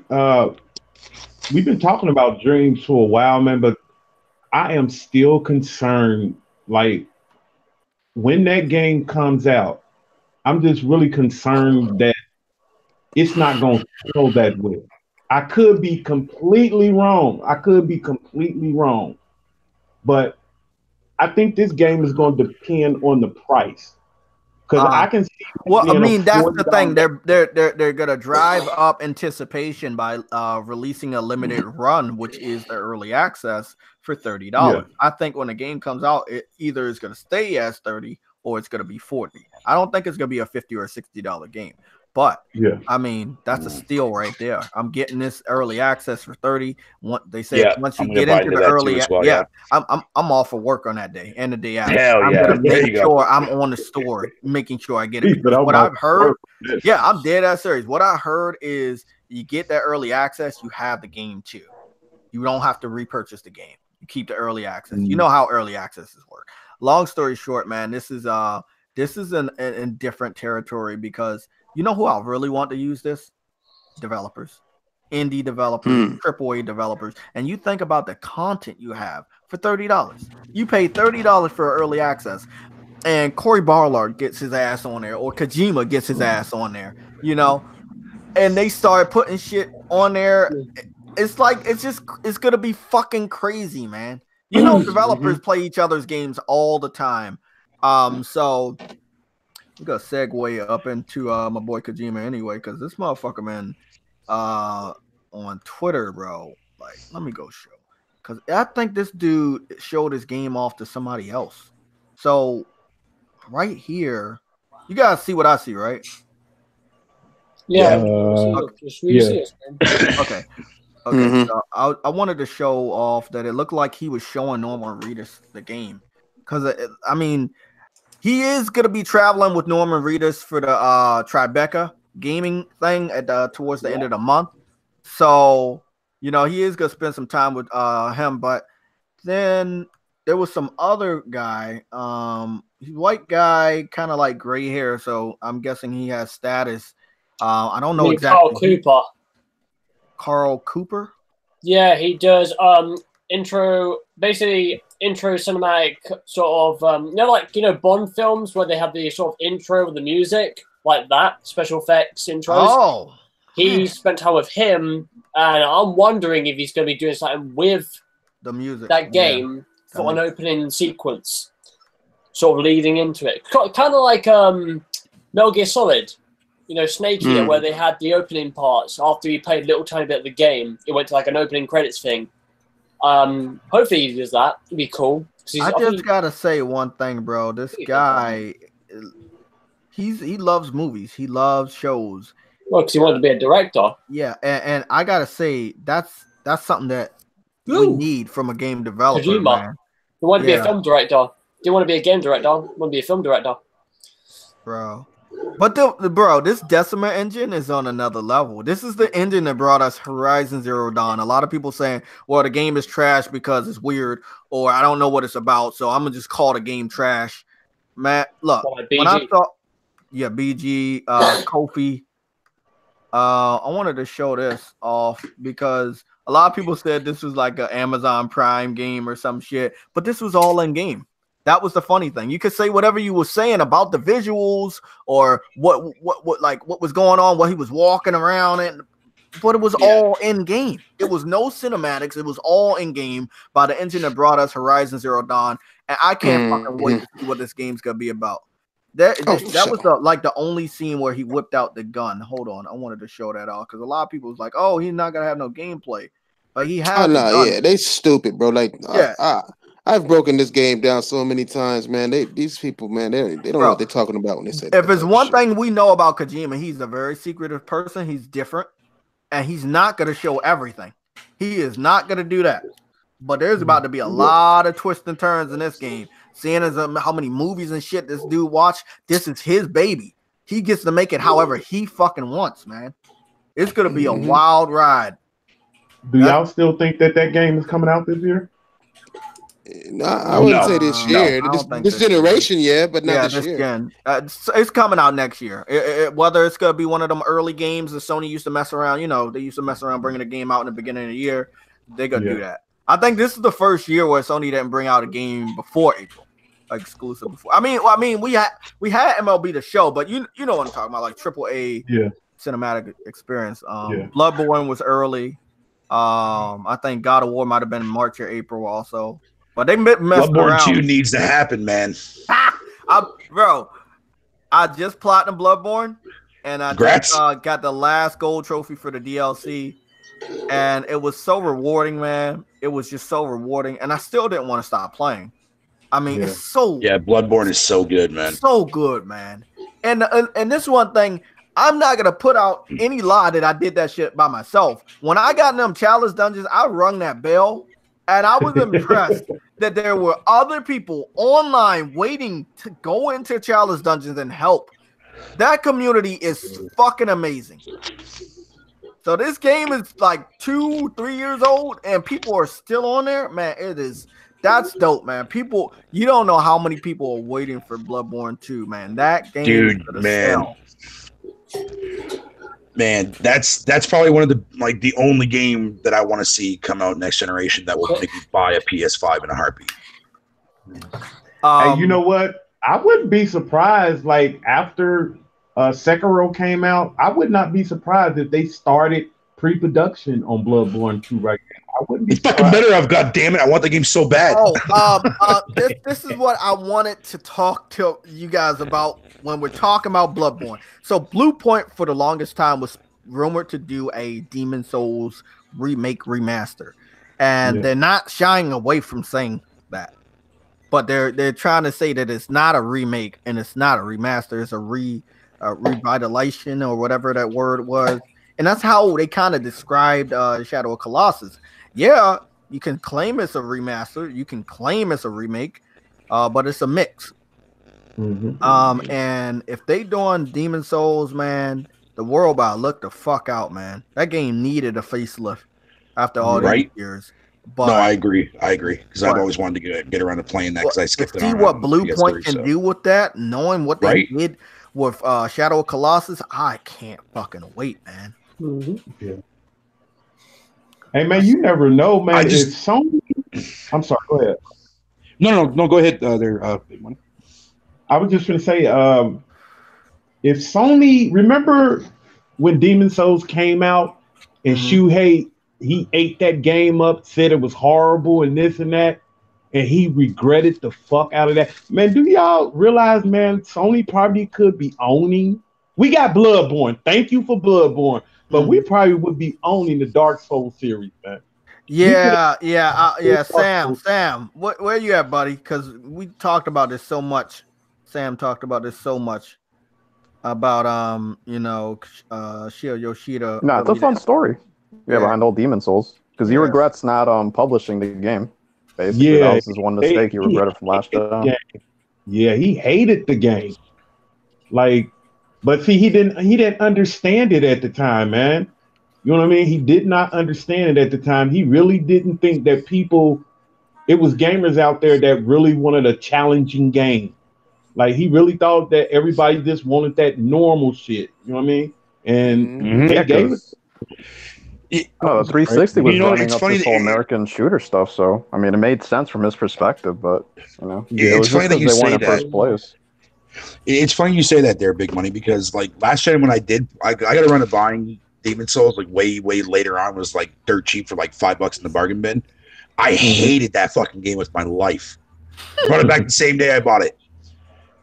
we've been talking about Dreams for a while, man, but I am still concerned. Like, when that game comes out, I'm just really concerned that it's not going to go that well. I could be completely wrong. But I think this game is going to depend on the price. Because I can see. Well, I mean, that's the thing. They're gonna drive up anticipation by releasing a limited run, which is the early access for $30. Yeah. I think when the game comes out, it either is gonna stay as $30 or it's gonna be $40. I don't think it's gonna be a $50 or $60 game. But yeah, I mean, that's a steal right there. I'm getting this early access for 30. They say once you I'm gonna get buy into the that early, too as well, I'm off for work on that day and the day after. Hell I'm yeah. gonna There make you go. sure I'm on the store, making sure I get it. He said, Because "I'm what off I've heard, work for this." yeah, I'm dead ass serious. What I heard is you get that early access, you have the game too. You don't have to repurchase the game. You keep the early access. You know how early accesses work. Long story short, man, this is in different territory because you know who I really want to use this? Developers, indie developers, AAA developers. And you think about the content you have for $30. You pay $30 for early access, and Cory Barlog gets his ass on there, or Kojima gets his ass on there, you know, and they start putting shit on there. It's like it's gonna be fucking crazy, man. You know, developers play each other's games all the time. So we're gonna segue up into my boy Kojima anyway, because this motherfucker, man, on Twitter, bro. Like, let me go show, because I think this dude showed his game off to somebody else. So right here, you guys see what I see, right? Yeah. Yeah. Okay. Okay, so I wanted to show off that it looked like he was showing Norman Reedus the game, because I mean, he is gonna be traveling with Norman Reedus for the Tribeca gaming thing at towards the end of the month. So you know he is gonna spend some time with him. But then there was some other guy, white guy, kind of like gray hair. So I'm guessing he has status. I don't know exactly. Carl Cooper. Carl Cooper? Yeah, he does intro cinematic sort of Bond films where they have the sort of intro with the music like that, special effects intros. Oh, he spent time with him, and I'm wondering if he's going to be doing something with the music that game for an opening sequence, sort of leading into it, kind of like Metal Gear Solid. You know, Snake Eater, where they had the opening parts after you played a little tiny bit of the game. It went to like an opening credits thing. Hopefully he does that. It'd be cool. I just gotta say one thing, bro. This guy, he loves movies. He loves shows. Well, because he wanted to be a director. Yeah, and I gotta say that's something that we need from a game developer. Kojima. Man. He wanted to be a film director. Didn't want to be a game director. Want to be a film director. Bro. But bro, this Decima engine is on another level. This is the engine that brought us Horizon Zero Dawn. A lot of people saying, well, the game is trash because it's weird, or I don't know what it's about, so I'm gonna just call the game trash. Matt, look, when I saw BG, Kofi, I wanted to show this off because a lot of people said this was like an Amazon Prime game or some shit, but this was all in game. That was the funny thing. You could say whatever you were saying about the visuals or what was going on, what he was walking around in, but it was all in game. It was no cinematics. It was all in game by the engine that brought us Horizon Zero Dawn, and I can't fucking wait to see what this game's gonna be about. That was the only scene where he whipped out the gun. Hold on, I wanted to show that off because a lot of people was like, "Oh, he's not gonna have no gameplay," but he has. Oh no, yeah, they stupid, bro. Like, I've broken this game down so many times, man. These people, man, they don't know what they're talking about when they say that. If it's one thing we know about Kojima, he's a very secretive person. He's different, and he's not going to show everything. He is not going to do that. But there's about to be a lot of twists and turns in this game. Seeing as how many movies and shit this dude watched, this is his baby. He gets to make it however he fucking wants, man. It's going to be a wild ride. Do y'all still think that game is coming out this year? No, I wouldn't say this year. This generation, but not this year. It's coming out next year. Whether it's gonna be one of them early games that Sony used to mess around, they used to mess around bringing a game out in the beginning of the year. They're gonna do that. I think this is the first year where Sony didn't bring out a game before April, exclusive before. I mean, we had MLB the Show, but you know what I'm talking about, like AAA cinematic experience. Bloodborne was early. I think God of War might have been March or April also. But they messed Bloodborne around. 2 needs to happen, man. I just platinum Bloodborne, and I just, got the last gold trophy for the DLC, and it was so rewarding, man. It was just so rewarding, and I still didn't want to stop playing. I mean, it's so Bloodborne is so good, man. So good, man. And this one thing, I'm not gonna put out any lie that I did that shit by myself. When I got in them challenge dungeons, I rung that bell, and I was impressed that there were other people online waiting to go into challenge dungeons and help. That community is fucking amazing. So this game is like 2-3 years old, and people are still on there. Man, it is. That's dope, man. People, you don't know how many people are waiting for Bloodborne 2, man. That game, dude, man, that's probably one of the only game that I want to see come out next generation that will make me buy a PS5 in a heartbeat. Hey, you know what? I wouldn't be surprised. Like after Sekiro came out, I would not be surprised if they started pre-production on Bloodborne 2 right now. I wouldn't be surprised. Fucking better have, God damn it! I want the game so bad. This is what I wanted to talk to you guys about when we're talking about Bloodborne. So Blue Point for the longest time was rumored to do a Demon Souls remake remaster, and they're not shying away from saying that, but they're trying to say that it's not a remake and it's not a remaster. It's a revitalization or whatever that word was. And that's how they kind of described Shadow of Colossus. Yeah, you can claim it's a remaster. You can claim it's a remake, but it's a mix. And if they doing Demon Souls, man, the world about to look the fuck out, man. That game needed a facelift after all these years. But, no, I agree. Because I've always wanted to get around to playing that because I skipped it. See what Blue Point can do with that, knowing what they did with Shadow of Colossus, I can't fucking wait, man. Yeah. Hey man, you never know, man. Sony. I'm sorry. Go ahead. No. Go ahead. There, Big Money. I was just going to say, if Sony, remember when Demon Souls came out and Shuhei, he ate that game up, said it was horrible and this and that, and he regretted the fuck out of that. Man, do y'all realize, man, Sony probably could be owning. We got Bloodborne. Thank you for Bloodborne. But we probably would be owning the Dark Souls series, man. Yeah. Sam, where you at, buddy? Because we talked about this so much. Sam talked about this so much about Shio Yoshida. No, it's a fun story. Behind old Demon Souls, because he regrets not publishing the game. Basically, that was his one mistake he regretted from last time. Yeah, he hated the game. But see, he didn't understand it at the time, man. You know what I mean? He did not understand it at the time. He really didn't think that it was gamers out there that really wanted a challenging game. Like he really thought that everybody just wanted that normal shit. You know what I mean? And they gave it. The 360 was running up this whole American shooter stuff, so I mean, it made sense from his perspective. But it's funny that you say that. First place. It's funny you say that there, Big Money, because like last gen when I got around to buying Demon Souls like way later on, was like dirt cheap for like $5 in the bargain bin. I hated that fucking game with my life. Brought it back the same day I bought it.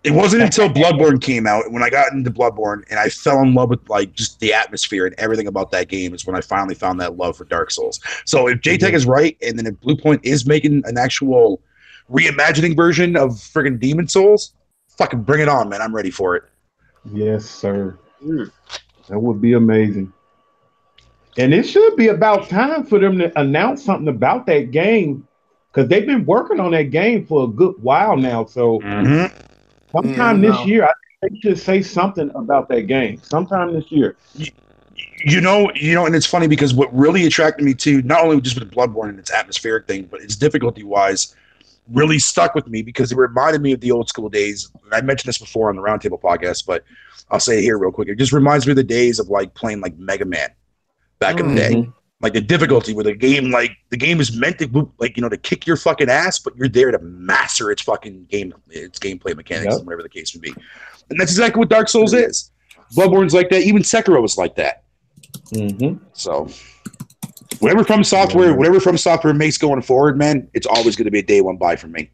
It wasn't until Bloodborne came out, when I got into Bloodborne and I fell in love with like just the atmosphere and everything about that game, is when I finally found that love for Dark Souls. So if JayTech is right, and then if Blue Point is making an actual reimagining version of friggin' Demon Souls, fucking bring it on, man. I'm ready for it. Yes, sir. That would be amazing. And it should be about time for them to announce something about that game, because they've been working on that game for a good while now. So sometime this year, I think they should say something about that game. Sometime this year. You know, and it's funny because what really attracted me to, not only just with Bloodborne and its atmospheric thing, but its difficulty-wise, really stuck with me because it reminded me of the old school days. I mentioned this before on the Roundtable podcast, but I'll say it here real quick. It just reminds me of the days of like playing like Mega Man back in the day. Like the difficulty where the game is meant to to kick your fucking ass, but you're there to master its fucking gameplay mechanics and whatever the case would be. And that's exactly what Dark Souls is. Bloodborne's like that. Even Sekiro was like that. So whatever FromSoftware makes going forward, man, it's always going to be a day one buy for me.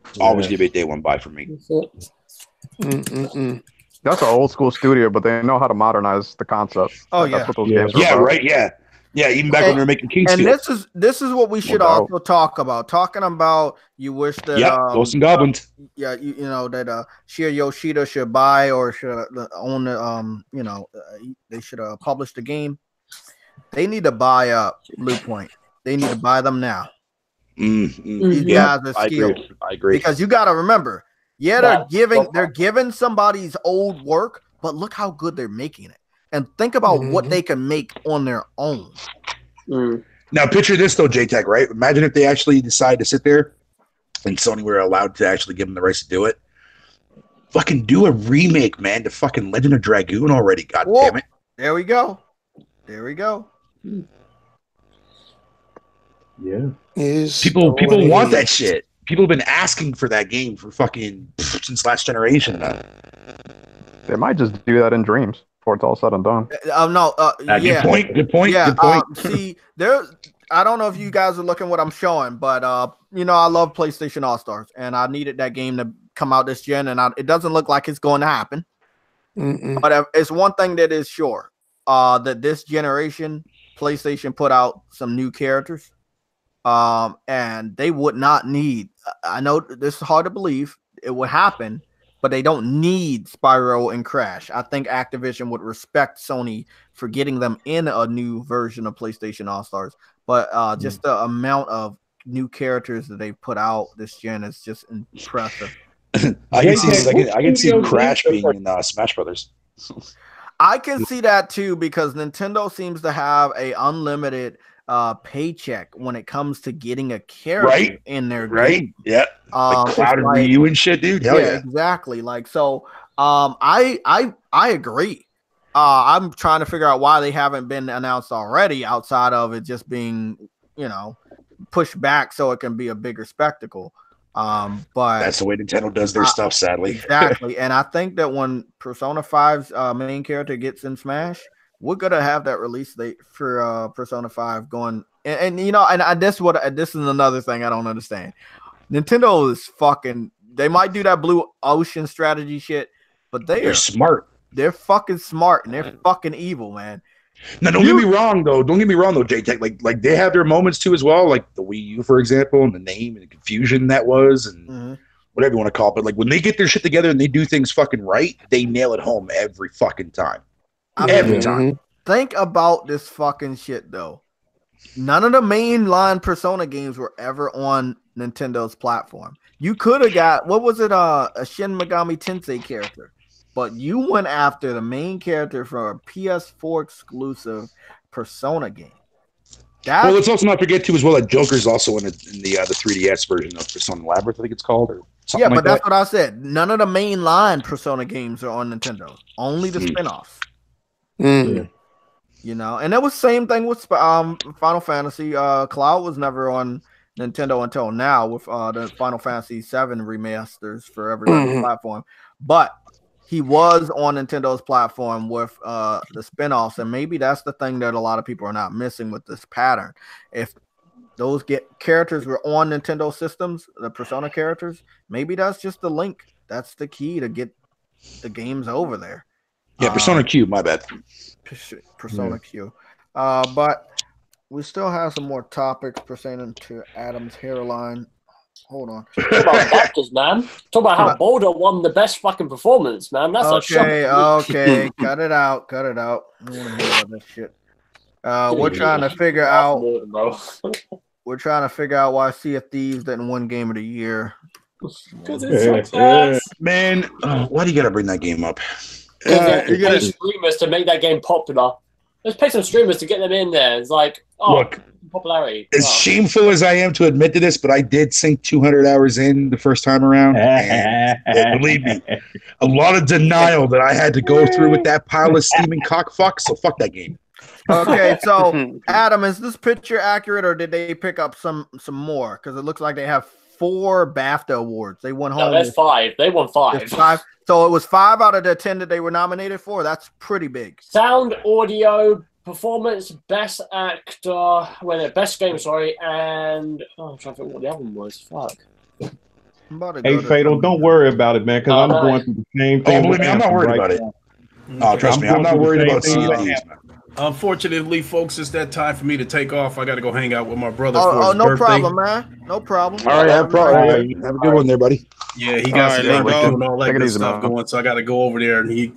It's always going to be a day one buy for me. That's an old school studio, but they know how to modernize the concept. Oh, That's what those games are yeah, about. right, yeah. Yeah, even back when they were making Kingsfield. And this is what we should also talk about. Talking about you wish that Ghosts and Goblins. You know that Shinya Yoshida should buy or should own the they should publish the game. They need to buy up Blue Point. They need to buy them now. These guys are skilled. I agree. Because you got to remember, they're giving somebody's old work, but look how good they're making it. And think about what they can make on their own. Now, picture this, though, JTech, right? Imagine if they actually decide to sit there and Sony were allowed to actually give them the rights to do it. Fucking do a remake, man, to fucking Legend of Dragoon already. God damn it. There we go. Yeah. People want that shit. People have been asking for that game for fucking since last generation. They might just do that in dreams before it's all said and done. Good point. Good point. See, I don't know if you guys are looking what I'm showing, but I love PlayStation All Stars, and I needed that game to come out this gen, and it doesn't look like it's going to happen. But it's one thing that is sure, that this generation PlayStation put out some new characters, and they would not need. I know this is hard to believe it would happen, but they don't need Spyro and Crash. I think Activision would respect Sony for getting them in a new version of PlayStation All Stars. But just the amount of new characters that they put out this gen is just impressive. I can see Crash being in Smash Brothers. I can see that too, because Nintendo seems to have a unlimited paycheck when it comes to getting a character in their game. Yeah. Like Cloud and Ryu and shit, dude. Hell yeah. Exactly. Like, so I agree. I'm trying to figure out why they haven't been announced already, outside of it just being, pushed back so it can be a bigger spectacle. But that's the way Nintendo does their stuff, sadly. Exactly. And I think that when Persona 5's main character gets in Smash, we're gonna have that release date for Persona 5 going, and this is another thing I don't understand. Nintendo is fucking. They might do that blue ocean strategy shit, but they're smart. They're fucking smart, and they're fucking evil, man. Now, don't get me wrong, though. JTech. Like they have their moments too, as well. Like the Wii U, for example, and the name and the confusion that was, and whatever you want to call it. But like when they get their shit together and they do things fucking right, they nail it home every fucking time. Every time. Think about this fucking shit, though. None of the mainline Persona games were ever on Nintendo's platform. You could have got, what was it, a Shin Megami Tensei character, but you went after the main character for a PS4 exclusive Persona game. Well, let's also not forget too as well that Joker's also in the 3DS version of Persona Labyrinth, I think it's called, or something. Yeah, but that's what I said. None of the mainline Persona games are on Nintendo. Only the spin-offs. And it was the same thing with Final Fantasy. Cloud was never on Nintendo until now with the Final Fantasy VII remasters for every other platform. But he was on Nintendo's platform with the spinoffs, and maybe that's the thing that a lot of people are not missing with this pattern. If those characters were on Nintendo systems, the Persona characters, maybe that's just the link. That's the key to get the games over there. Yeah, Persona Q, my bad. Persona Q. But we still have some more topics pertaining to Adam's hairline. Hold on. Talk about BAFTAs, man. Talk about how Boulder won the best fucking performance, man. That's okay. Cut it out. I don't want to hear about this shit. We're trying to figure out. We're trying to figure out why Sea of Thieves didn't win Game of the Year. Because it's so man, why do you gotta bring that game up? You pay streamers to make that game popular. Let's pay some streamers to get them in there. It's like, look, popularity. As shameful as I am to admit to this, but I did sink 200 hours in the first time around. And believe me, a lot of denial that I had to go through with that pile of steaming cockfuck. So fuck that game. Okay, so Adam, is this picture accurate, or did they pick up some more? Because it looks like they have 4 BAFTA awards. They won home. No, there's 5. They won 5. 5. So it was 5 out of the 10 that they were nominated for. That's pretty big. Sound, audio, performance, best actor, best game, and I'm trying to think what the other one was. Fuck. Hey, Fatal, don't worry about it, man, because I'm going through the same thing. Oh, believe me, I'm not worried about it. Oh, trust me, I'm not worried about Sea of Thieves, man. Unfortunately, folks, it's that time for me to take off. I got to go hang out with my brother for his no birthday. problem, man. No problem. All right, have a good one there, buddy. Yeah, he got some work and all that Take it good easy, stuff man. going, so I got to go over there, and he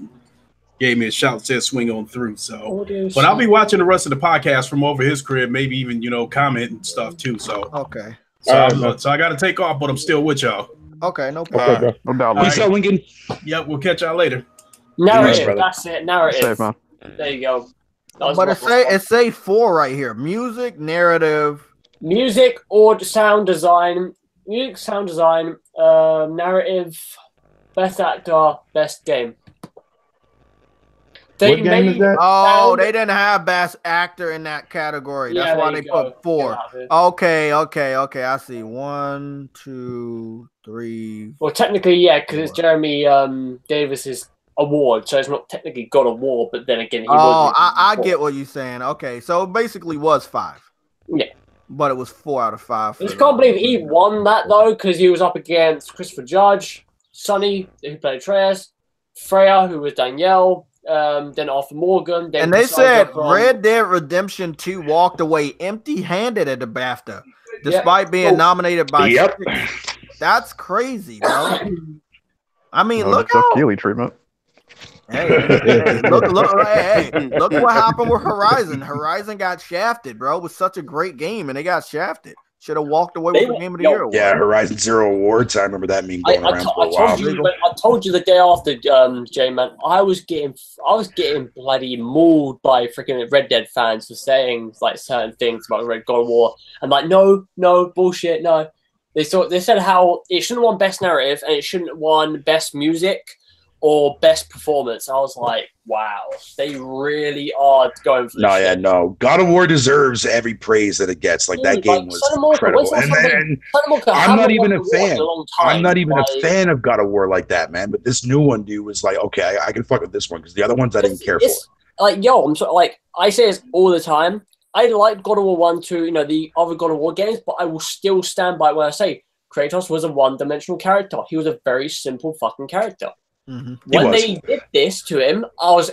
gave me a shout, said swing on through. So, but I'll be watching the rest of the podcast from over his crib, maybe even comment and stuff too. So okay. So, I got to take off, but I'm still with y'all. Okay, no problem. Okay, bro. No doubt, Peace out, Lincoln. Yep, we'll catch y'all later. Narrative, that's it. Narrative. Safe, man. There you go. But it say 4 right here: music, narrative, or sound design. Music, sound design, narrative, best actor, best game. What game is that? Oh, they didn't have best actor in that category. That's why they put 4. Okay. I see 1, 2, 3. Well, technically, yeah, because it's Jeremy Davis's award, so it's not technically God of War, but then again, he was. I get what you're saying. Okay, so it basically was 5. Yeah. But it was 4 out of 5. I just can't believe he won that, though, because he was up against Christopher Judge, Sonny, who played Atreus, Freya, who was Danielle, then Arthur Morgan. Then and they said Red Dead Redemption 2 walked away empty-handed at the BAFTA, despite being nominated by... Yep. That's crazy, bro. I mean, No, look Jeff how... Keighley treatment. Hey, look what happened with Horizon. Horizon got shafted, bro. It was such a great game, and they got shafted. Should have walked away with the Game of the Year award. Yeah, Horizon Zero Awards. I remember that meme going around for a while. I told you the day after, Jay, man, I was getting bloody mauled by freaking Red Dead fans for saying like certain things about Red God of War. I'm like, no, bullshit, no. They said how it shouldn't have won best narrative and it shouldn't have won best music or best performance. I was like, wow, they really are going for this. No. God of War deserves every praise that it gets. Like, that game was incredible. And I'm not even a fan. I'm not even a fan of God of War like that, man. But this new one, dude, was like, okay, I can fuck with this one because the other ones I didn't care for. Like, I'm so, like, I say this all the time. I like God of War 1, 2, the other God of War games, but I will still stand by when I say Kratos was a one-dimensional character. He was a very simple fucking character. Mm-hmm. When they did this to him, I was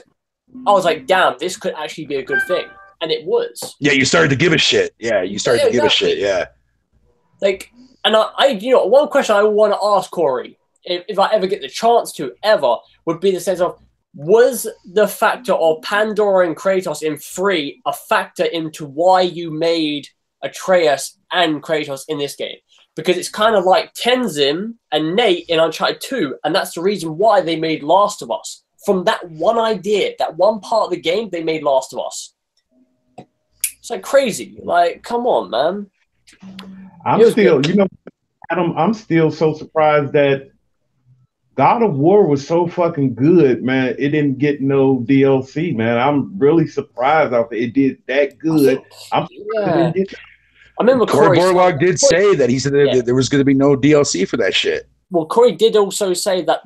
like, damn, this could actually be a good thing. And it was. Yeah, you started to give a shit. Yeah, you started to give a shit, yeah. Like, and I one question I want to ask Corey, if I ever get the chance to, ever, would be the sense of, was the factor of Pandora and Kratos in 3 a factor into why you made Atreus and Kratos in this game? Because it's kind of like Tenzin and Nate in Uncharted 2, and that's the reason why they made Last of Us. From that one idea, that one part of the game, they made Last of Us. It's like crazy. Like, come on, man. I'm still, Adam, I'm still so surprised that God of War was so fucking good, man. It didn't get no DLC, man. I'm really surprised out there. It did that good. I remember Corey Borlaug did say that he said that there was going to be no DLC for that shit. Well, Corey did also say that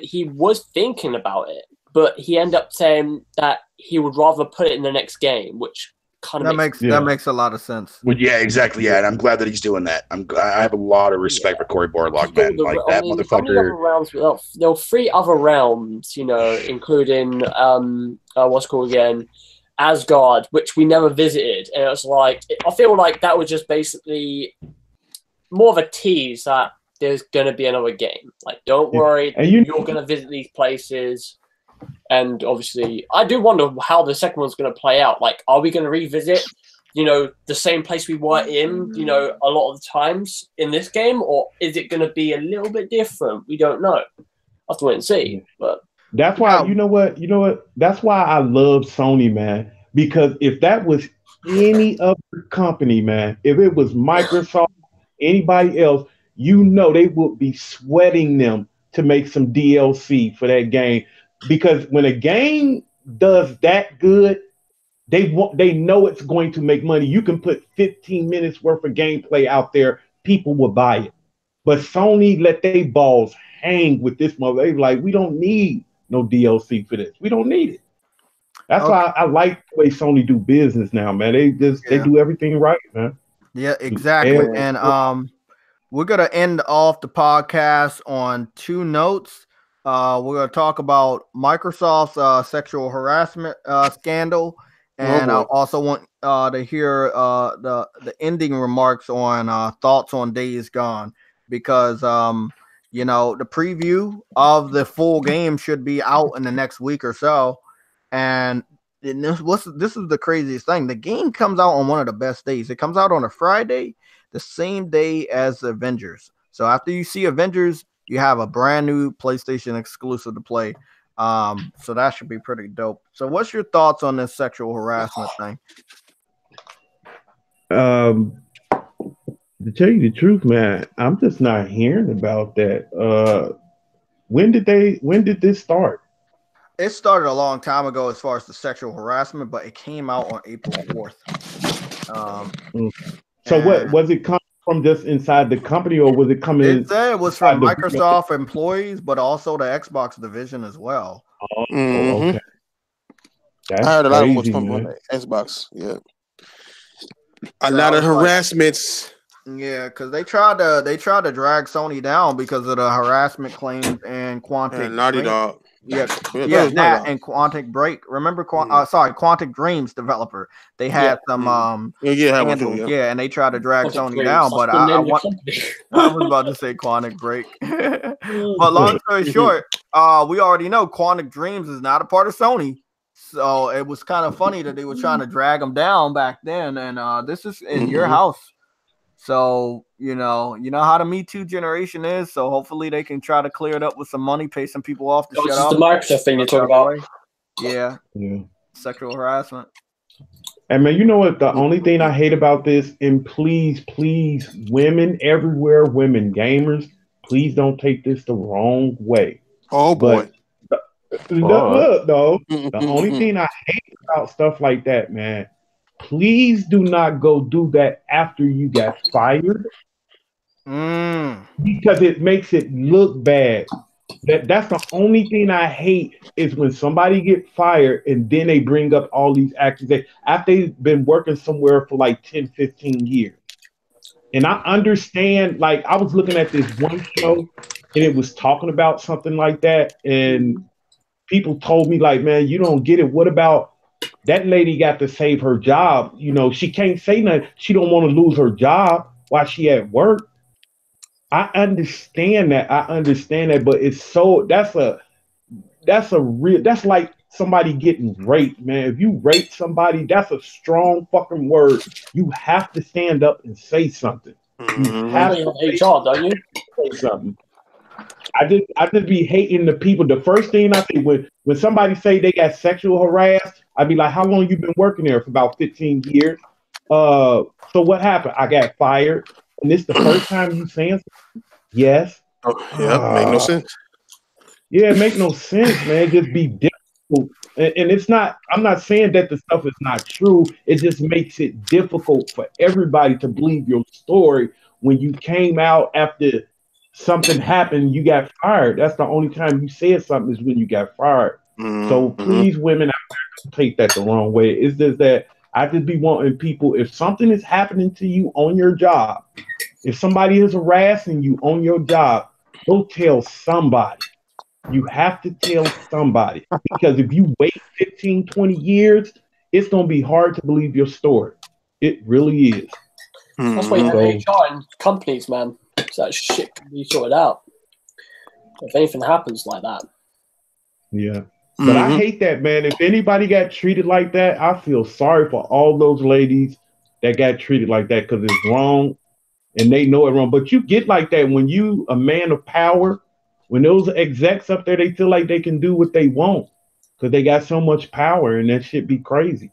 he was thinking about it, but he ended up saying that he would rather put it in the next game, which kind of that makes a lot of sense. Well, yeah, exactly. Yeah, and I'm glad that he's doing that. I have a lot of respect for Corey Borlaug, man. Like that motherfucker. There were 3 other realms, including what's called again. Asgard, which we never visited, and it was like, I feel like that was just basically more of a tease that there's gonna be another game. Like, don't worry, you're gonna visit these places, and obviously, I do wonder how the second one's gonna play out. Like, are we gonna revisit, the same place we were in, a lot of the times in this game, or is it gonna be a little bit different? We don't know. I'll have to wait and see, but. That's why, you know what? That's why I love Sony, man. Because if that was any other company, man, if it was Microsoft, anybody else, they would be sweating them to make some DLC for that game. Because when a game does that good, they know it's going to make money. You can put 15 minutes worth of gameplay out there, people will buy it. But Sony let their balls hang with this mother. They like, we don't need no DLC for this. We don't need it. That's why I like the way Sony do business now, man. They do everything right, man. Yeah, exactly. And we're gonna end off the podcast on 2 notes. We're gonna talk about Microsoft's sexual harassment scandal, And I also want to hear the ending remarks on thoughts on Days Gone, because you know, the preview of the full game should be out in the next week or so. And this is the craziest thing. The game comes out on one of the best days. It comes out on a Friday, the same day as Avengers. So after you see Avengers, you have a brand new PlayStation exclusive to play. So that should be pretty dope. So what's your thoughts on this sexual harassment thing? To tell you the truth, man, I'm just not hearing about that. When did this start? It started a long time ago as far as the sexual harassment, but it came out on April 4th. So what was it coming from, just inside the company, or was it coming? It said it was from Microsoft employees, but also the Xbox division as well. Oh, okay. That's I heard a lot of them was crazy, from man. Xbox. Yeah, a lot of harassments. Yeah, because they tried to drag Sony down because of the harassment claims and Quantic Naughty Dog. Yeah, that and Quantic Break. Remember, Quantic Dreams developer. They had some scandals, and they tried to drag Sony down. But I was about to say Quantic Break. But long story short, we already know Quantic Dreams is not a part of Sony. So it was kind of funny that they were trying to drag them down back then. And this is in your house. So, you know how the Me Too generation is. So hopefully they can try to clear it up with some money, pay some people off to shut up. This is the Microsoft thing you talk about. Yeah. Sexual harassment. And man, you know what? The only thing I hate about this, and please, women everywhere, women gamers, please don't take this the wrong way. Oh boy. Look, though, the only thing I hate about stuff like that, man, please do not go do that after you got fired, because it makes it look bad. That's the only thing I hate, is when somebody get fired and then they bring up all these accusations after they've been working somewhere for like 10, 15 years. And I understand, like, I was looking at this one show and it was talking about something like that, and people told me, like, man, you don't get it. What about that lady got to save her job? You know, she can't say nothing. She don't want to lose her job while she at work. I understand that. But it's so, that's like somebody getting raped, man. If you rape somebody, that's a strong fucking word. You have to stand up and say something. You have to HR, don't you? say something. I just be hating the people. The first thing I think, when somebody say they got sexual harassed, I'd be like, how long you been working there? For about 15 years. So what happened? I got fired. And this the first time you saying something? Yes. Make no sense. Yeah, it make no sense, man. Just be difficult. And it's not, I'm not saying that the stuff is not true. It just makes it difficult for everybody to believe your story when you came out after something happened, you got fired. That's the only time you said something, is when you got fired. So please, women, don't take that the wrong way. It's just that I just be wanting people, if something is happening to you on your job, if somebody is harassing you on your job, go tell somebody. You have to tell somebody, because if you wait 15, 20 years, it's going to be hard to believe your story. It really is. That's why you have HR in companies, man. So that shit can be sorted out if anything happens like that. Yeah. But I hate that, man. If anybody got treated like that, I feel sorry for all those ladies that got treated like that, because it's wrong and they know it wrong. But you get like that when you a man of power, when those execs up there, they feel like they can do what they want because they got so much power, and that shit be crazy.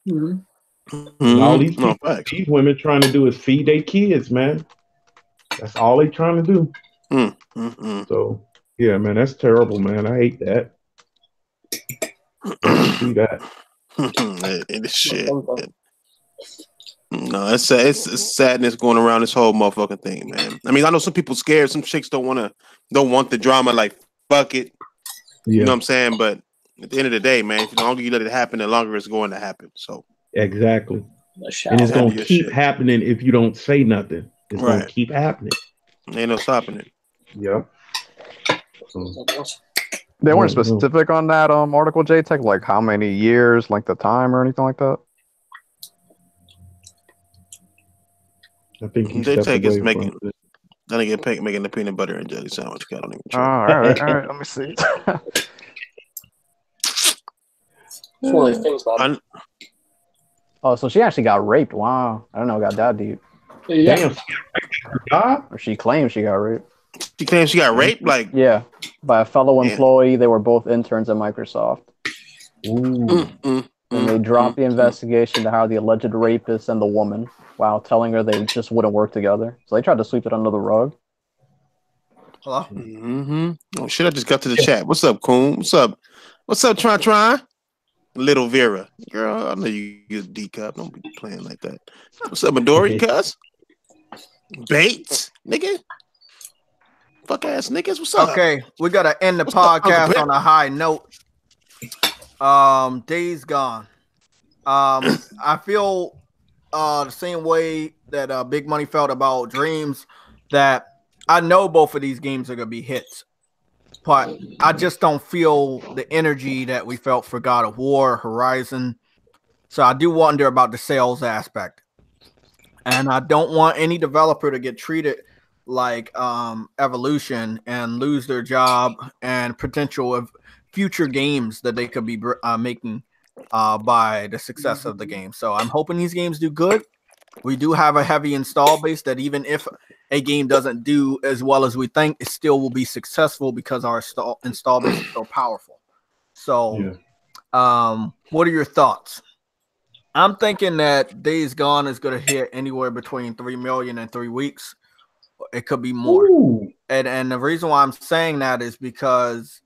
And all these people, these women trying to do is feed their kids, man. That's all they trying to do. So yeah, man, that's terrible, man. I hate that. See that. It's shit. No, it's sadness going around this whole motherfucking thing, man. I mean, I know some people scared. Some chicks don't want the drama. Like, fuck it. You know what I'm saying? But at the end of the day, man, the longer you let it happen, the longer it's going to happen. So exactly, and it's going to keep happening if you don't say nothing. It's going to keep happening. Ain't no stopping it. Yep. They weren't specific on that article, JayTech, like how many years, length of time, or anything like that. I think he JayTech is making the peanut butter and jelly sandwich. I don't even Oh, all right. Let me see. It's one of these things, man. Oh, so she actually got raped. Wow. I don't know, got that deep. Yeah. Damn. Or she claims she got raped. She claims she got raped? Like, yeah, by a fellow employee. They were both interns at Microsoft. And they dropped the investigation to hire the alleged rapist and the woman while telling her they just wouldn't work together. So they tried to sweep it under the rug. Hello? Oh, shit, I just got to the chat. What's up, Coon? What's up? What's up, Try? Little Vera. Girl, I know you use D-cup. Don't be playing like that. What's up, Midori, cuz? Bates, nigga? Fuck ass niggas, what's up? Okay, we gotta end the podcast on a high note. Days Gone. I feel the same way that Big Money felt about Dreams, that I know both of these games are gonna be hits, but I just don't feel the energy that we felt for God of War, Horizon. So I do wonder about the sales aspect, and I don't want any developer to get treated like Evolution and lose their job and potential of future games that they could be making by the success of the game. So I'm hoping these games do good. We do have a heavy install base that even if a game doesn't do as well as we think, it still will be successful because our install base is so powerful. So what are your thoughts? I'm thinking that Days Gone is going to hit anywhere between 3 million in 3 weeks. It could be more. And the reason why I'm saying that is because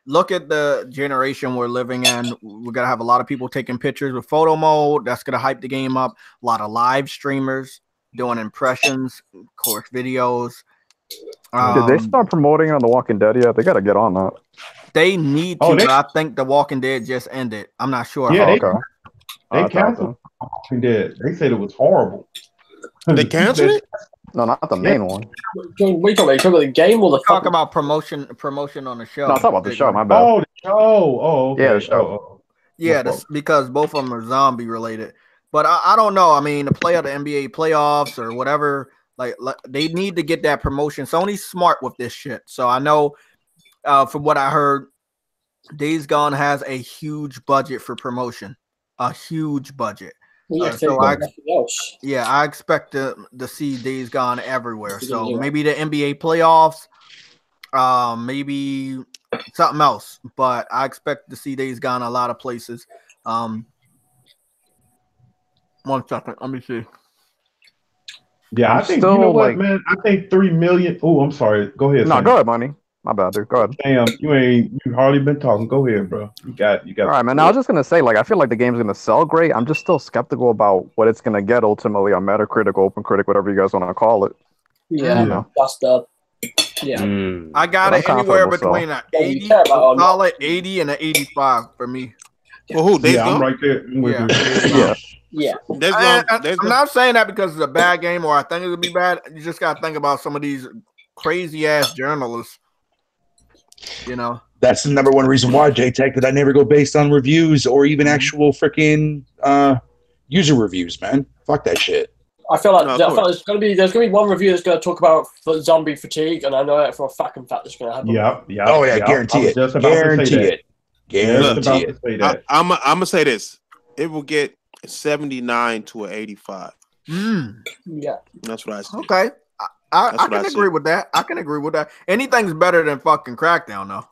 look at the generation we're living in. We're going to have a lot of people taking pictures with photo mode. That's going to hype the game up. A lot of live streamers doing impressions, of course, videos. Did they start promoting on The Walking Dead yet? They got to get on that. They need to, but I think The Walking Dead just ended. I'm not sure. Yeah, they canceled The Walking Dead. They said it was horrible. They canceled it? No, not the main one. We talking about the game or the talk about promotion on the show. No, I'm talking about the show. My bad. Oh, the show. Oh, okay. Yeah, the show. Yeah, because both of them are zombie related. But I don't know. I mean, to play at the NBA playoffs or whatever, like they need to get that promotion. Sony's smart with this shit. So I know, from what I heard, Days Gone has a huge budget for promotion, a huge budget. So I expect to see Days Gone everywhere. So maybe the NBA playoffs, maybe something else. But I expect to see Days Gone a lot of places. 1 second, let me see. Yeah, I think you know what, man. I think 3 million. Oh, I'm sorry. Go ahead. No, go ahead, Money. My bad, dude. Go ahead. Damn, you hardly been talking. Go ahead, bro. You got. All right, man. Now, I was just gonna say, like, I feel like the game's gonna sell great. I'm just still skeptical about what it's gonna get ultimately on Metacritic, OpenCritic, whatever you guys want to call it. Yeah, that's the. Yeah, I got it anywhere between an 80, solid 80, and an 85 for me. Well, who? Days Gone? I'm right there. Yeah. I'm not saying that because it's a bad game or I think it would be bad. You just got to think about some of these crazy ass journalists. You know, that's the number one reason why, JayTech, that I never go based on reviews or even actual freaking user reviews, man. Fuck that shit. I feel like there's gonna be one review that's gonna talk about zombie fatigue, and I know that for a fucking fact that's gonna happen. Yeah. Oh yeah, guarantee it. Guarantee it. I'm gonna say this: it will get 79 to an 85. Yeah, that's what I say. Okay, I can agree with that. I can agree with that. Anything's better than fucking Crackdown, though.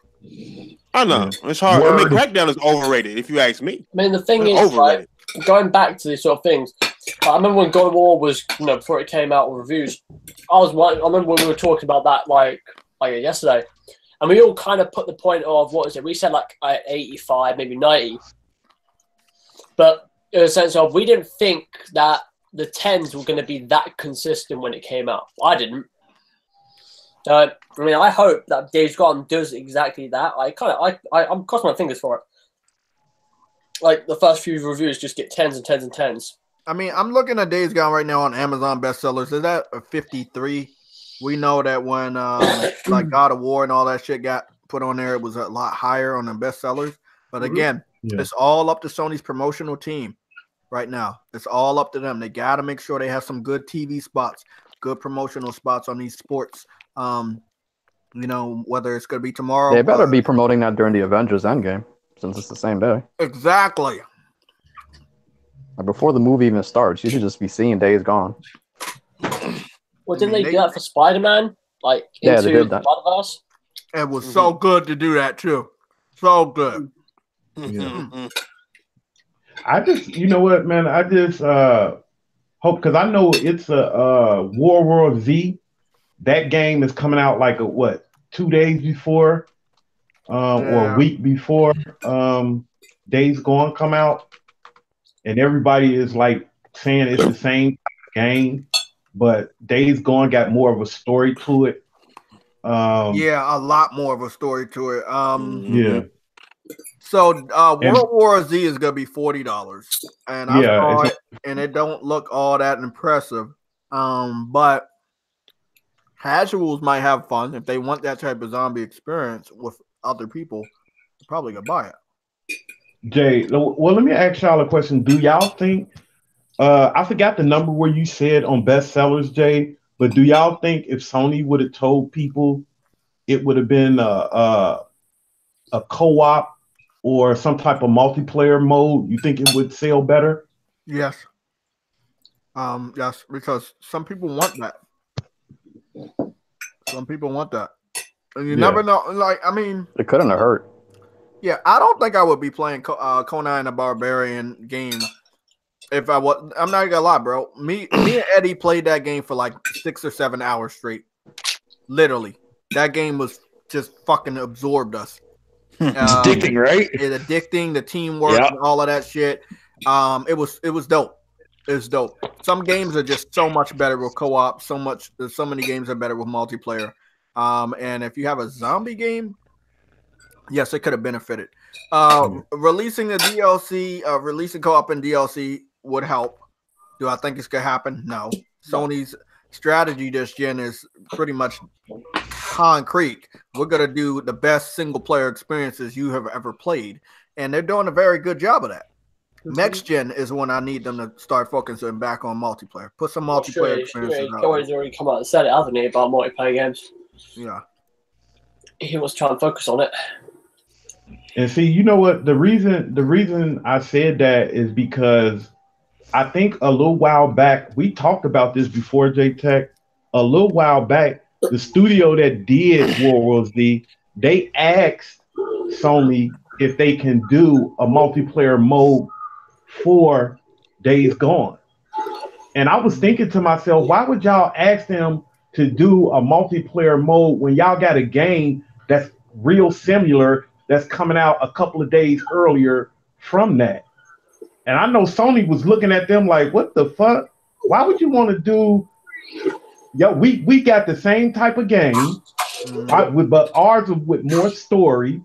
I know it's hard. I mean, Crackdown is overrated, if you ask me. I mean, the thing is, right, going back to these sort of things, I remember when God of War was, before it came out with reviews, I remember when we were talking about that like yesterday, and we all kind of put the point of, what is it? We said like 85, maybe 90, but in a sense of, we didn't think that the 10s were going to be that consistent when it came out. I didn't. I mean, I hope that Days Gone does exactly that. I'm crossing my fingers for it. Like, the first few reviews just get 10s and 10s and 10s. I mean, I'm looking at Days Gone right now on Amazon bestsellers. Is that a 53? We know that when like God of War and all that shit got put on there, it was a lot higher on the bestsellers. But again, it's all up to Sony's promotional team right now. It's all up to them. They got to make sure they have some good TV spots, good promotional spots on these sports. You know, whether it's going to be tomorrow. They better be promoting that during the Avengers Endgame, since it's the same day. Exactly. Like before the movie even starts, you should just be seeing Days Gone. Well, didn't they do that for Spider-Man? Like, yeah, into they did that. the Spider-Verse? It was so good to do that, too. So good. Yeah. I just, you know what, man? I just hope, because I know it's a World War Z. That game is coming out like 2 days before, or a week before Days Gone come out, and everybody is like saying it's the same game, but Days Gone got more of a story to it. Yeah, a lot more of a story to it. Yeah. So World War Z is gonna be $40, and I saw it, and it don't look all that impressive. But casuals might have fun if they want that type of zombie experience with other people. They're probably gonna buy it. Jay, well, let me ask y'all a question. Do y'all think? I forgot the number where you said on bestsellers, Jay. But do y'all think if Sony would have told people it would have been a co-op or some type of multiplayer mode, you think it would sell better? Yes. Yes, because some people want that. Some people want that. And you never know. Like, I mean, it couldn't have hurt. Yeah, I don't think I would be playing Conan the Barbarian game if I was. I'm not gonna lie, bro. Me and Eddie played that game for like 6 or 7 hours straight. Literally, that game was just fucking absorbed us. It's addicting, right? It's addicting. The teamwork and all of that shit. It was dope. It's dope. Some games are just so much better with co-op. So many games are better with multiplayer. And if you have a zombie game, yes, it could have benefited. Releasing the DLC, releasing co-op and DLC would help. Do I think it's gonna happen? No. Sony's strategy this gen is pretty much concrete. We're gonna do the best single player experiences you have ever played, and they're doing a very good job of that. Next gen is when I need them to start focusing back on multiplayer. Put some multiplayer experiences out. He's already come out and said it, hasn't he, about multiplayer games? Yeah. He was trying to focus on it. And see, you know what? The reason I said that is because I think a little while back, we talked about this before, JayTech. A little while back, the studio that did World War Z, they asked Sony if they can do a multiplayer mode for Days Gone. And I was thinking to myself, why would y'all ask them to do a multiplayer mode when y'all got a game that's real similar that's coming out a couple of days earlier from that? And I know Sony was looking at them like, what the fuck? Why would you want to do? Yo, we got the same type of game, but ours with more story.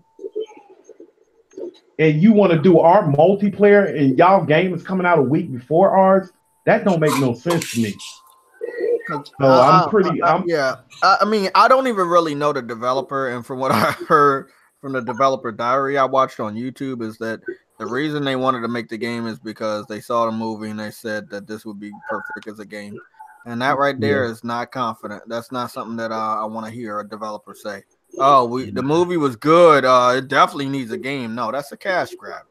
And you want to do our multiplayer and y'all game is coming out a week before ours? That don't make no sense to me. So I mean, I don't even really know the developer, and from what I heard from the developer diary I watched on YouTube is that the reason they wanted to make the game is because they saw the movie and they said that this would be perfect as a game. And that right there is not confident. That's not something that I want to hear a developer say. Oh, the movie was good. It definitely needs a game. No, that's a cash grab.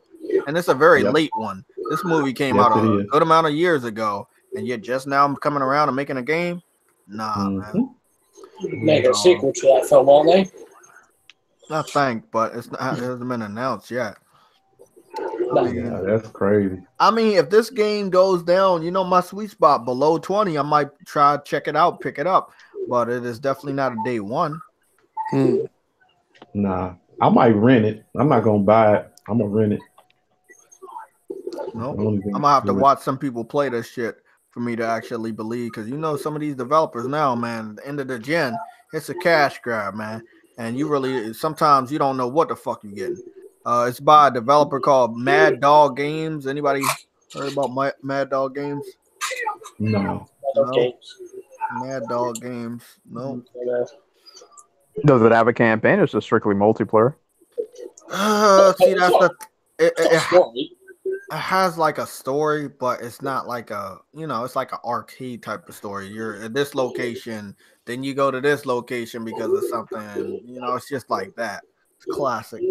And it's a very late one. This movie came out a good amount of years ago, and yet just now coming around and making a game? Nah, man. Make a sequel to that film, aren't they? I think, but it hasn't been announced yet. Yeah, that's crazy. I mean, if this game goes down, my sweet spot below 20, I might try to check it out, pick it up. But it is definitely not a day one. Nah, I might rent it. I'm not gonna buy it. I'm gonna rent it. Nope. I'm gonna have to watch some people play this shit for me to actually believe, because some of these developers now, man, at the end of the gen, it's a cash grab, man. And sometimes you don't know what the fuck you're getting. It's by a developer called Mad Dog Games. Anybody heard about Mad Dog Games? No. Mad Dog Games. No. Does it have a campaign or is it strictly multiplayer? See, that's the it has like a story, but it's not like it's like an arcade type of story. You're at this location, then you go to this location because of something. It's just like that. It's classic.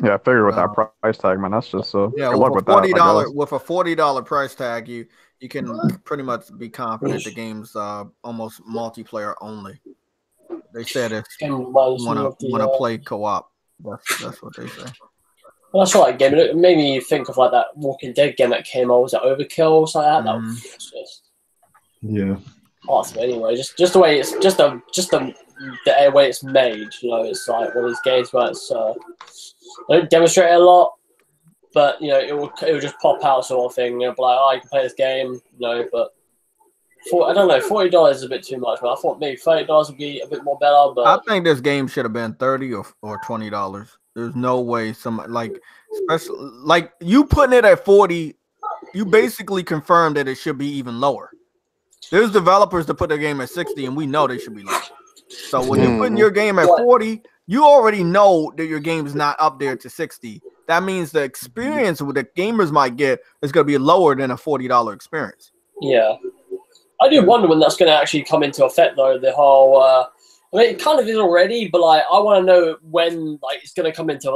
Yeah, I figured with that price tag, man, that's just good luck with $40 with a $40 price tag, you can pretty much be confident the game's almost multiplayer only. They said if you want to play co-op, that's what they say. Well, that's right, game. It made me think of like that Walking Dead game that came out. Was it Overkill or something like that? That was yeah. Awesome. Anyway, just the way it's the way it's made. It's like one of these games where it's they don't demonstrate it a lot, but it will just pop out sort of thing. Be like, oh, you can play this game. But I don't know, $40 is a bit too much. But I thought maybe $30 would be a bit more better. But I think this game should have been $30 or $20. There's no way especially like you putting it at 40, you basically confirmed that it should be even lower. There's developers that put their game at 60, and we know they should be lower. So when you're putting your game at 40, you already know that your game is not up there to 60. That means the experience with the gamers might get is going to be lower than a $40 experience. Yeah. I do wonder when that's going to actually come into effect, though. The whole, I mean, it kind of is already, but like, I want to know when it's going to come into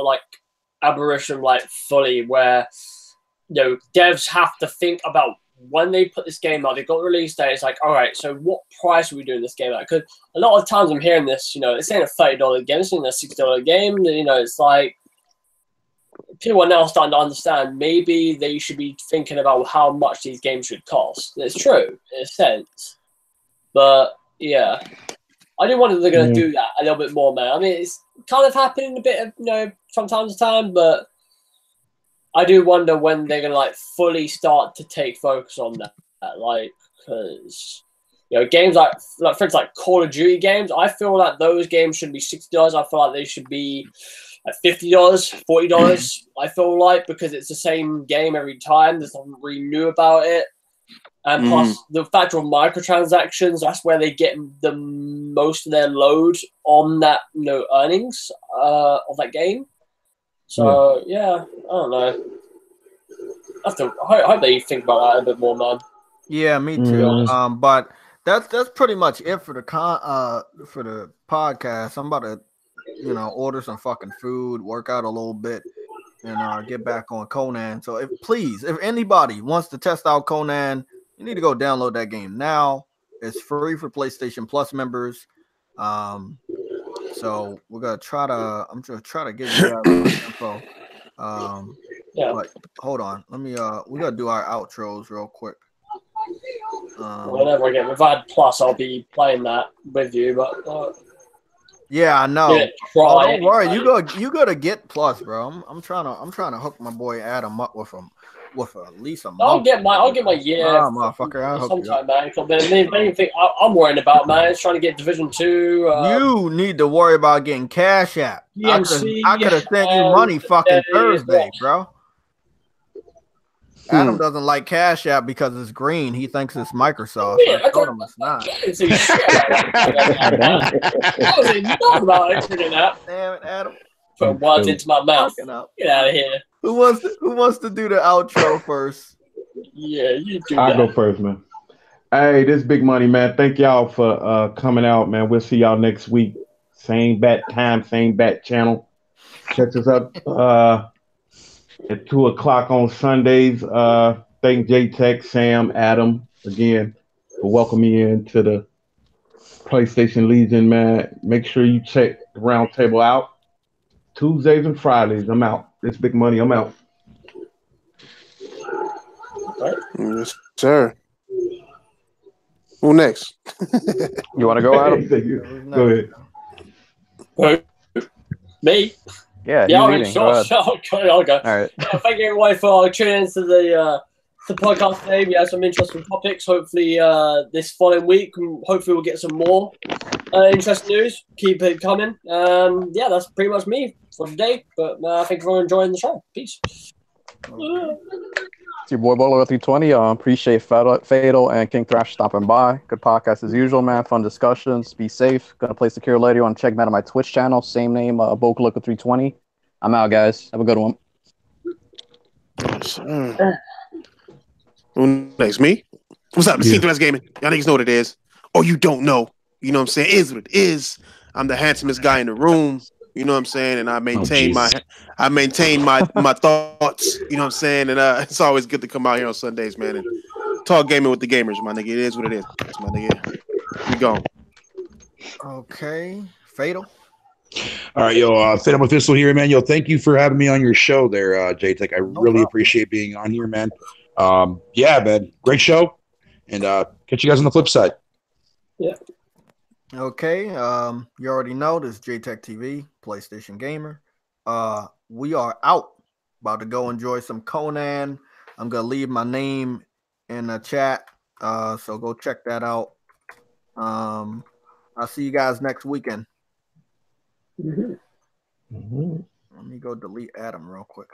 aberration, fully, where devs have to think about when they put this game out. They've got release date. It's like, all right, so what price are we doing this game at? Because a lot of times I'm hearing this, this ain't a $30 game, this ain't a $60 game. It's like people are now starting to understand maybe they should be thinking about how much these games should cost. It's true in a sense, but yeah, I do wonder if they're going to do that a little bit more, man. I mean, it's kind of happening a bit of from time to time, but I do wonder when they're going to fully start to take focus on that, because games like for instance Call of Duty games, I feel like those games shouldn't be $60. I feel like they should be $50, $40. I feel like, because it's the same game every time. There's nothing really new about it, and plus the factor of microtransactions. That's where they get the most of their load on that earnings of that game. So yeah, I don't know. I hope they think about that a bit more, man. Yeah, me too. But that's pretty much it for the podcast. I'm about to order some fucking food, work out a little bit, and get back on Conan. So if anybody wants to test out Conan, you need to go download that game now. It's free for PlayStation Plus members. So I'm gonna try to give you guys some info. But hold on, let me we gotta do our outros real quick. Whenever I get Revad Plus, I'll be playing that with you. But yeah, I know. Don't worry, you go to get Plus, bro. I'm trying to hook my boy Adam up with at least a month. I'll get my year. Motherfucker, I'll hook you up. Man. But the main thing I'm worrying about, man, is trying to get Division 2. You need to worry about getting Cash App. I could have sent you money fucking Thursday, bro. Adam doesn't like Cash App because it's green. He thinks it's Microsoft. Yeah, I told him it's not. I wasn't talking about it. Damn it, Adam. Put words into my mouth. Get out of here. Who wants to do the outro first? Yeah, you do. I'll go first, man. Hey, this is Big Money, man. Thank y'all for coming out, man. We'll see y'all next week. Same bat time, same bat channel. Check us up at 2:00 on Sundays. Thank JayTech, Sam, Adam again for welcoming me into the PlayStation Legion, man. Make sure you check the roundtable out. Tuesdays and Fridays. I'm out. This Big Money. I'm out. Yes, sir. Who next? You want to go, Adam? Go ahead. Me? Yeah, I'll go. All right. Thank you, everyone, for tuning into the podcast today. We have some interesting topics. Hopefully, this following week, hopefully we'll get some more interesting news. Keep it coming. Yeah, that's pretty much me for today. But I think we're enjoying the show. Peace. It's your boy Bolo 320. Appreciate Fatal and King Thrash stopping by. Good podcast as usual, man. Fun discussions. Be safe. Gonna play Secure later. Want to check me out on my Twitch channel. Same name, Bolo 320. I'm out, guys. Have a good one. Who next? Me? What's up? The King Thrash Gaming. Y'all niggas know what it is. Oh, you don't know. You know what I'm saying? It is what it is. I'm the handsomest guy in the room. You know what I'm saying? And I maintain my thoughts. You know what I'm saying? And it's always good to come out here on Sundays, man, and talk gaming with the gamers, my nigga. It is what it is, my nigga. We go. Okay. Fatal. All right, yo, Fatal Official here, man. Yo, thank you for having me on your show there, JayTech. I really appreciate being on here, man. Yeah, man. Great show. And catch you guys on the flip side. Yeah. Okay. You already know this is JayTechTV, PlayStation Gamer. We are out. About to go enjoy some Conan. I'm gonna leave my name in the chat. So go check that out. I'll see you guys next weekend. Let me go delete Adam real quick.